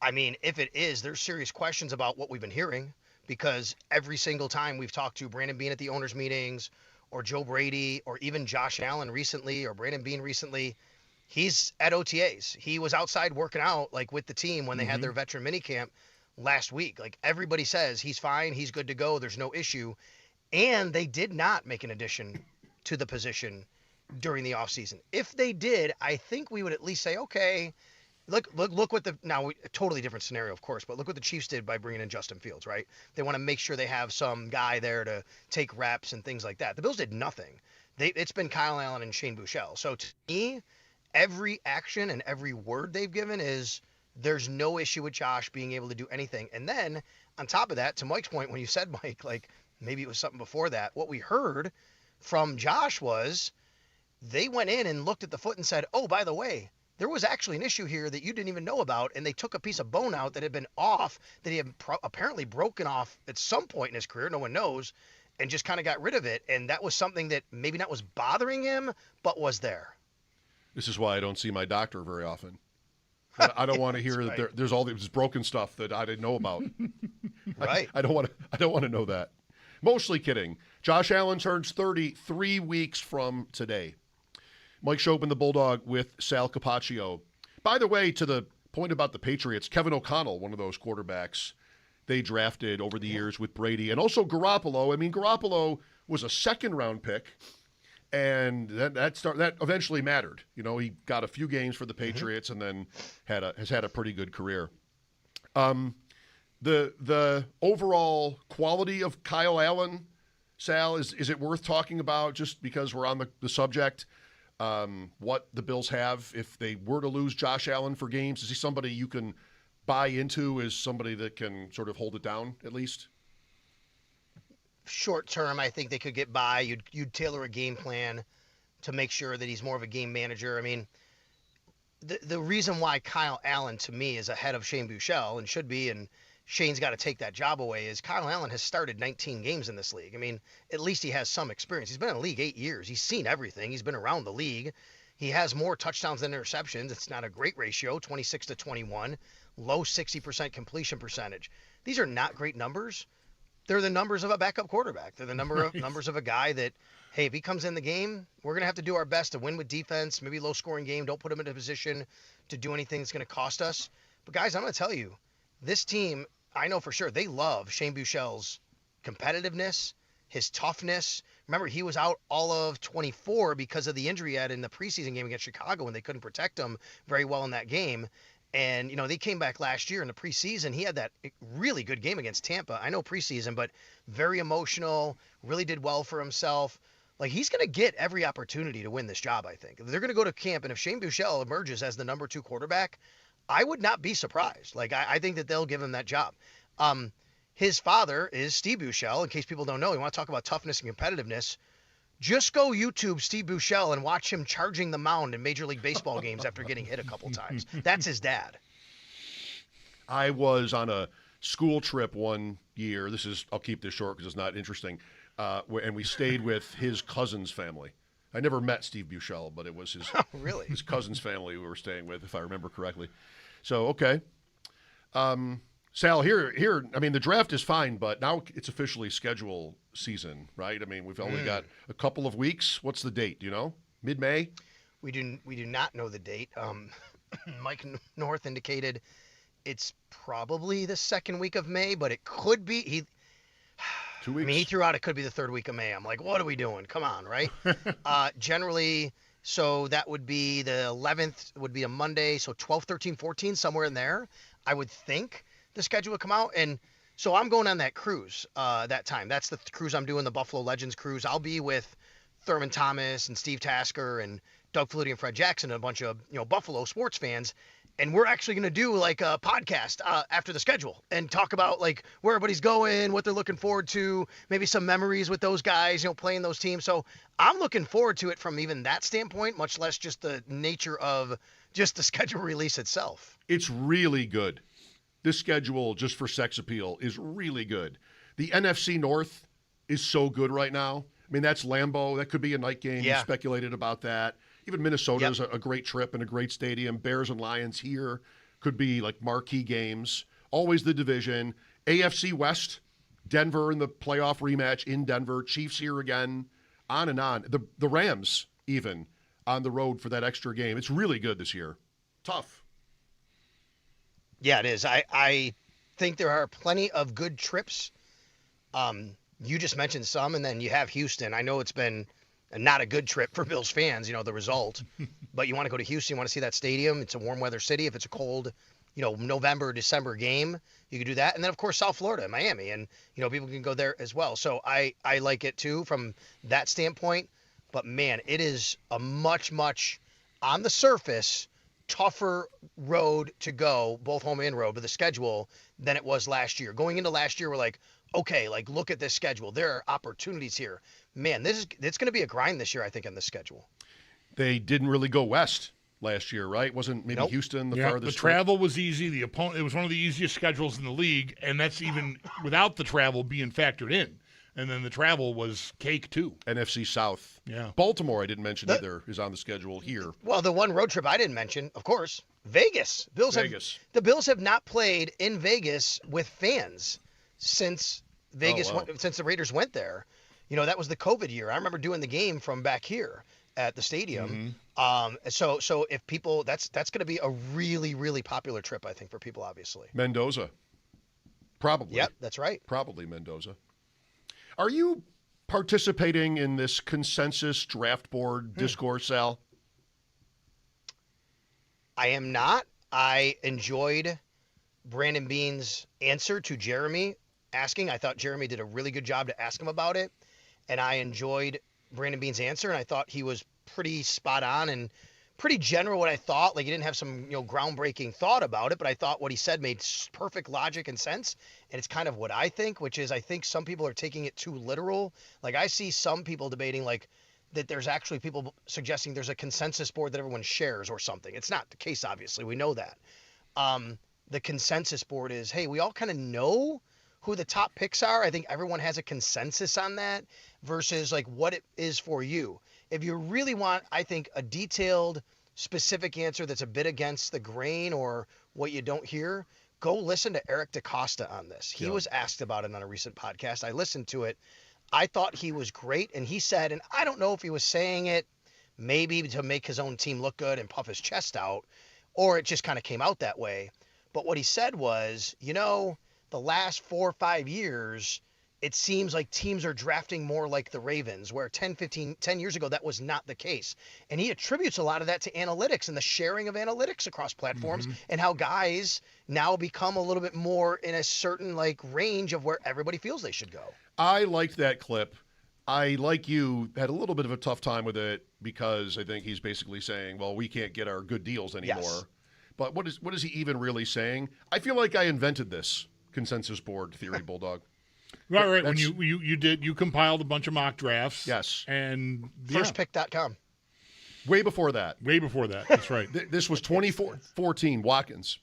I mean, if it is, there's serious questions about what we've been hearing, because every single time we've talked to Brandon Beane at the owners' meetings, or Joe Brady, or even Josh Allen recently, or Brandon Beane recently, he's at OTAs. He was outside working out, like, with the team when they had their veteran minicamp last week. Like, everybody says he's fine, he's good to go, there's no issue. And they did not make an addition to the position during the offseason. If they did, I think we would at least say, okay, look what a totally different scenario, of course, but look what the Chiefs did by bringing in Justin Fields, right? They want to make sure they have some guy there to take reps and things like that. The Bills did nothing. It's been Kyle Allen and Shane Buechele. So to me, every action and every word they've given is there's no issue with Josh being able to do anything. And then on top of that, to Mike's point, when you said, Mike, like maybe it was something before that, what we heard from Josh was they went in and looked at the foot and said, oh, by the way, there was actually an issue here that you didn't even know about, and they took a piece of bone out that had been off, that he had apparently broken off at some point in his career, no one knows, and just kind of got rid of it. And that was something that maybe not was bothering him, but was there. This is why I don't see my doctor very often. I don't want to hear that there's all this broken stuff that I didn't know about. Right. I don't want to know that. Mostly kidding. Josh Allen turns 30 3 weeks from today. Mike Schopp and the Bulldog with Sal Capacio. By the way, to the point about the Patriots, Kevin O'Connell, one of those quarterbacks they drafted over the years with Brady, and also Garoppolo. I mean, Garoppolo was a second-round pick, and that eventually mattered. You know, he got a few games for the Patriots, and then has had a pretty good career. The overall quality of Kyle Allen, Sal, is it worth talking about just because we're on the subject? What the Bills have if they were to lose Josh Allen for games? Is he somebody you can buy into as somebody that can sort of hold it down at least? Short term, I think they could get by. You'd tailor a game plan to make sure that he's more of a game manager. I mean, the reason why Kyle Allen to me is ahead of Shane Buechele and should be, and Shane's got to take that job away, is Kyle Allen has started 19 games in this league. I mean, at least he has some experience. He's been in the league 8 years. He's seen everything. He's been around the league. He has more touchdowns than interceptions. It's not a great ratio, 26-21, low 60% completion percentage. These are not great numbers. They're the numbers of a backup quarterback. They're the numbers of a guy that, hey, if he comes in the game, we're going to have to do our best to win with defense, maybe low-scoring game. Don't put him in a position to do anything that's going to cost us. But, guys, I'm going to tell you, this team, I know for sure, they love Shane Buechele's competitiveness, his toughness. Remember, he was out all of 24 because of the injury he had in the preseason game against Chicago, and they couldn't protect him very well in that game. And, you know, they came back last year in the preseason. He had that really good game against Tampa. I know preseason, but very emotional, really did well for himself. Like, he's going to get every opportunity to win this job, I think. They're going to go to camp, and if Shane Buechele emerges as the number 2 quarterback, I would not be surprised. Like, I think that they'll give him that job. His father is Steve Buechele. In case people don't know, you want to talk about toughness and competitiveness. Just go YouTube Steve Buechele and watch him charging the mound in Major League Baseball games after getting hit a couple times. That's his dad. I was on a school trip one year. I'll keep this short because it's not interesting. And we stayed with his cousin's family. I never met Steve Buechele, but it was his cousin's family we were staying with, if I remember correctly. So, okay. Sal, here. I mean, the draft is fine, but now it's officially schedule season, right? I mean, we've only got a couple of weeks. What's the date? Do you know? Mid-May? We do not know the date. Mike North indicated it's probably the second week of May, but it could be 2 weeks. I mean, he threw out it could be the third week of May. I'm like, what are we doing? Come on, right? Generally, so that would be the 11th would be a Monday, so 12, 13, 14, somewhere in there. I would think the schedule would come out, and so I'm going on that cruise that time. That's the cruise I'm doing, the Buffalo Legends cruise. I'll be with Thurman Thomas and Steve Tasker and Doug Flutie and Fred Jackson and a bunch of Buffalo sports fans. And we're actually going to do like a podcast after the schedule and talk about like where everybody's going, what they're looking forward to, maybe some memories with those guys, playing those teams. So I'm looking forward to it from even that standpoint, much less just the nature of just the schedule release itself. It's really good. This schedule, just for sex appeal, is really good. The NFC North is so good right now. I mean, that's Lambeau. That could be a night game. Yeah. You speculated about that. Even Minnesota's a great trip and a great stadium. Bears and Lions here could be like marquee games. Always the division. AFC West, Denver in the playoff rematch in Denver. Chiefs here again. On and on. The Rams even on the road for that extra game. It's really good this year. Tough. Yeah, it is. I think there are plenty of good trips. You just mentioned some, and then you have Houston. I know it's been not a good trip for Bills fans, the result. But you want to go to Houston, you want to see that stadium. It's a warm weather city. If it's a cold, November, December game, you could do that. And then, of course, South Florida, Miami, and, people can go there as well. So I like it, too, from that standpoint. But, man, it is a much, much, on the surface, tougher road to go, both home and road, with the schedule than it was last year. Going into last year, we're like, okay, like, look at this schedule. There are opportunities here. Man, it's going to be a grind this year, I think, on the schedule. They didn't really go west last year, right? Wasn't maybe Houston the farthest? The travel was easy. The opponent, it was one of the easiest schedules in the league, and that's even without the travel being factored in. And then the travel was cake, too. NFC South. Yeah. Baltimore, I didn't mention either, is on the schedule here. Well, the one road trip I didn't mention, of course, Vegas. The Bills have not played in Vegas with fans since since the Raiders went there. That was the COVID year. I remember doing the game from back here at the stadium. So if people, that's going to be a really, really popular trip, I think, for people, obviously. Mendoza. Probably. Yep, that's right. Probably Mendoza. Are you participating in this consensus draft board discourse, Sal? I am not. I enjoyed Brandon Beane's answer to Jeremy asking. I thought Jeremy did a really good job to ask him about it. And I enjoyed Brandon Beane's answer, and I thought he was pretty spot on and pretty general what I thought. Like, he didn't have some, groundbreaking thought about it, but I thought what he said made perfect logic and sense. And it's kind of what I think, which is I think some people are taking it too literal. Like, I see some people debating, like, that there's actually people suggesting there's a consensus board that everyone shares or something. It's not the case, obviously. We know that. The consensus board is, hey, we all kind of know who the top picks are. I think everyone has a consensus on that versus, like, what it is for you. If you really want, I think, a detailed, specific answer that's a bit against the grain or what you don't hear, go listen to Eric DaCosta on this. He was asked about it on a recent podcast. I listened to it. I thought he was great. And he said, and I don't know if he was saying it maybe to make his own team look good and puff his chest out, or it just kind of came out that way. But what he said was, the last 4 or 5 years, it seems like teams are drafting more like the Ravens, where 10 years ago, that was not the case. And he attributes a lot of that to analytics and the sharing of analytics across platforms and how guys now become a little bit more in a certain, like, range of where everybody feels they should go. I liked that clip. I, like you, had a little bit of a tough time with it because I think he's basically saying, well, we can't get our good deals anymore. Yes. But what is he even really saying? I feel like I invented this consensus board theory, Bulldog. Right. When you compiled a bunch of mock drafts. Yes. And Firstpick.com. Way before that. That's right. This was 2014 Watkins.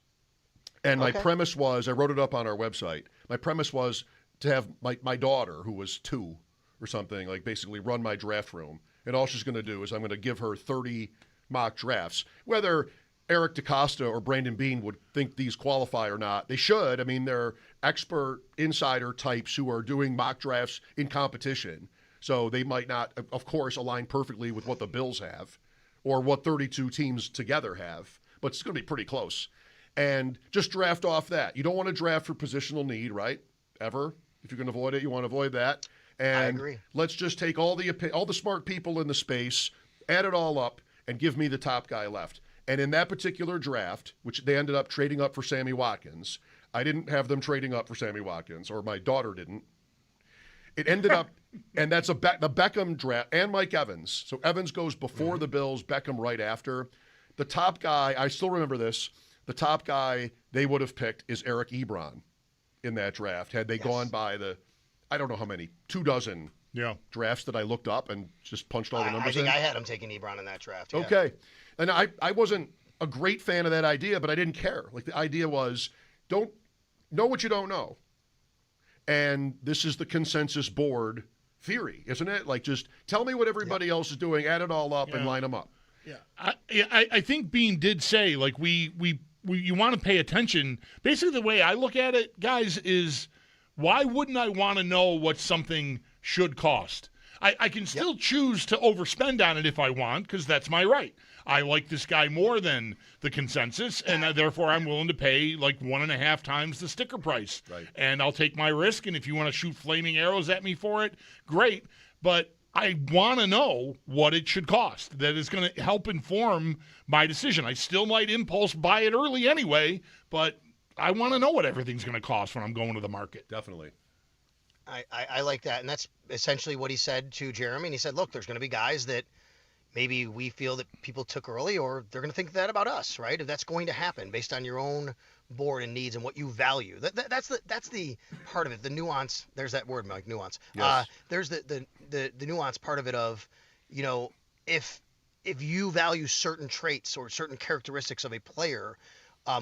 And my premise was, I wrote it up on our website. My premise was to have my daughter, who was 2 or something, like basically run my draft room. And all she's going to do is I'm going to give her 30 mock drafts. Whether Eric DeCosta or Brandon Beane would think these qualify or not, they should. I mean, they're expert insider types who are doing mock drafts in competition. So they might not, of course, align perfectly with what the Bills have or what 32 teams together have, but it's going to be pretty close. And just draft off that. You don't want to draft for positional need, right? Ever. If you can avoid it, you want to avoid that. And I agree. Let's just take all the smart people in the space, add it all up, and give me the top guy left. And in that particular draft, which they ended up trading up for Sammy Watkins, I didn't have them trading up for Sammy Watkins, or my daughter didn't. It ended up, and that's the Beckham draft, and Mike Evans. So Evans goes before the Bills, Beckham right after. The top guy, I still remember this, the top guy they would have picked is Eric Ebron in that draft. Had they gone by I don't know how many, 24 drafts that I looked up and just punched all the numbers in. I think I had him taking Ebron in that draft. Yeah. Okay. And I wasn't a great fan of that idea, but I didn't care. Like, the idea was, don't know what you don't know. And this is the consensus board theory, isn't it? Like, just tell me what everybody else is doing, add it all up, and line them up. Yeah, I think Bean did say, like, you want to pay attention. Basically, the way I look at it, guys, is why wouldn't I want to know what something should cost? I can still choose to overspend on it if I want, because that's my right. I like this guy more than the consensus, and therefore I'm willing to pay like 1.5 times the sticker price. Right. And I'll take my risk, and if you want to shoot flaming arrows at me for it, great. But I want to know what it should cost. That is going to help inform my decision. I still might impulse buy it early anyway, but I want to know what everything's going to cost when I'm going to the market. Definitely. I like that, and that's essentially what he said to Jeremy. And he said, look, there's going to be guys that maybe we feel that people took early, or they're going to think that about us, right? If that's going to happen based on your own board and needs and what you value. That's the part of it, the nuance. There's that word, Mike, nuance. Yes. There's the nuance part of it of, you know, if you value certain traits or certain characteristics of a player,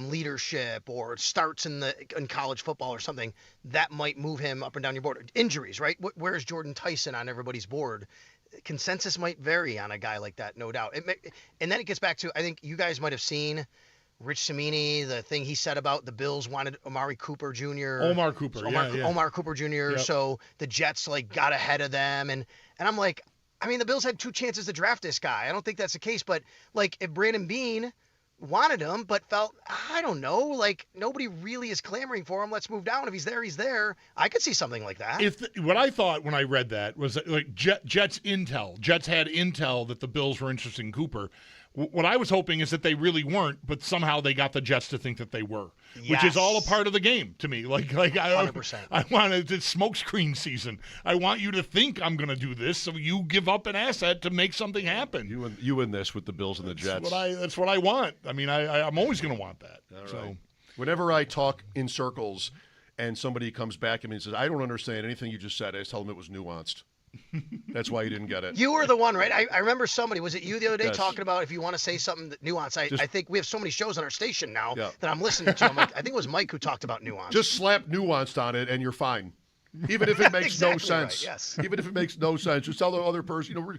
leadership or starts in college football or something, that might move him up and down your board. Injuries, right? Where's Jordan Tyson on everybody's board? Consensus might vary on a guy like that, no doubt. And then it gets back to, I think you guys might have seen Rich Cimini, the thing he said about the Bills wanted Omar Cooper Jr. Omar Cooper, Omar Cooper Jr. Yep. So the Jets got ahead of them, and I'm like, I mean, the Bills had 2 chances to draft this guy. I don't think that's the case, but like if Brandon Beane wanted him, but felt, I don't know, like nobody really is clamoring for him. Let's move down. If he's there, he's there. I could see something like that. What I thought when I read that was that, like Jets intel. Jets had intel that the Bills were interested in Cooper. What I was hoping is that they really weren't, but somehow they got the Jets to think that they were, which is all a part of the game to me. Like 100%. I wanted it's smokescreen season. I want you to think I'm going to do this, so you give up an asset to make something happen. You win this with the Bills and the Jets. That's what I want. I mean, I'm always going to want that. All right. Whenever I talk in circles and somebody comes back to me and says, I don't understand anything you just said, I tell them it was nuanced. That's why you didn't get it. You were the one, right? I remember somebody, was it you the other day, Yes. talking about if you want to say something that nuance. I think we have so many shows on our station now Yeah. that I'm listening to. I'm like, I think it was Mike who talked about nuance. Just slap nuanced on it and you're fine. Even if it makes no Exactly sense. right, yes. Even if it makes no sense. Just tell the other person,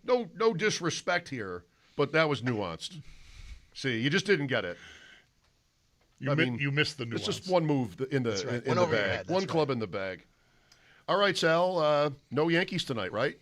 no disrespect here, but that was nuanced. See, you just didn't get it. You missed the nuance. It's just one move in the right. in One the over your bag. head, One that's club in the bag. All right, Sal. No Yankees tonight, right?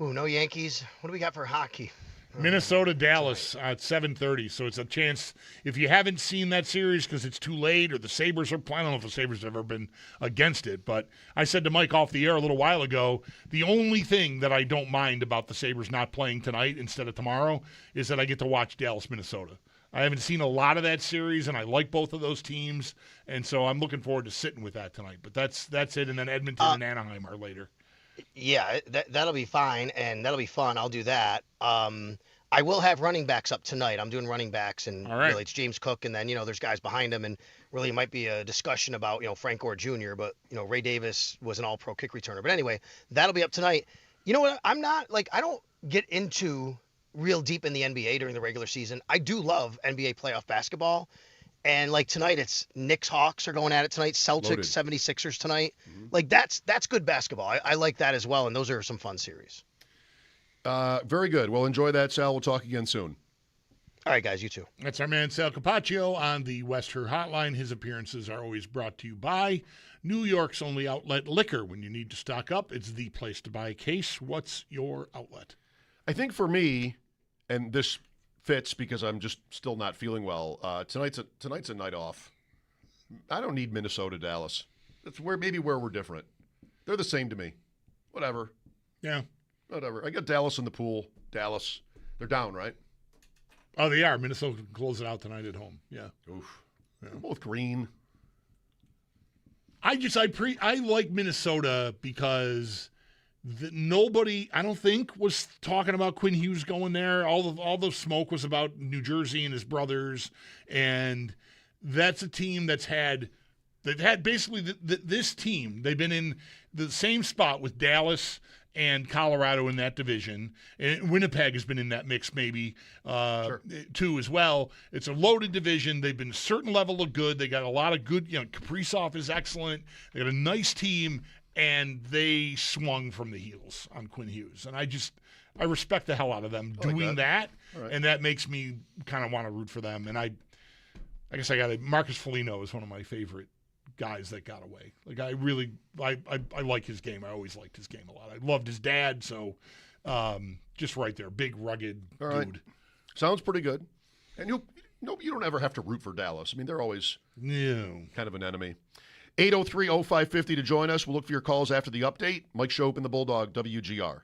Ooh, no Yankees. What do we got for hockey? Minnesota, Dallas at 7:30. So it's a chance, if you haven't seen that series because it's too late or the Sabres are playing, I don't know if the Sabres have ever been against it, but I said to Mike off the air a little while ago, the only thing that I don't mind about the Sabres not playing tonight instead of tomorrow is that I get to watch Dallas, Minnesota. I haven't seen a lot of that series, and I like both of those teams, and so I'm looking forward to sitting with that tonight. But that's it, and then Edmonton and Anaheim are later. Yeah, that'll be fine, and that'll be fun. I'll do that. I will have running backs up tonight. I'm doing running backs, and All right. really it's James Cook, and then there's guys behind him, and really it might be a discussion about Frank Gore Jr. But Ray Davis was an All-Pro kick returner. But anyway, that'll be up tonight. You know what? I'm not I don't get into real deep in the NBA during the regular season. I do love NBA playoff basketball, and tonight it's Knicks Hawks are going at it tonight. Celtics Loaded. 76ers tonight. That's good basketball. I like that as well, and those are some fun series. Very good. Well, enjoy that, Sal. We'll talk again soon. All right, guys, you too. That's our man Sal Capacio on the West Her Hotline. His appearances are always brought to you by New York's only outlet liquor. When you need to stock up, it's the place to buy a case. What's your outlet? I think for me, and this fits because I'm just still not feeling well, tonight's a night off. I don't need Minnesota, Dallas. That's where we're different. They're the same to me. Whatever. Yeah. Whatever. I got Dallas in the pool. Dallas. They're down, right? Oh, they are. Minnesota can close it out tonight at home. Yeah. Oof. Yeah. They're both green. I like Minnesota because nobody, I don't think, was talking about Quinn Hughes going there. All the smoke was about New Jersey and his brothers, and that's a team they've had basically this team. They've been in the same spot with Dallas and Colorado in that division. And Winnipeg has been in that mix maybe too as well. It's a loaded division. They've been a certain level of good. They got a lot of good, Kaprizov is excellent. They got a nice team, and they swung from the heels on Quinn Hughes. And I respect the hell out of them doing that. Right. And that makes me kind of want to root for them. And I guess Marcus Foligno is one of my favorite guys that got away. I like his game. I always liked his game a lot. I loved his dad, so just right there, big rugged dude. Sounds pretty good. And you don't ever have to root for Dallas. I mean, they're always kind of an enemy. 803-0550 to join us. We'll look for your calls after the update. Mike Schopp and the Bulldog, WGR.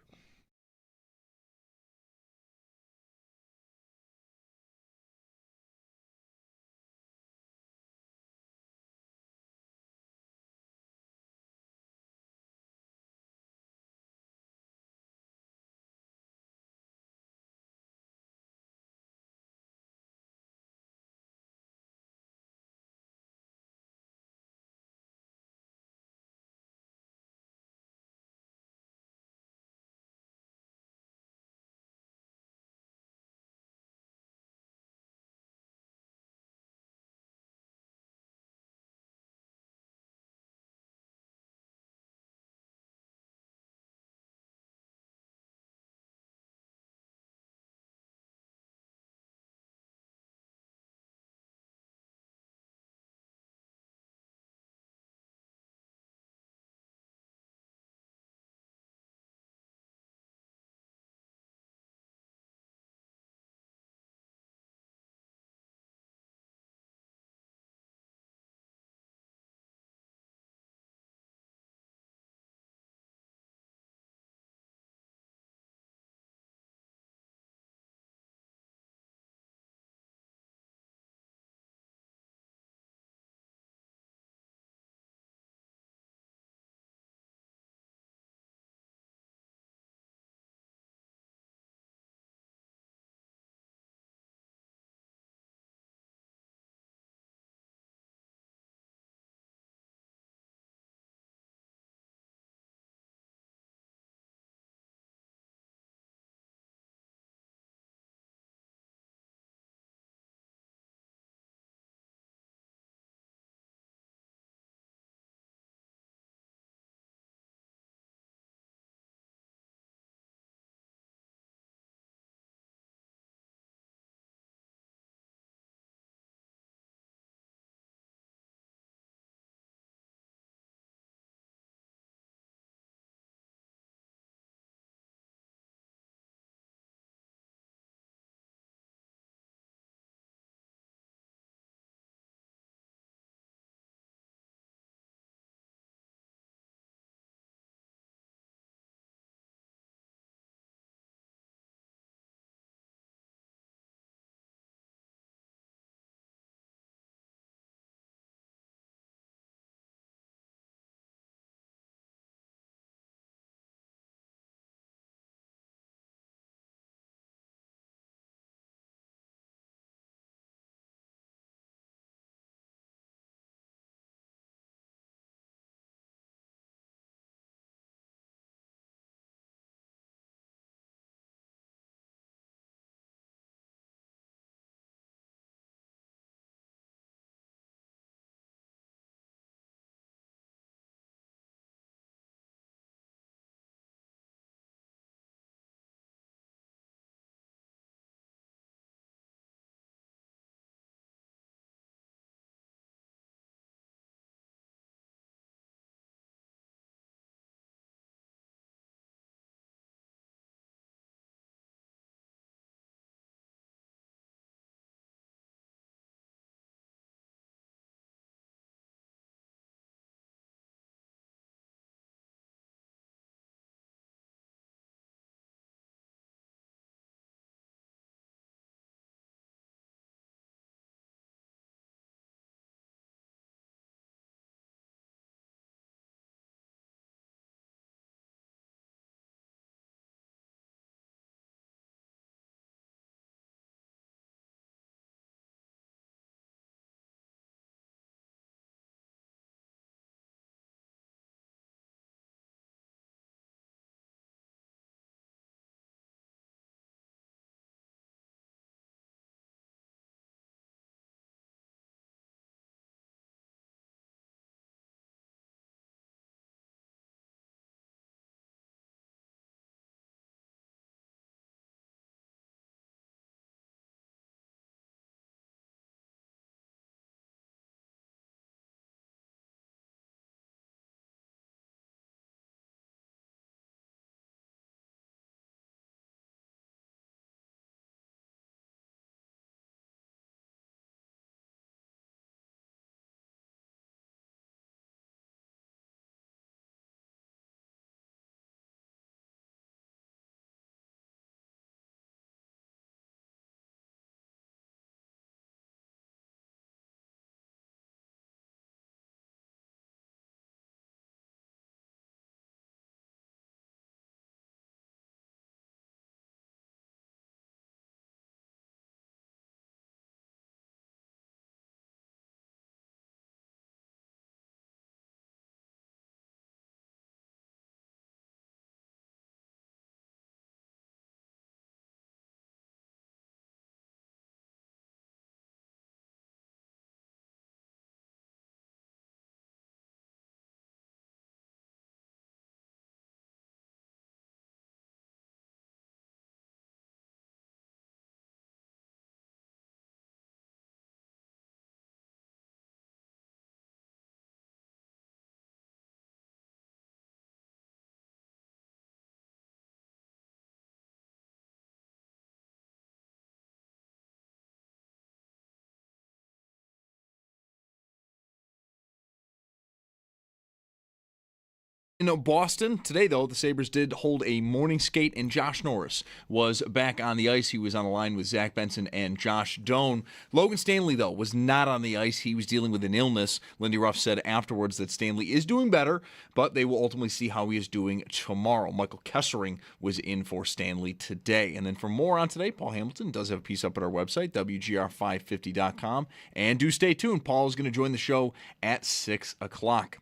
In Boston today, though, the Sabres did hold a morning skate, and Josh Norris was back on the ice. He was on the line with Zach Benson and Josh Doan. Logan Stanley, though, was not on the ice. He was dealing with an illness. Lindy Ruff said afterwards that Stanley is doing better, but they will ultimately see how he is doing tomorrow. Michael Kessering was in for Stanley today. And then for more on today, Paul Hamilton does have a piece up at our website, WGR550.com. And do stay tuned. Paul is going to join the show at 6 o'clock.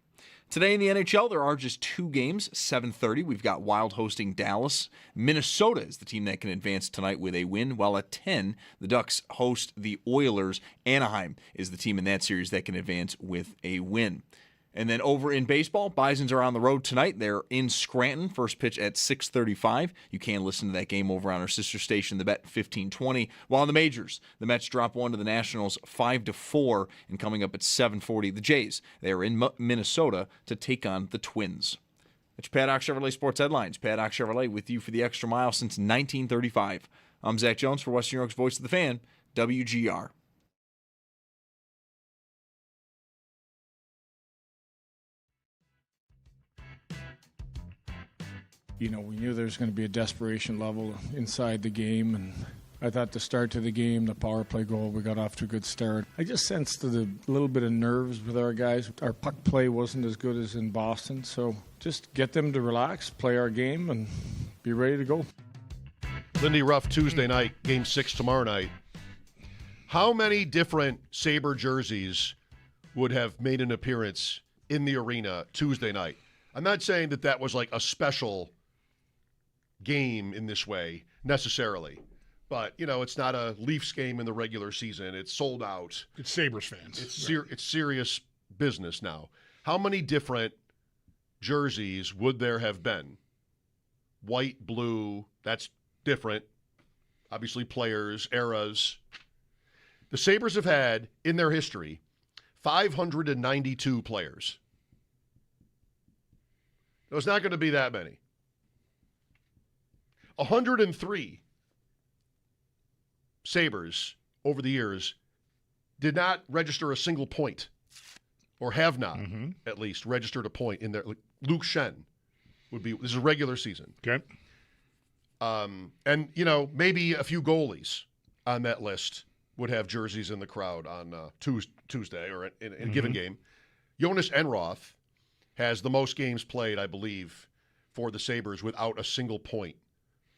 Today in the NHL, there are just 2 games, 7:30. We've got Wild hosting Dallas. Minnesota is the team that can advance tonight with a win, while at 10, the Ducks host the Oilers. Anaheim is the team in that series that can advance with a win. And then over in baseball, Bisons are on the road tonight. They're in Scranton. First pitch at 6:35. You can listen to that game over on our sister station, the Bet 1520. While in the majors, the Mets drop 1 to the Nationals 5-4. And coming up at 7:40, the Jays. They are in Minnesota to take on the Twins. That's your Paddock Chevrolet Sports Headlines. Paddock Chevrolet with you for the extra mile since 1935. I'm Zach Jones for Western New York's Voice of the Fan, WGR. You know, we knew there was going to be a desperation level inside the game, and I thought the start to the game, the power play goal, we got off to a good start. I just sensed a little bit of nerves with our guys. Our puck play wasn't as good as in Boston, so just get them to relax, play our game, and be ready to go. Lindy Ruff Tuesday night, Game 6 tomorrow night. How many different Sabre jerseys would have made an appearance in the arena Tuesday night? I'm not saying that that was like a special game in this way necessarily, but you know, it's not a Leafs game in the regular season. It's sold out. It's Sabres fans. It's serious business now. How many different jerseys would there have been? White, blue, that's different. Obviously players, eras. The Sabres have had in their history 592 players. There's not going to be that many. 103 Sabres over the years did not register a single point, or have not, at least, registered a point in there. Luke Shen would be, this is a regular season. Okay. And, you know, maybe a few goalies on that list would have jerseys in the crowd on Tuesday or in a given game. Jonas Enroth has the most games played, I believe, for the Sabres without a single point.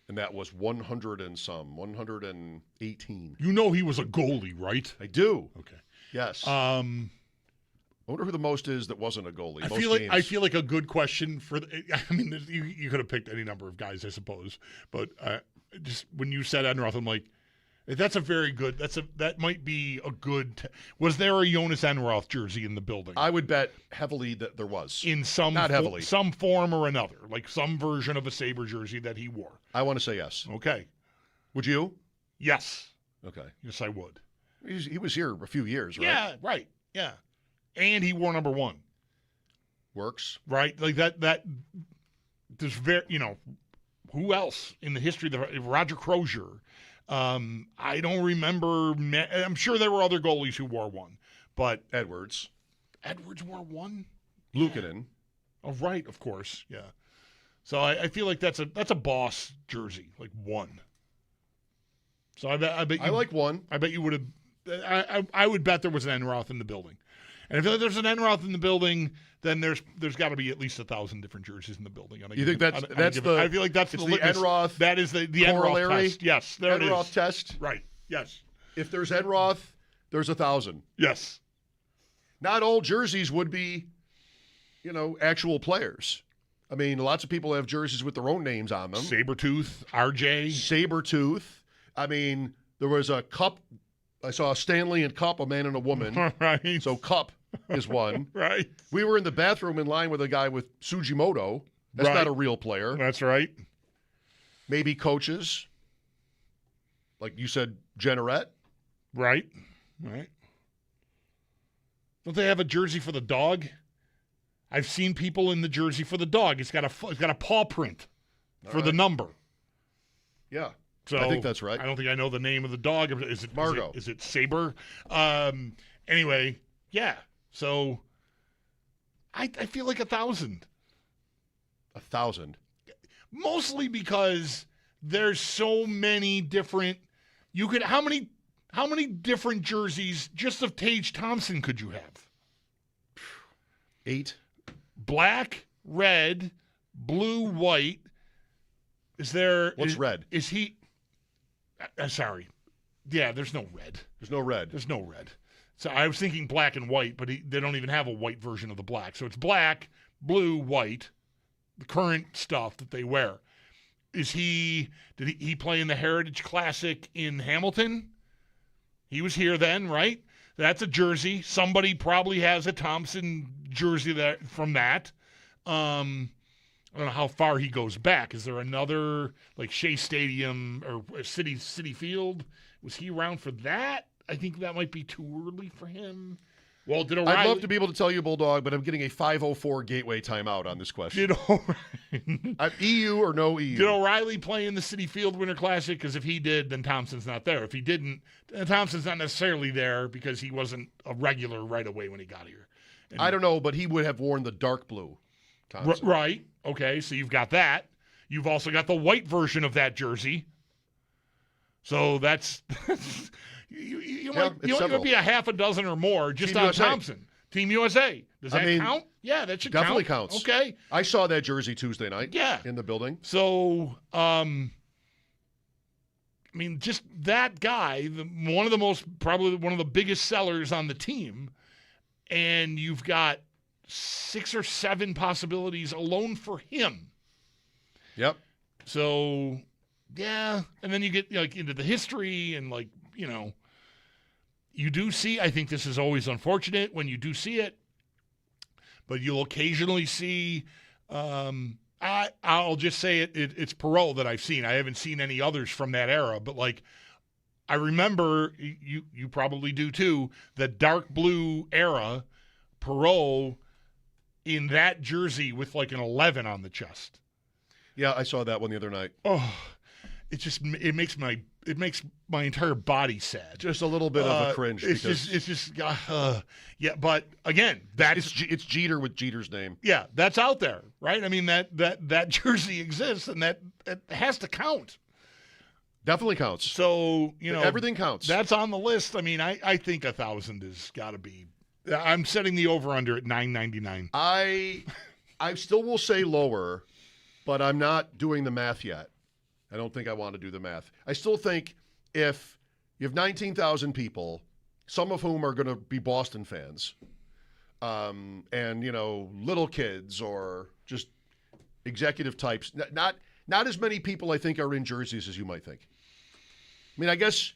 And that was 118. You know he was a goalie, right? I do. Okay. Yes. I wonder who the most is that wasn't a goalie. I feel like a good question for I mean, you could have picked any number of guys, I suppose. But just when you said Enroth, I'm like, that's a very good. That might be a good. Was there a Jonas Enroth jersey in the building? I would bet heavily that there was. In some not heavily, some form or another, like some version of a Sabre jersey that he wore. I want to say yes. Okay. Would you? Yes. Okay. Yes, I would. He was here a few years, right? Yeah. Right. Yeah. And he wore number 1. Works. Right. Like that. There's who else in the history of Roger Crozier? I don't remember. I'm sure there were other goalies who wore 1, but Edwards wore 1. Luukkonen. Oh, right, of course, yeah. So I feel like that's a boss jersey, like 1. So I bet you, I like 1. I bet you would have. I would bet there was an Enroth in the building, and if there's an Enroth in the building, then there's got to be at least 1,000 different jerseys in the building. You think that's the? I feel like that's the Enroth. That is the Enroth test. Yes, there Enroth it is. test. Right. Yes. If there's Enroth, there's 1,000. Yes. Not all jerseys would be, actual players. I mean, lots of people have jerseys with their own names on them. Sabretooth, RJ. Sabretooth. I mean, there was a cup. I saw a Stanley and Cup, a man and a woman. Right. So Cup is one. Right. We were in the bathroom in line with a guy with Sugimoto. That's not a real player. That's right. Maybe coaches. Like you said, Jenneret. Right. Right. Don't they have a jersey for the dog? I've seen people in the jersey for the dog. It's got a paw print for the number. Yeah. So I think that's right. I don't think I know the name of the dog. Is it Margot? Is it Sabre? Anyway, yeah. So I feel like 1,000. 1,000. Mostly because there's so many different. You could how many different jerseys just of Tage Thompson could you have? 8. Black, red, blue, white. Is there? What's red? Is he? Sorry. Yeah, there's no red. There's no red. There's no red. So I was thinking black and white, but they don't even have a white version of the black. So it's black, blue, white, the current stuff that they wear. Did he play in the Heritage Classic in Hamilton? He was here then, right? That's a jersey. Somebody probably has a Thompson jersey from that. I don't know how far he goes back. Is there another, like Shea Stadium or City Field? Was he around for that? I think that might be too early for him. Well, did O'Reilly... I'd love to be able to tell you, Bulldog, but I'm getting a 5:04 Gateway timeout on this question. EU or no EU? Did O'Reilly play in the City Field Winter Classic? Because if he did, then Thompson's not there. If he didn't, then Thompson's not necessarily there because he wasn't a regular right away when he got here. And I don't know, but he would have worn the dark blue Thompson. Right. Okay, so you've got that. You've also got the white version of that jersey. So that's... You might be a half a dozen or more just Team on USA. Thompson. Team USA. Does that count? Yeah, that should definitely count. counts. Okay. I saw that jersey Tuesday night. Yeah. In the building. So, just that guy, probably one of the biggest sellers on the team, and you've got 6 or 7 possibilities alone for him. Yep. So, yeah, and then you get into the history and you do see, I think this is always unfortunate when you do see it, but you'll occasionally see, I'll just say it's Perot that I've seen. I haven't seen any others from that era, but I remember, you probably do too, the dark blue era, Perot in that jersey with an 11 on the chest. Yeah, I saw that one the other night. Oh, it makes my entire body sad. Just a little bit of a cringe. Yeah. But again, it's Jeter with Jeter's name. Yeah, that's out there, right? I mean that jersey exists, and that has to count. Definitely counts. So everything counts. That's on the list. I mean, I think 1,000 has got to be. I'm setting the over under at 999. I still will say lower, but I'm not doing the math yet. I don't think I want to do the math. I still think if you have 19,000 people, some of whom are going to be Boston fans, and little kids or just executive types, not as many people I think are in jerseys as you might think. I mean, I guess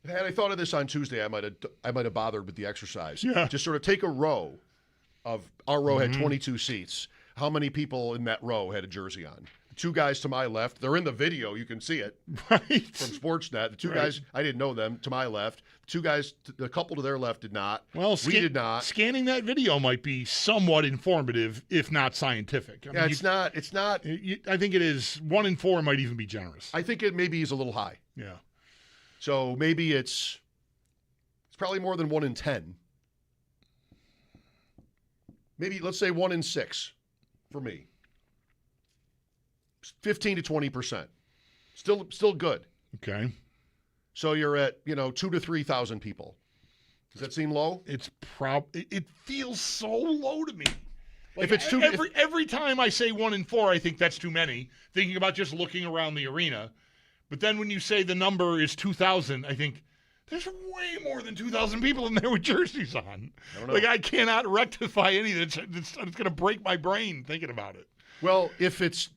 had I thought of this on Tuesday, I might have bothered with the exercise. Yeah. Just sort of take a row of our row had 22 seats. How many people in that row had a jersey on? 2 guys to my left. They're in the video. You can see it right from Sportsnet. The 2 guys, I didn't know them, to my left. 2 guys, the couple to their left did not. Well, we did not. Scanning that video might be somewhat informative, if not scientific. I mean, it's not. I think it is. 1 in 4 might even be generous. I think it maybe is a little high. Yeah. So maybe it's probably more than 1 in 10. Maybe let's say 1 in 6 for me. 15 to 20%. Still good. Okay. So you're at, 2,000 to 3,000 people. Does that seem low? It feels so low to me. If it's too every time I say 1 in 4, I think that's too many. Thinking about just looking around the arena. But then when you say the number is 2,000, I think there's way more than 2,000 people in there with jerseys on. I don't know. I cannot rectify any of it. It's going to break my brain thinking about it. Well, if it's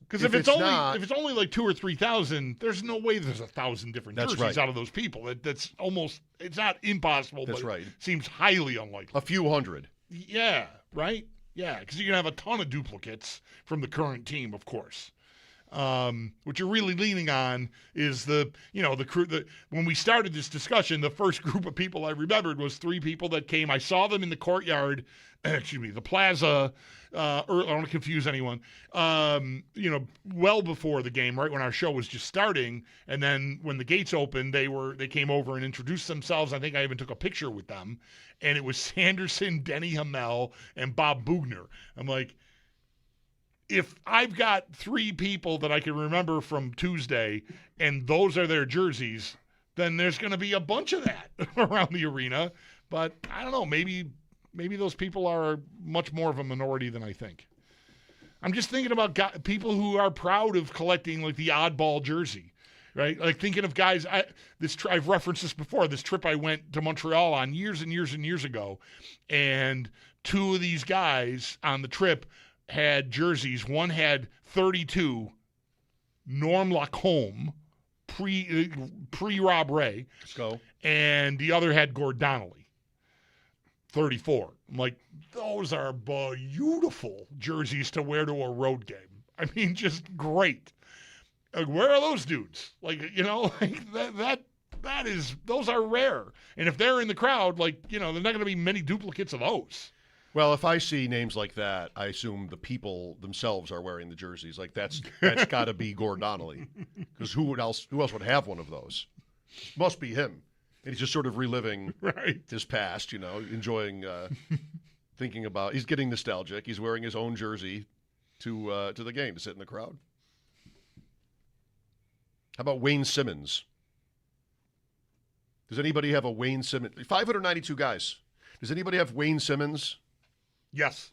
only like 2,000 or 3,000, there's no way there's 1,000 different jerseys out of those people. That's almost, it's not impossible. That's but right. It seems highly unlikely. A few hundred. Yeah, right. Yeah, because you're gonna have a ton of duplicates from the current team, of course. What you're really leaning on is the crew. When we started this discussion, the first group of people I remembered was 3 people that came. I saw them in the courtyard, the plaza. I don't want to confuse anyone. Well before the game, right when our show was just starting, and then when the gates opened, they came over and introduced themselves. I think I even took a picture with them, and it was Sanderson, Denny Hamel, and Bob Bugner. I'm like, if I've got 3 people that I can remember from Tuesday and those are their jerseys, then there's going to be a bunch of that around the arena. But I don't know. Maybe those people are much more of a minority than I think. I'm just thinking about people who are proud of collecting like the oddball jersey, right? Like thinking of guys. I've referenced this before. This trip I went to Montreal on years and years and years ago, and 2 of these guys on the trip had jerseys. One had 32 Norm Lacombe, pre Rob Ray. Let's go. And the other had Gord Donnelly, 34. I'm like, those are beautiful jerseys to wear to a road game. I mean, just great. Like, where are those dudes? Like, like those are rare. And if they're in the crowd, like, there's not going to be many duplicates of those. Well, if I see names like that, I assume the people themselves are wearing the jerseys. Like that's got to be Gord Donnelly, because who else would have one of those? Must be him. And he's just sort of reliving his past, enjoying, thinking about. He's getting nostalgic. He's wearing his own jersey to the game to sit in the crowd. How about Wayne Simmons? Does anybody have a Wayne Simmons? 592 guys. Does anybody have Wayne Simmons? Yes.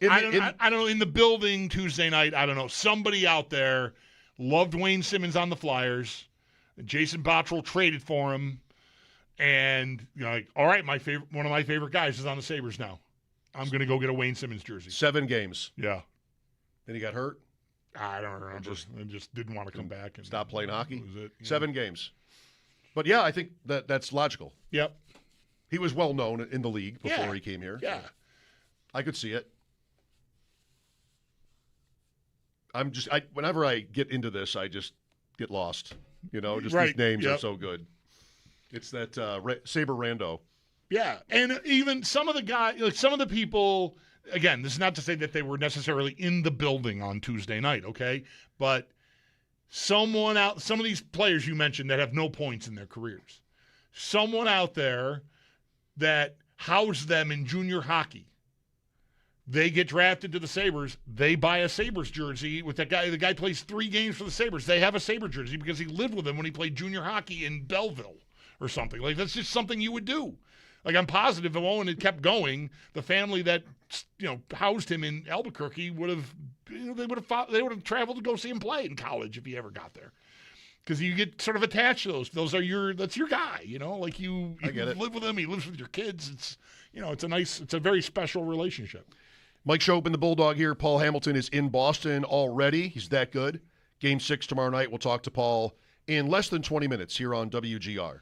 I don't know. In the building Tuesday night, I don't know. Somebody out there loved Wayne Simmons on the Flyers. Jason Bottrell traded for him. And, like, all right, one of my favorite guys is on the Sabres now. I'm going to go get a Wayne Simmons jersey. 7 games. Yeah. Then he got hurt? I don't remember. I just didn't want to come back. And stop playing hockey? Was it, 7 games. But, yeah, I think that's logical. Yep. He was well known in the league before he came here. Yeah. I could see it. Whenever I get into this, I just get lost. Just these names are so good. It's that Sabre Rando. Yeah, and even some of the guys, like some of the people, again, this is not to say that they were necessarily in the building on Tuesday night, okay? But some of these players you mentioned that have no points in their careers, someone out there that housed them in junior hockey, they get drafted to the Sabres. They buy a Sabres jersey with that guy. The guy plays 3 games for the Sabres. They have a Sabre jersey because he lived with them when he played junior hockey in Belleville or something. Like, that's just something you would do. Like, I'm positive if Owen had kept going, the family that housed him in Albuquerque would have they would have traveled to go see him play in college if he ever got there. Because you get sort of attached to those. That's your guy. Like you live with him. He lives with your kids. It's a very special relationship. Mike Schopp and the Bulldog here. Paul Hamilton is in Boston already. He's that good. Game 6 tomorrow night. We'll talk to Paul in less than 20 minutes here on WGR.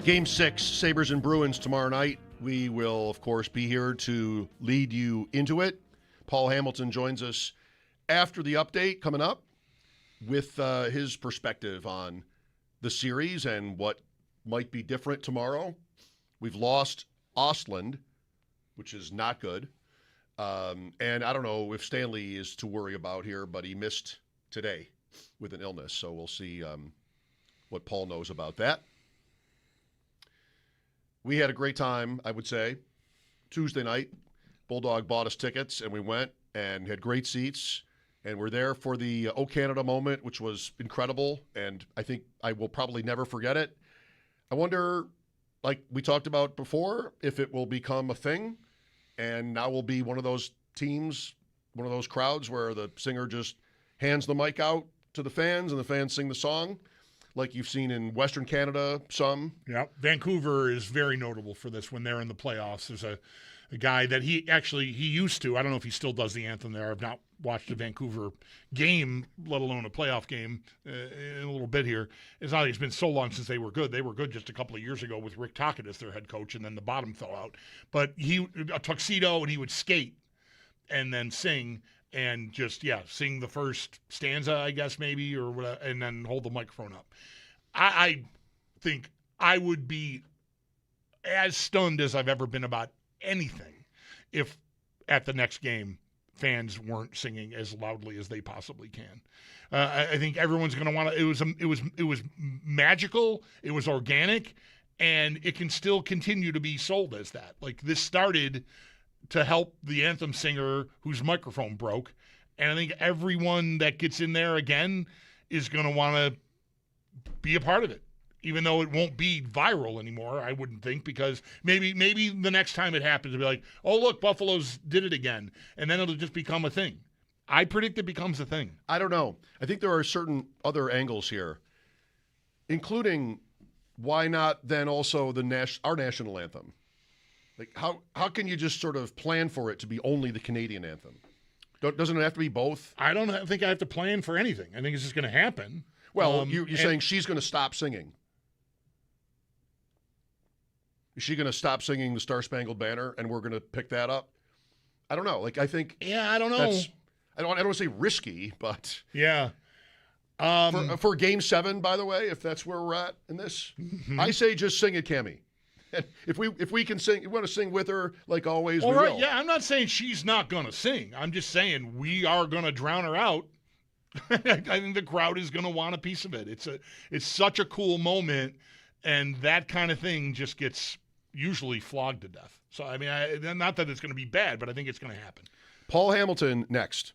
Game 6, Sabres and Bruins tomorrow night. We will, of course, be here to lead you into it. Paul Hamilton joins us after the update coming up with his perspective on the series and what might be different tomorrow. We've lost Ostland, which is not good. And I don't know if Stanley is to worry about here, but he missed today with an illness. So we'll see what Paul knows about that. We had a great time, I would say. Tuesday night, Bulldog bought us tickets, and we went and had great seats. And we're there for the O Canada moment, which was incredible. And I think I will probably never forget it. I wonder, like we talked about before, if it will become a thing. And now we'll be one of those teams, one of those crowds where the singer just hands the mic out to the fans and the fans sing the song, like you've seen in Western Canada some. Yeah, Vancouver is very notable for this when they're in the playoffs. There's a guy that he used to. I don't know if he still does the anthem there. I've not watched a Vancouver game, let alone a playoff game, in a little bit here. It's not like it's been so long since they were good. They were good just a couple of years ago with Rick Tocchet as their head coach, and then the bottom fell out. But a tuxedo, and he would skate and then sing and just, sing the first stanza, I guess, maybe, or whatever, and then hold the microphone up. I think I would be as stunned as I've ever been about anything if at the next game fans weren't singing as loudly as they possibly can. I think everyone's going to want to. It was magical. It was organic, and it can still continue to be sold as that. Like, this started to help the anthem singer whose microphone broke, and I think everyone that gets in there again is going to want to be a part of it, even though it won't be viral anymore, I wouldn't think, because maybe the next time it happens, it'll be like, oh, look, Buffalo's did it again, and then it'll just become a thing. I predict it becomes a thing. I don't know. I think there are certain other angles here, including why not then also our national anthem? Like, how can you just sort of plan for it to be only the Canadian anthem? Doesn't it have to be both? I don't think I have to plan for anything. I think it's just going to happen. Well, you're saying she's going to stop singing. Is she going to stop singing the Star Spangled Banner, and we're going to pick that up? I don't know. Like, I think. Yeah, I don't know. I don't want to say risky, but yeah. For Game 7, by the way, if that's where we're at in this, I say just sing it, Cammie. And if we can sing, you want to sing with her like always. All we right, will. yeah. I'm not saying she's not going to sing. I'm just saying we are going to drown her out. I think the crowd is going to want a piece of it. It's such a cool moment, and that kind of thing just gets usually flogged to death. So, I mean, not that it's going to be bad, but I think it's going to happen. Paul Hamilton next.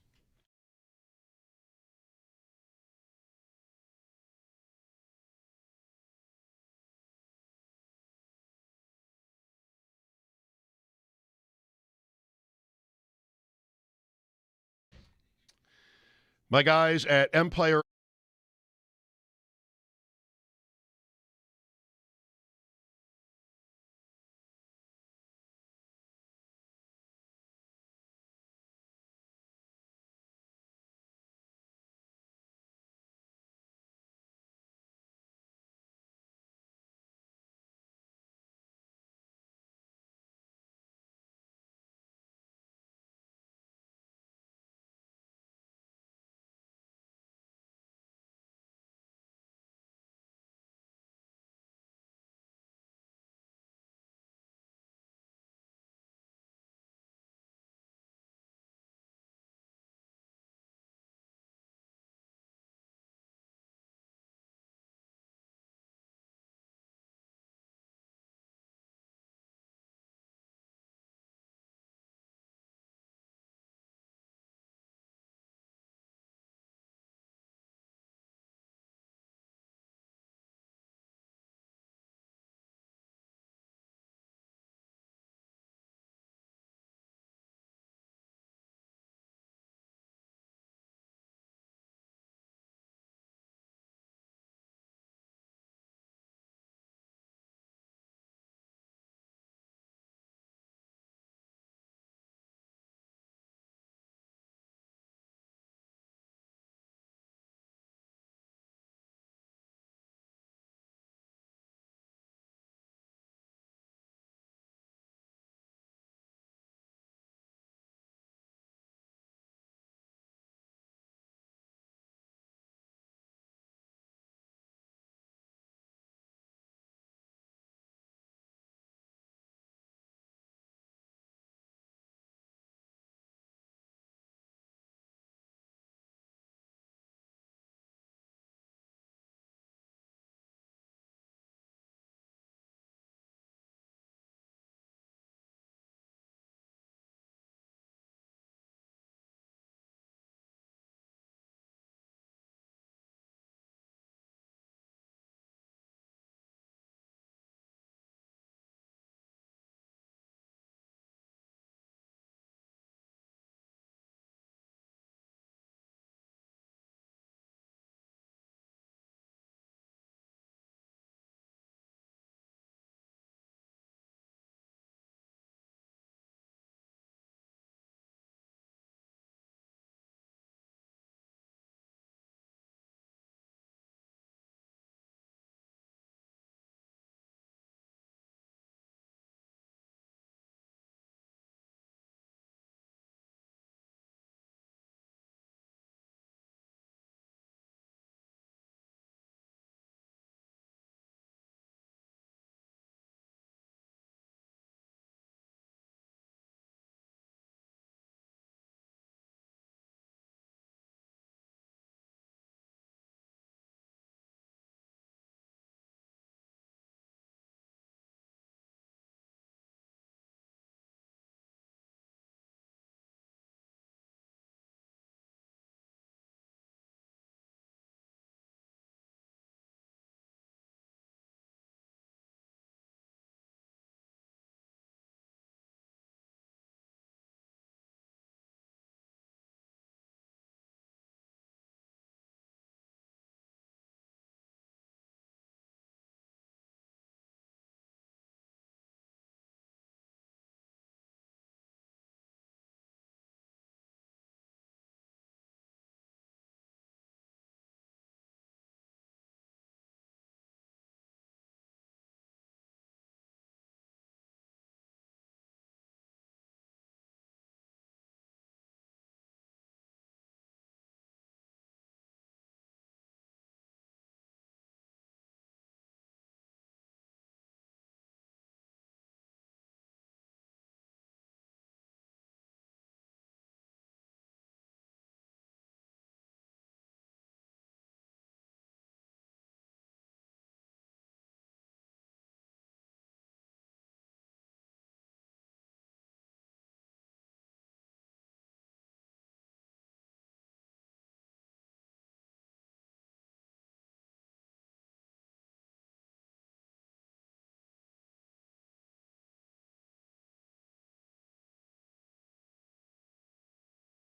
My guys at Empire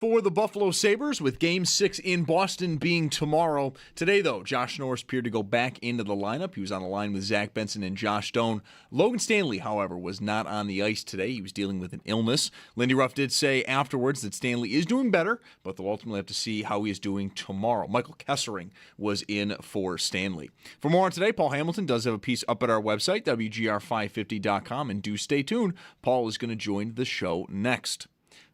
For the Buffalo Sabres, with Game 6 in Boston being tomorrow. Today, though, Josh Norris appeared to go back into the lineup. He was on the line with Zach Benson and Josh Stone. Logan Stanley, however, was not on the ice today. He was dealing with an illness. Lindy Ruff did say afterwards that Stanley is doing better, but they'll ultimately have to see how he is doing tomorrow. Michael Kessering was in for Stanley. For more on today, Paul Hamilton does have a piece up at our website, WGR550.com, and do stay tuned. Paul is going to join the show next.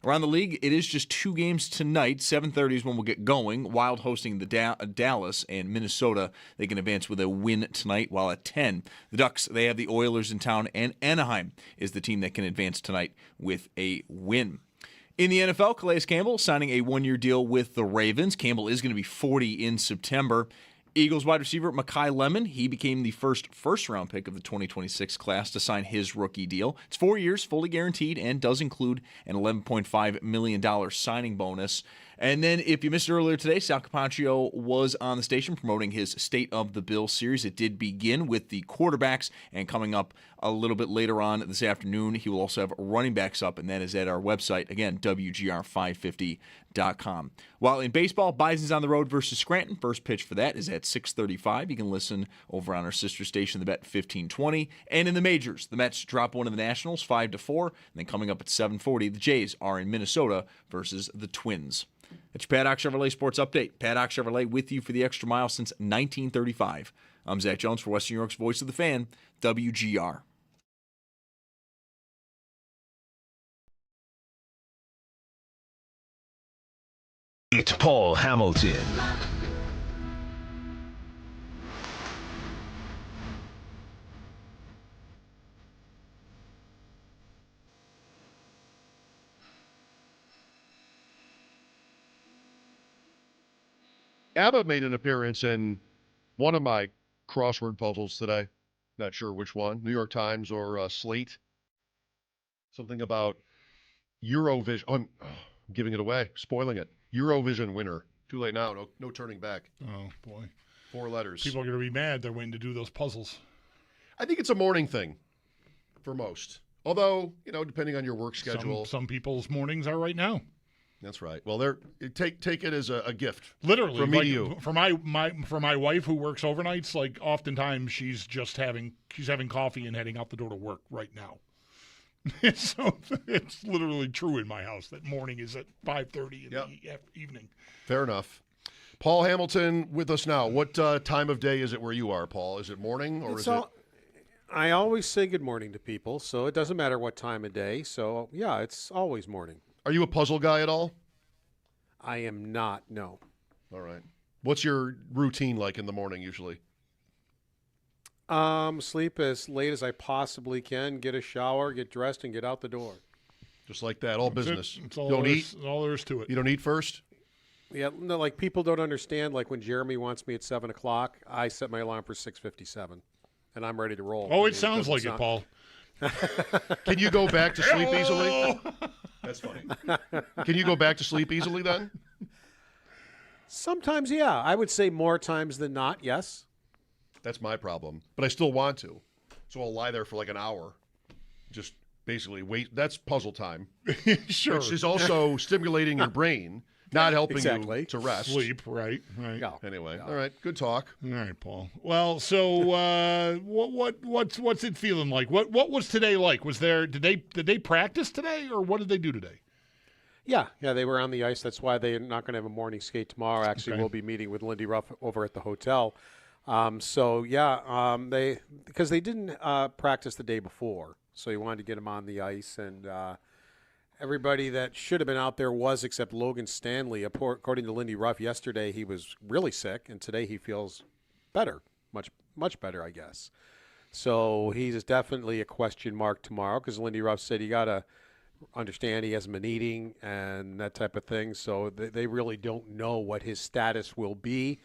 Around the league, it is just 2 games tonight. 7:30 is when we'll get going. Wild hosting the Dallas, and Minnesota, they can advance with a win tonight, while at 10, the Ducks, they have the Oilers in town, and Anaheim is the team that can advance tonight with a win. In the NFL, Calais Campbell signing a 1-year deal with the Ravens. Campbell is going to be 40 in September. Eagles wide receiver Mekhi Lemon, he became the first-round pick of the 2026 class to sign his rookie deal. It's 4 years, fully guaranteed, and does include an $11.5 million signing bonus. And then, if you missed it earlier today, Sal Capacio was on the station promoting his State of the Bill series. It did begin with the quarterbacks, and coming up a little bit later on this afternoon, he will also have running backs up, and that is at our website, again, WGR550.com. While in baseball, Bison's on the road versus Scranton. First pitch for that is at 6:35. You can listen over on our sister station, The Bet 1520. And in the majors, the Mets drop one of the Nationals 5-4. And then coming up at 7:40, the Jays are in Minnesota versus the Twins. It's your Paddock Chevrolet Sports Update. Paddock Chevrolet with you for the extra mile since 1935. I'm Zach Jones for Western New York's Voice of the Fan, WGR. It's Paul Hamilton. ABBA made an appearance in one of my crossword puzzles today. Not sure which one, New York Times or Slate. Something about Eurovision. Oh, I'm giving it away, spoiling it. Eurovision winner. Too late now. No turning back. Oh, boy. 4 letters. People are going to be mad. They're waiting to do those puzzles. I think it's a morning thing for most. Although, depending on your work schedule. Some people's mornings are right now. That's right. Well, take it as a gift. Literally, from me to you. For my wife who works overnights, like oftentimes she's having coffee and heading out the door to work right now. So it's literally true in my house that morning is at 5:30 in the evening. Fair enough. Paul Hamilton with us now. What time of day is it where you are, Paul? Is it morning or is it? I always say good morning to people, so it doesn't matter what time of day. So yeah, it's always morning. Are you a puzzle guy at all? I am not, no. All right. What's your routine like in the morning usually? Sleep as late as I possibly can, get a shower, get dressed, and get out the door. Just like that, all business. It's all don't eat? All there is to it. You don't eat first? Yeah, no, like people don't understand, like when Jeremy wants me at 7 o'clock, I set my alarm for 6:57, and I'm ready to roll. Oh, it sounds like it, Paul. Can you go back to sleep easily? That's funny. Can you go back to sleep easily then? Sometimes, yeah. I would say more times than not, yes. That's my problem. But I still want to. So I'll lie there for like an hour. Just basically wait. That's puzzle time. Sure. Which is also stimulating your brain, not helping you to rest. Sleep, right. Yeah. Anyway, all right. Good talk. All right, Paul. Well, so what's it feeling like? What was today like? Did they practice today, or what did they do today? Yeah, they were on the ice. That's why they're not going to have a morning skate tomorrow. Actually, we'll be meeting with Lindy Ruff over at the hotel. Because they didn't practice the day before, so he wanted to get them on the ice, and everybody that should have been out there was, except Logan Stanley. According to Lindy Ruff yesterday, he was really sick, and today he feels better, much better, I guess. So he's definitely a question mark tomorrow, because Lindy Ruff said you got to understand he hasn't been eating and that type of thing, so they really don't know what his status will be,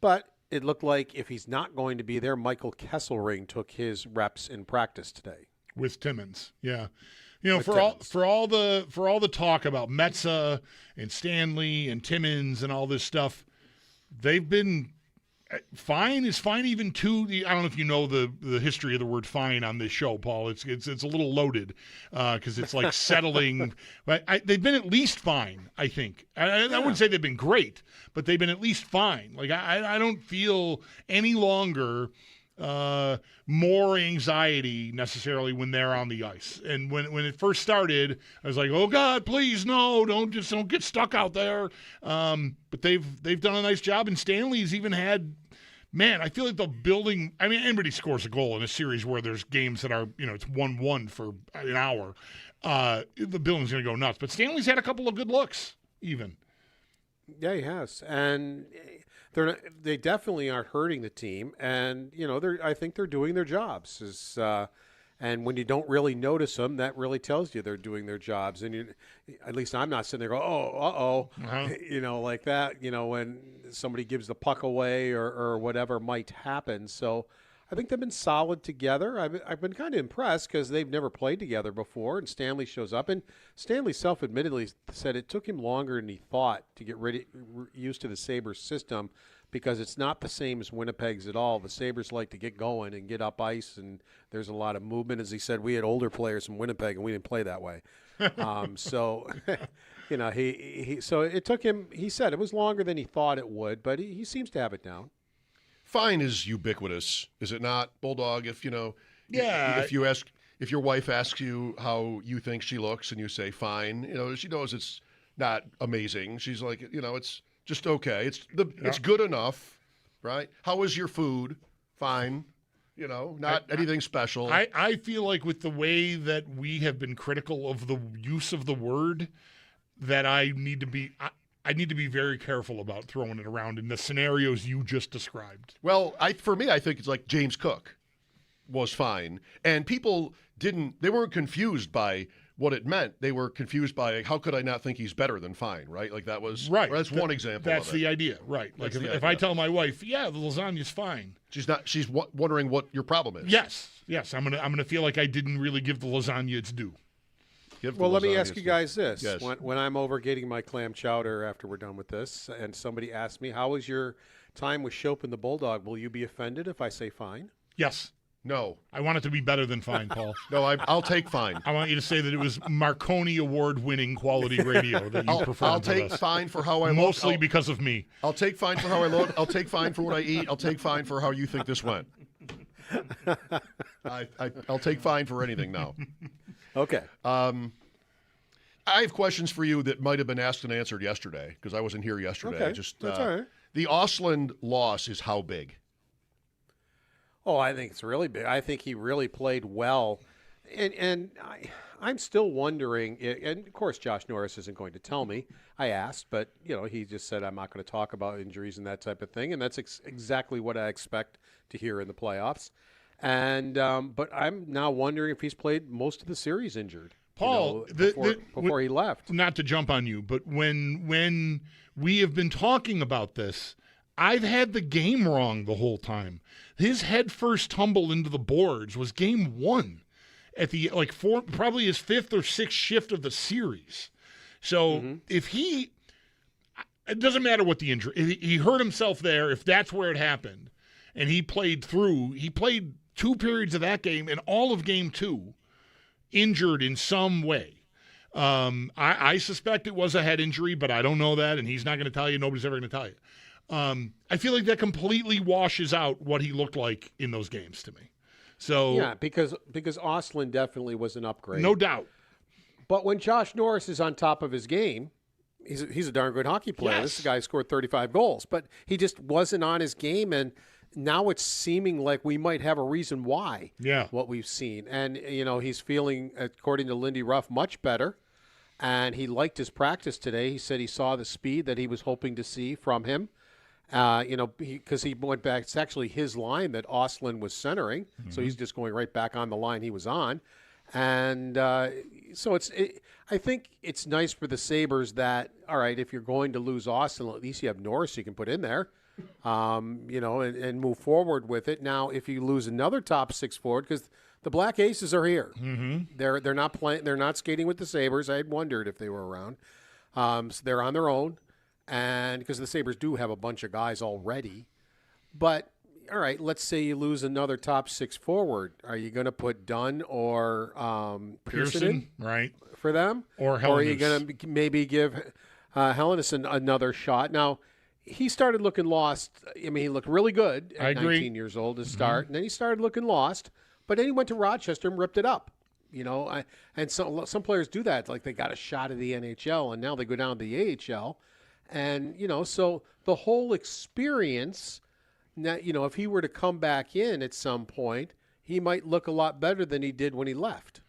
but it looked like if he's not going to be there, Michael Kesselring took his reps in practice today with Timmins. Yeah, for all the talk about Metza and Stanley and Timmins and all this stuff, they've been Fine is fine even too. I don't know if you know the history of the word fine on this show, Paul. It's a little loaded because it's like settling. But they've been at least fine, I think. I wouldn't say they've been great, but they've been at least fine. Like I don't feel any longer more anxiety necessarily when they're on the ice. And when it first started, I was like, oh God, please no, don't get stuck out there. But they've done a nice job, and Stanley's even had, man, I feel like the building, I mean, anybody scores a goal in a series where there's games that are, it's 1-1 for an hour. The building's going to go nuts. But Stanley's had a couple of good looks even. Yeah, he has. And they definitely aren't hurting the team, and I think they're doing their jobs. And when you don't really notice them, that really tells you they're doing their jobs. And at least I'm not sitting there going, oh, like that. When somebody gives the puck away or whatever might happen. So I think they've been solid together. I've been kind of impressed because they've never played together before, and Stanley shows up. And Stanley self-admittedly said it took him longer than he thought to get used to the Sabres system because it's not the same as Winnipeg's at all. The Sabres like to get going and get up ice, and there's a lot of movement. As he said, we had older players from Winnipeg, and we didn't play that way. So it took him – he said it was longer than he thought it would, but he seems to have it down. Fine is ubiquitous, is it not, Bulldog? If yeah, if your wife asks you how you think she looks and you say fine, she knows it's not amazing. She's like, it's just okay. It's good enough, right? How was your food? Fine, not anything special. I feel like with the way that we have been critical of the use of the word, that I need to be very careful about throwing it around in the scenarios you just described. Well, for me, I think it's like James Cook was fine. And people they weren't confused by what it meant. They were confused by how could I not think he's better than fine, right? Like that was, right. That's one example That's of it. the idea, right. Like if I tell my wife, yeah, the lasagna's fine. She's wondering what your problem is. Yes. I'm gonna feel like I didn't really give the lasagna its due. Well, let me ask you guys this. Yes. When I'm over getting my clam chowder after we're done with this, and somebody asks me, how was your time with Schopp and the Bulldog, will you be offended if I say fine? Yes. No. I want it to be better than fine, Paul. No, I'll take fine. I want you to say that it was Marconi Award-winning quality radio that you performed. I'll take fine for how I look. Mostly because of me. I'll take fine for how I look. I'll take fine for what I eat. I'll take fine for how you think this went. I'll take fine for anything now. Okay. I have questions for you that might have been asked and answered yesterday because I wasn't here yesterday. Okay. That's all right. The Ostlund loss is how big? Oh, I think it's really big. I think he really played well. And I'm still wondering, and of course Josh Norris isn't going to tell me. I asked, but he just said I'm not going to talk about injuries and that type of thing, and that's exactly what I expect to hear in the playoffs. And but I'm now wondering if he's played most of the series injured. Paul, before he left. Not to jump on you, but when we have been talking about this, I've had the game wrong the whole time. His head first tumble into the boards was game 1 at the probably his 5th or 6th shift of the series. So if it doesn't matter what the injury, he hurt himself there. If that's where it happened, and he played 2 periods of that game and all of game 2, injured in some way. I suspect it was a head injury, but I don't know that, and he's not going to tell you. Nobody's ever going to tell you. I feel like that completely washes out what he looked like in those games to me. So yeah, because Ostlund definitely was an upgrade, no doubt. But when Josh Norris is on top of his game, he's a darn good hockey player. Yes. This guy scored 35 goals, but he just wasn't on his game, and now it's seeming like we might have a reason why. Yeah, what we've seen, and he's feeling, according to Lindy Ruff, much better. And he liked his practice today. He said he saw the speed that he was hoping to see from him. Because he went back. It's actually his line that Ostlund was centering, so he's just going right back on the line he was on. And so I think it's nice for the Sabres that, all right, if you're going to lose Ostlund, at least you have Norris you can put in there, and move forward with it. Now, if you lose another top 6 forward, because the Black Aces are here, they're not playing. They're not skating with the Sabres. I had wondered if they were around. So they're on their own. And because the Sabres do have a bunch of guys already. But all right, let's say you lose another top 6 forward. Are you going to put Dunn or Pearson in right, for them? Or are you going to maybe give Helenius another shot? Now, he started looking lost. I mean, he looked really good at 19 years old to start, and then he started looking lost. But then he went to Rochester and ripped it up. And some players do that. Like they got a shot of the NHL, and now they go down to the AHL. And, so the whole experience, if he were to come back in at some point, he might look a lot better than he did when he left.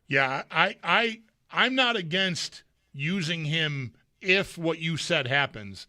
Yeah, I'm not against using him if what you said happens.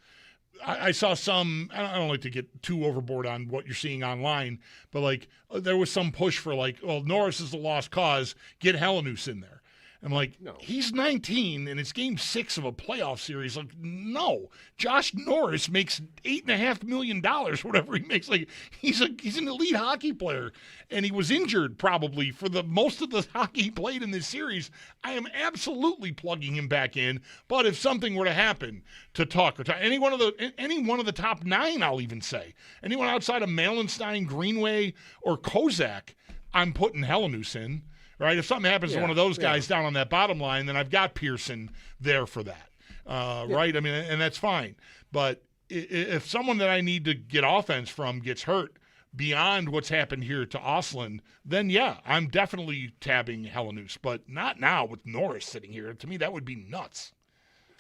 I saw some, I don't like to get too overboard on what you're seeing online, but there was some push for Norris is the lost cause, get Helenius in there. I'm like, no. He's 19 and it's game 6 of a playoff series. Like, no, Josh Norris makes $8.5 million, whatever he makes. Like, he's an elite hockey player, and he was injured probably for the most of the hockey he played in this series. I am absolutely plugging him back in. But if something were to happen to Tuch, or any one of the top 9, I'll even say anyone outside of Malenstein, Greenway, or Kozak, I'm putting Helenius in. Right, if something happens to one of those guys down on that bottom line, then I've got Pearson there for that. Right, I mean, and that's fine. But if someone that I need to get offense from gets hurt beyond what's happened here to Ostlund, then I'm definitely tabbing Helenius, but not now with Norris sitting here. To me, that would be nuts.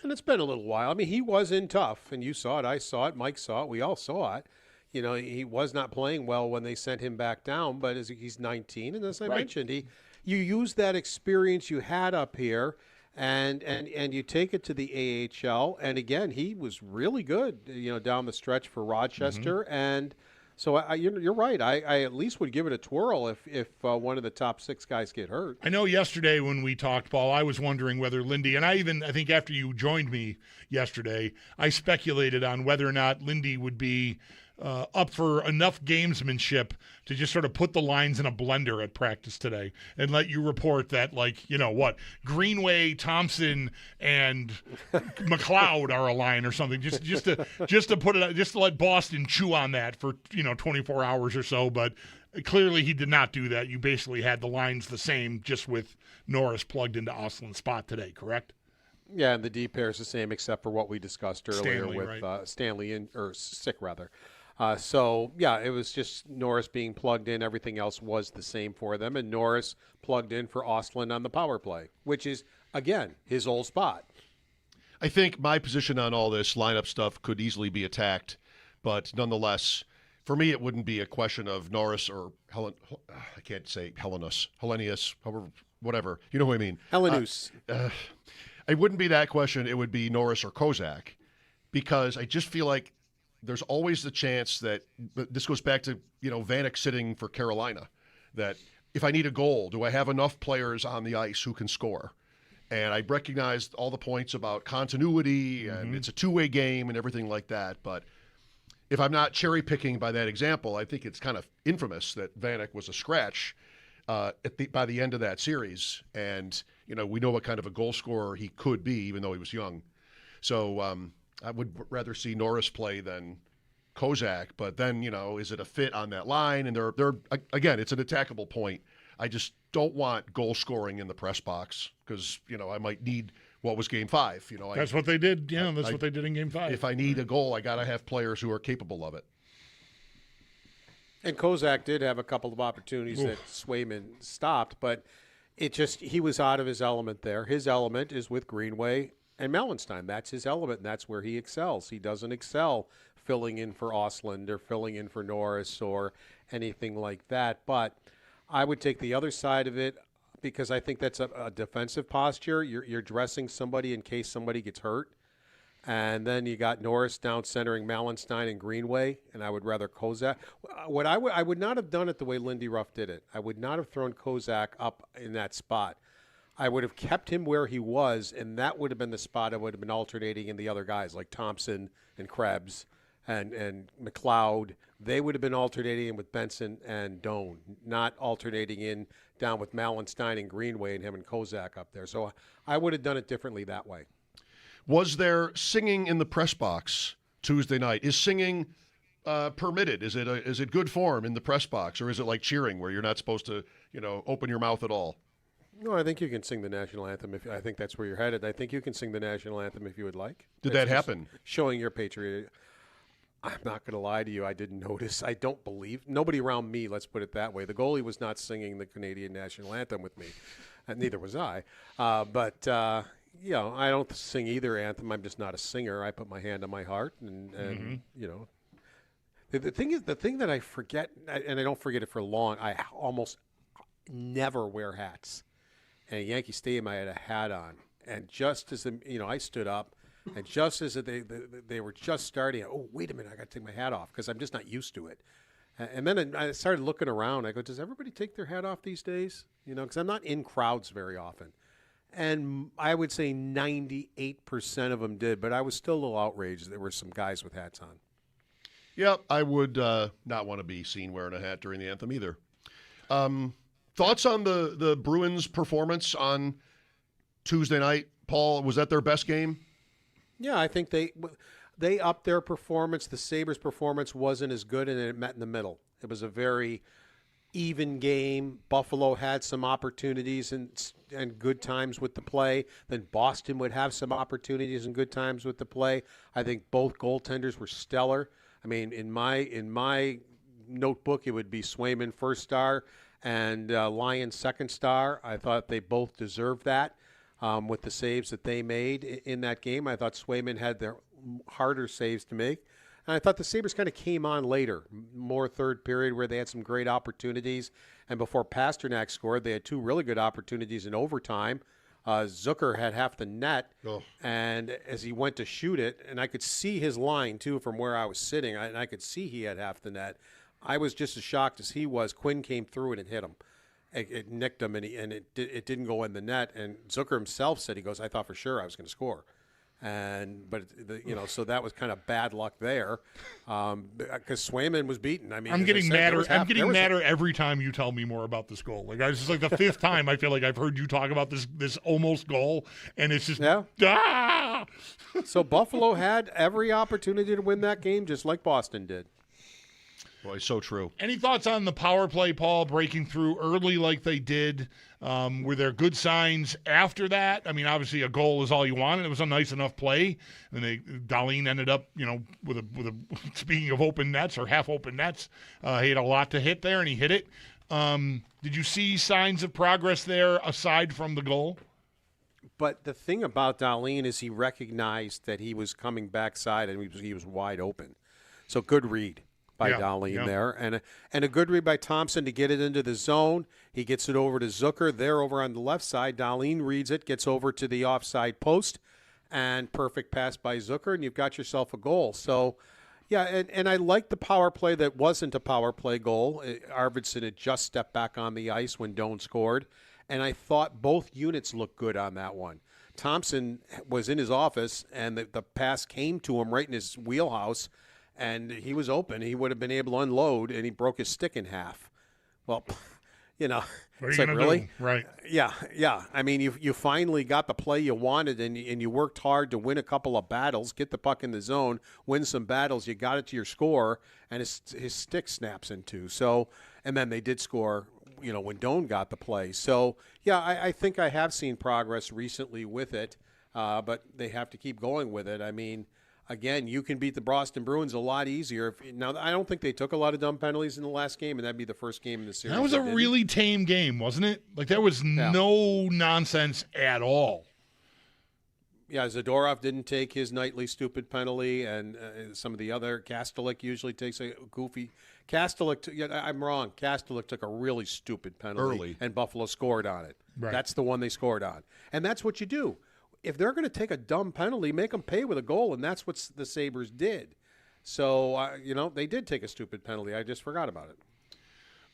And it's been a little while. I mean, he was in tough, and you saw it, I saw it, Mike saw it, we all saw it. He was not playing well when they sent him back down, but he's 19, and as I mentioned, you use that experience you had up here and you take it to the AHL. And again, he was really good, down the stretch for Rochester. Mm-hmm. And so you're right. I at least would give it a twirl if one of the top 6 guys get hurt. I know yesterday when we talked, Paul, I was wondering whether Lindy, and I think after you joined me yesterday, I speculated on whether or not Lindy would be up for enough gamesmanship to just sort of put the lines in a blender at practice today and let you report that, Greenway, Thompson, and McLeod are a line or something, just to put it, just to let Boston chew on that for 24 hours or so. But clearly he did not do that. You basically had the lines the same, just with Norris plugged into Ostlund's spot today, correct? Yeah, and the D pair is the same except for what we discussed earlier Stanley, with right. Stanley or Sick rather. It was just Norris being plugged in. Everything else was the same for them. And Norris plugged in for Ostlund on the power play, which is, again, his old spot. I think my position on all this lineup stuff could easily be attacked. But nonetheless, for me, it wouldn't be a question of Norris or I can't say Helenius, however, whatever. You know what I mean? Helenius. It wouldn't be that question. It would be Norris or Kozak, because I just feel like there's always the chance that this goes back to, Vanek sitting for Carolina, that if I need a goal, do I have enough players on the ice who can score? And I recognized all the points about continuity and it's a two-way game and everything like that. But if I'm not cherry picking by that example, I think it's kind of infamous that Vanek was a scratch by the end of that series. And, we know what kind of a goal scorer he could be, even though he was young. So, I would rather see Norris play than Kozak, but then, is it a fit on that line? And they're again, it's an attackable point. I just don't want goal scoring in the press box because, I might need what was game 5. That's what they did. Yeah, that's what they did in game 5. If I need a goal, I got to have players who are capable of it. And Kozak did have a couple of opportunities that Swayman stopped, but he was out of his element there. His element is with Greenway and Malenstein. That's his element, and that's where he excels. He doesn't excel filling in for Ostlund or filling in for Norris or anything like that. But I would take the other side of it because I think that's a defensive posture. You're dressing somebody in case somebody gets hurt. And then you got Norris down centering Malenstein and Greenway, and I would rather Kozak. What I would not have done it the way Lindy Ruff did it. I would not have thrown Kozak up in that spot. I would have kept him where he was, and that would have been the spot I would have been alternating in the other guys like Thompson and Krebs and McLeod. They would have been alternating with Benson and Doan, not alternating in down with Malenstein and Greenway and him and Kozak up there. So I would have done it differently that way. Was there singing in the press box Tuesday night? Is singing permitted? Is it good form in the press box, or is it like cheering where you're not supposed to, open your mouth at all? No, I think you can sing the national anthem. I think that's where you're headed. I think you can sing the national anthem if you would like. Did that happen? Showing your patriot. I'm not going to lie to you. I didn't notice. I don't believe. Nobody around me, let's put it that way. The goalie was not singing the Canadian national anthem with me. Neither was I. But I don't sing either anthem. I'm just not a singer. I put my hand on my heart. And The thing that I forget, and I don't forget it for long, I almost never wear hats. And at Yankee Stadium, I had a hat on. And just as I stood up, and just as they were just starting, oh, wait a minute, I got to take my hat off because I'm just not used to it. And then I started looking around. I go, does everybody take their hat off these days? Because I'm not in crowds very often. And I would say 98% of them did, but I was still a little outraged. There were some guys with hats on. Yeah, I would not want to be seen wearing a hat during the anthem either. Thoughts on the Bruins' performance on Tuesday night, Paul? Was that their best game? Yeah, I think they upped their performance. The Sabres' performance wasn't as good, and it met in the middle. It was a very even game. Buffalo had some opportunities and good times with the play. Then Boston would have some opportunities and good times with the play. I think both goaltenders were stellar. I mean, in my notebook, it would be Swayman first star and Lyon second star. I thought they both deserved that with the saves that they made in that game. I thought Swayman had their harder saves to make. And I thought the Sabres kind of came on later, more third period where they had some great opportunities. And before Pasternak scored, they had two really good opportunities in overtime. Zucker had half the net, and as he went to shoot it, and I could see his line, too, from where I was sitting, and I could see he had half the net. I was just as shocked as he was. Quinn came through it and hit him. It nicked him, and it didn't go in the net. And Zucker himself said, he goes, I thought for sure I was going to score. So that was kind of bad luck there, because Swayman was beaten. I mean, I'm getting madder. I'm getting madder every time you tell me more about this goal. Like, it's just like the fifth time I feel like I've heard you talk about this almost goal, and it's just So Buffalo had every opportunity to win that game, just like Boston did. Boy, so true. Any thoughts on the power play, Paul, breaking through early like they did? Were there good signs after that? I mean, obviously a goal is all you want, and it was a nice enough play. And Dahlin ended up, with a speaking of open nets or half open nets, he had a lot to hit there, and he hit it. Did you see signs of progress there aside from the goal? But the thing about Dahlin is he recognized that he was coming backside and he was wide open. So good read by Dahlin there. And a good read by Thompson to get it into the zone. He gets it over to Zucker. There over on the left side. Dahlin reads it, gets over to the offside post, and perfect pass by Zucker, and you've got yourself a goal. So, yeah, and I like the power play that wasn't a power play goal. Arvidsson had just stepped back on the ice when Doan scored, and I thought both units looked good on that one. Thompson was in his office, and the pass came to him right in his wheelhouse, and he was open. He would have been able to unload, and he broke his stick in half. Well, it's like, really? Do? Right. Yeah. I mean, you finally got the play you wanted, and you worked hard to win a couple of battles, get the puck in the zone, win some battles. You got it to your score, and his stick snaps in two. So, and then they did score, when Doan got the play. So, yeah, I think I have seen progress recently with it, but they have to keep going with it. I mean, again, you can beat the Boston Bruins a lot easier. Now, I don't think they took a lot of dumb penalties in the last game, and that'd be the first game in the series. That was a really tame game, wasn't it? Like, there was no nonsense at all. Yeah, Zadorov didn't take his nightly stupid penalty, and some of the other. Kastelik usually takes a goofy. I'm wrong. Kastelik took a really stupid penalty early, and Buffalo scored on it. Right. That's the one they scored on. And that's what you do. If they're going to take a dumb penalty, make them pay with a goal, and that's what the Sabres did. So, they did take a stupid penalty. I just forgot about it.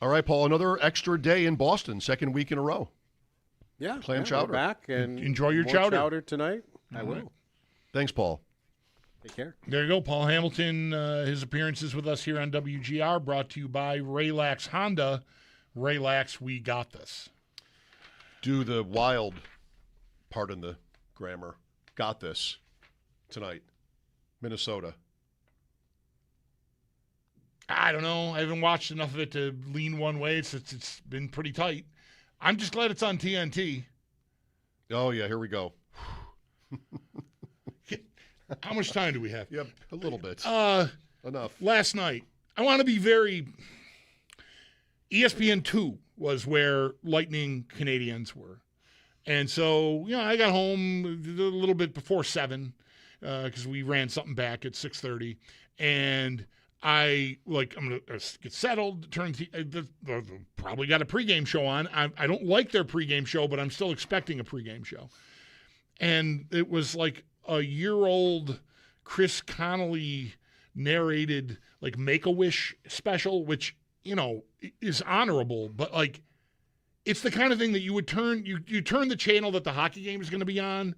All right, Paul, another extra day in Boston, second week in a row. Yeah. Clam chowder. We're back, and enjoy your more chowder tonight. All I will. Thanks, Paul. Take care. There you go, Paul Hamilton. His appearances with us here on WGR, brought to you by Raylax Honda. Raylax, we got this. Do the wild, pardon the grammar, got this tonight. Minnesota. I don't know. I haven't watched enough of it to lean one way. It's been pretty tight. I'm just glad it's on TNT. Oh, yeah, here we go. How much time do we have? Yep, a little bit. Enough. Last night, I want to be very... ESPN 2 was where Lightning Canadians were. And so, I got home a little bit before 7 because we ran something back at 6:30. And I'm going to get settled, probably got a pregame show on. I don't like their pregame show, but I'm still expecting a pregame show. And it was like a year-old Chris Connolly narrated like Make-A-Wish special, which, is honorable, but like it's the kind of thing that you would turn the channel that the hockey game is going to be on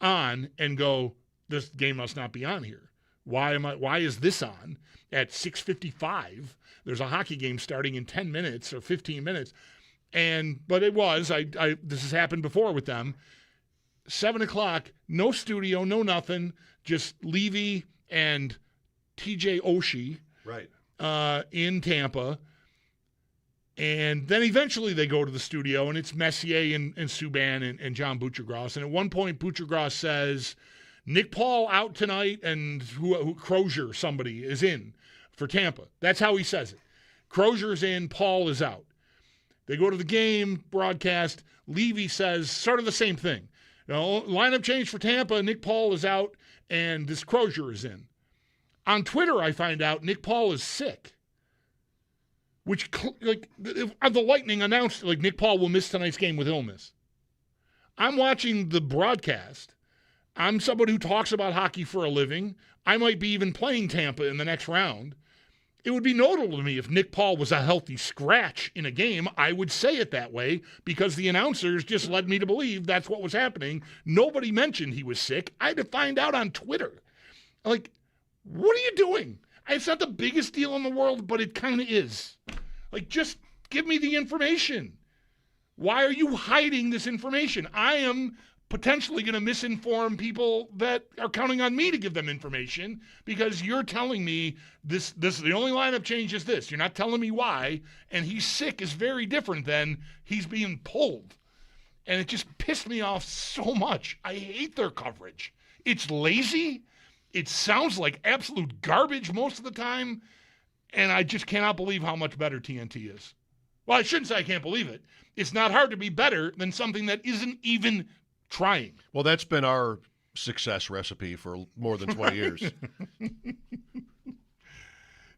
and go, this game must not be on here. Why is this on at 6:55? There's a hockey game starting in 10 minutes or 15 minutes. But it was, this has happened before with them. 7 o'clock, no studio, no nothing, just Levy and TJ Oshie. Right. In Tampa. And then eventually they go to the studio, and it's Messier and Subban and John Buccigross. And at one point, Buccigross says, Nick Paul out tonight, and who Crozier, somebody, is in for Tampa. That's how he says it. Crozier's in, Paul is out. They go to the game broadcast. Levy says sort of the same thing. Lineup change for Tampa, Nick Paul is out, and this Crozier is in. On Twitter, I find out Nick Paul is sick. Which, the Lightning announced, Nick Paul will miss tonight's game with illness. I'm watching the broadcast. I'm somebody who talks about hockey for a living. I might be even playing Tampa in the next round. It would be notable to me if Nick Paul was a healthy scratch in a game. I would say it that way because the announcers just led me to believe that's what was happening. Nobody mentioned he was sick. I had to find out on Twitter. What are you doing? It's not the biggest deal in the world, but it kind of is. Just give me the information. Why are you hiding this information? I am potentially going to misinform people that are counting on me to give them information because you're telling me this the only lineup change is this. You're not telling me why, and he's sick is very different than he's being pulled. And it just pissed me off so much. I hate their coverage. It's lazy. It sounds like absolute garbage most of the time, and I just cannot believe how much better TNT is. Well, I shouldn't say I can't believe it. It's not hard to be better than something that isn't even trying. Well, that's been our success recipe for more than 20 years.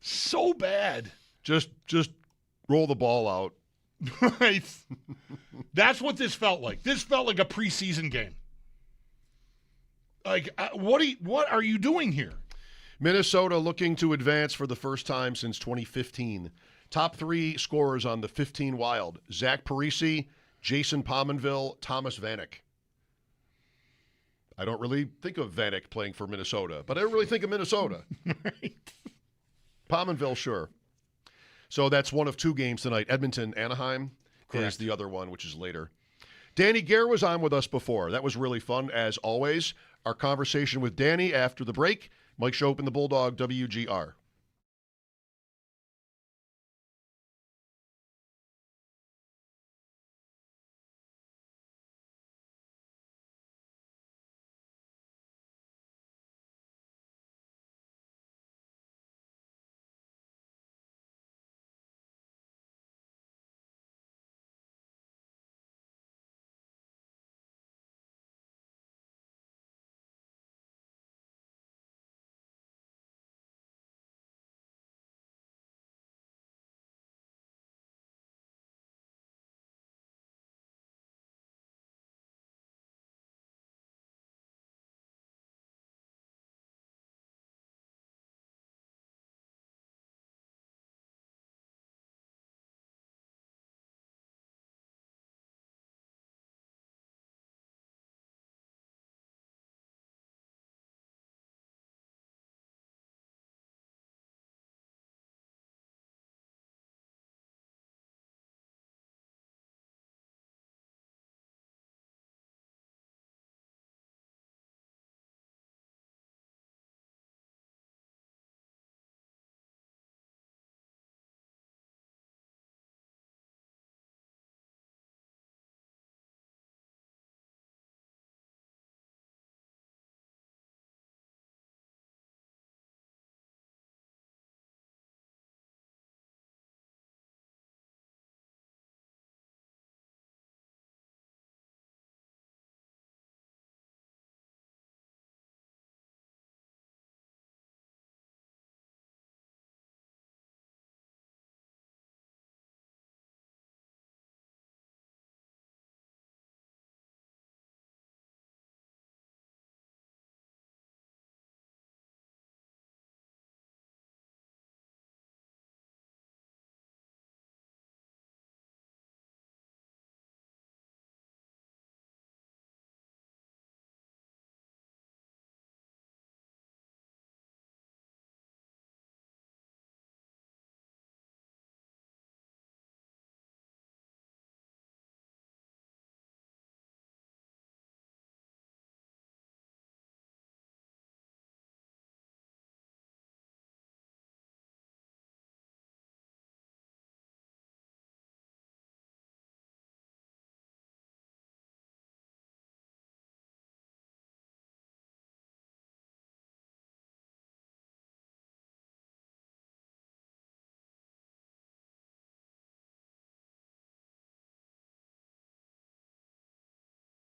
So bad. Just roll the ball out. Right. That's what this felt like. This felt like a preseason game. What are you doing here? Minnesota looking to advance for the first time since 2015. Top 3 scorers on the 15 Wild: Zach Parise, Jason Pominville, Thomas Vanek. I don't really think of Vanek playing for Minnesota, but I don't really think of Minnesota. Right. Pominville, sure. So that's one of 2 games tonight. Edmonton, Anaheim is the other one, which is later. Danny Gare was on with us before. That was really fun, as always. Our conversation with Danny after the break. Mike Schopp and the Bulldog, WGR.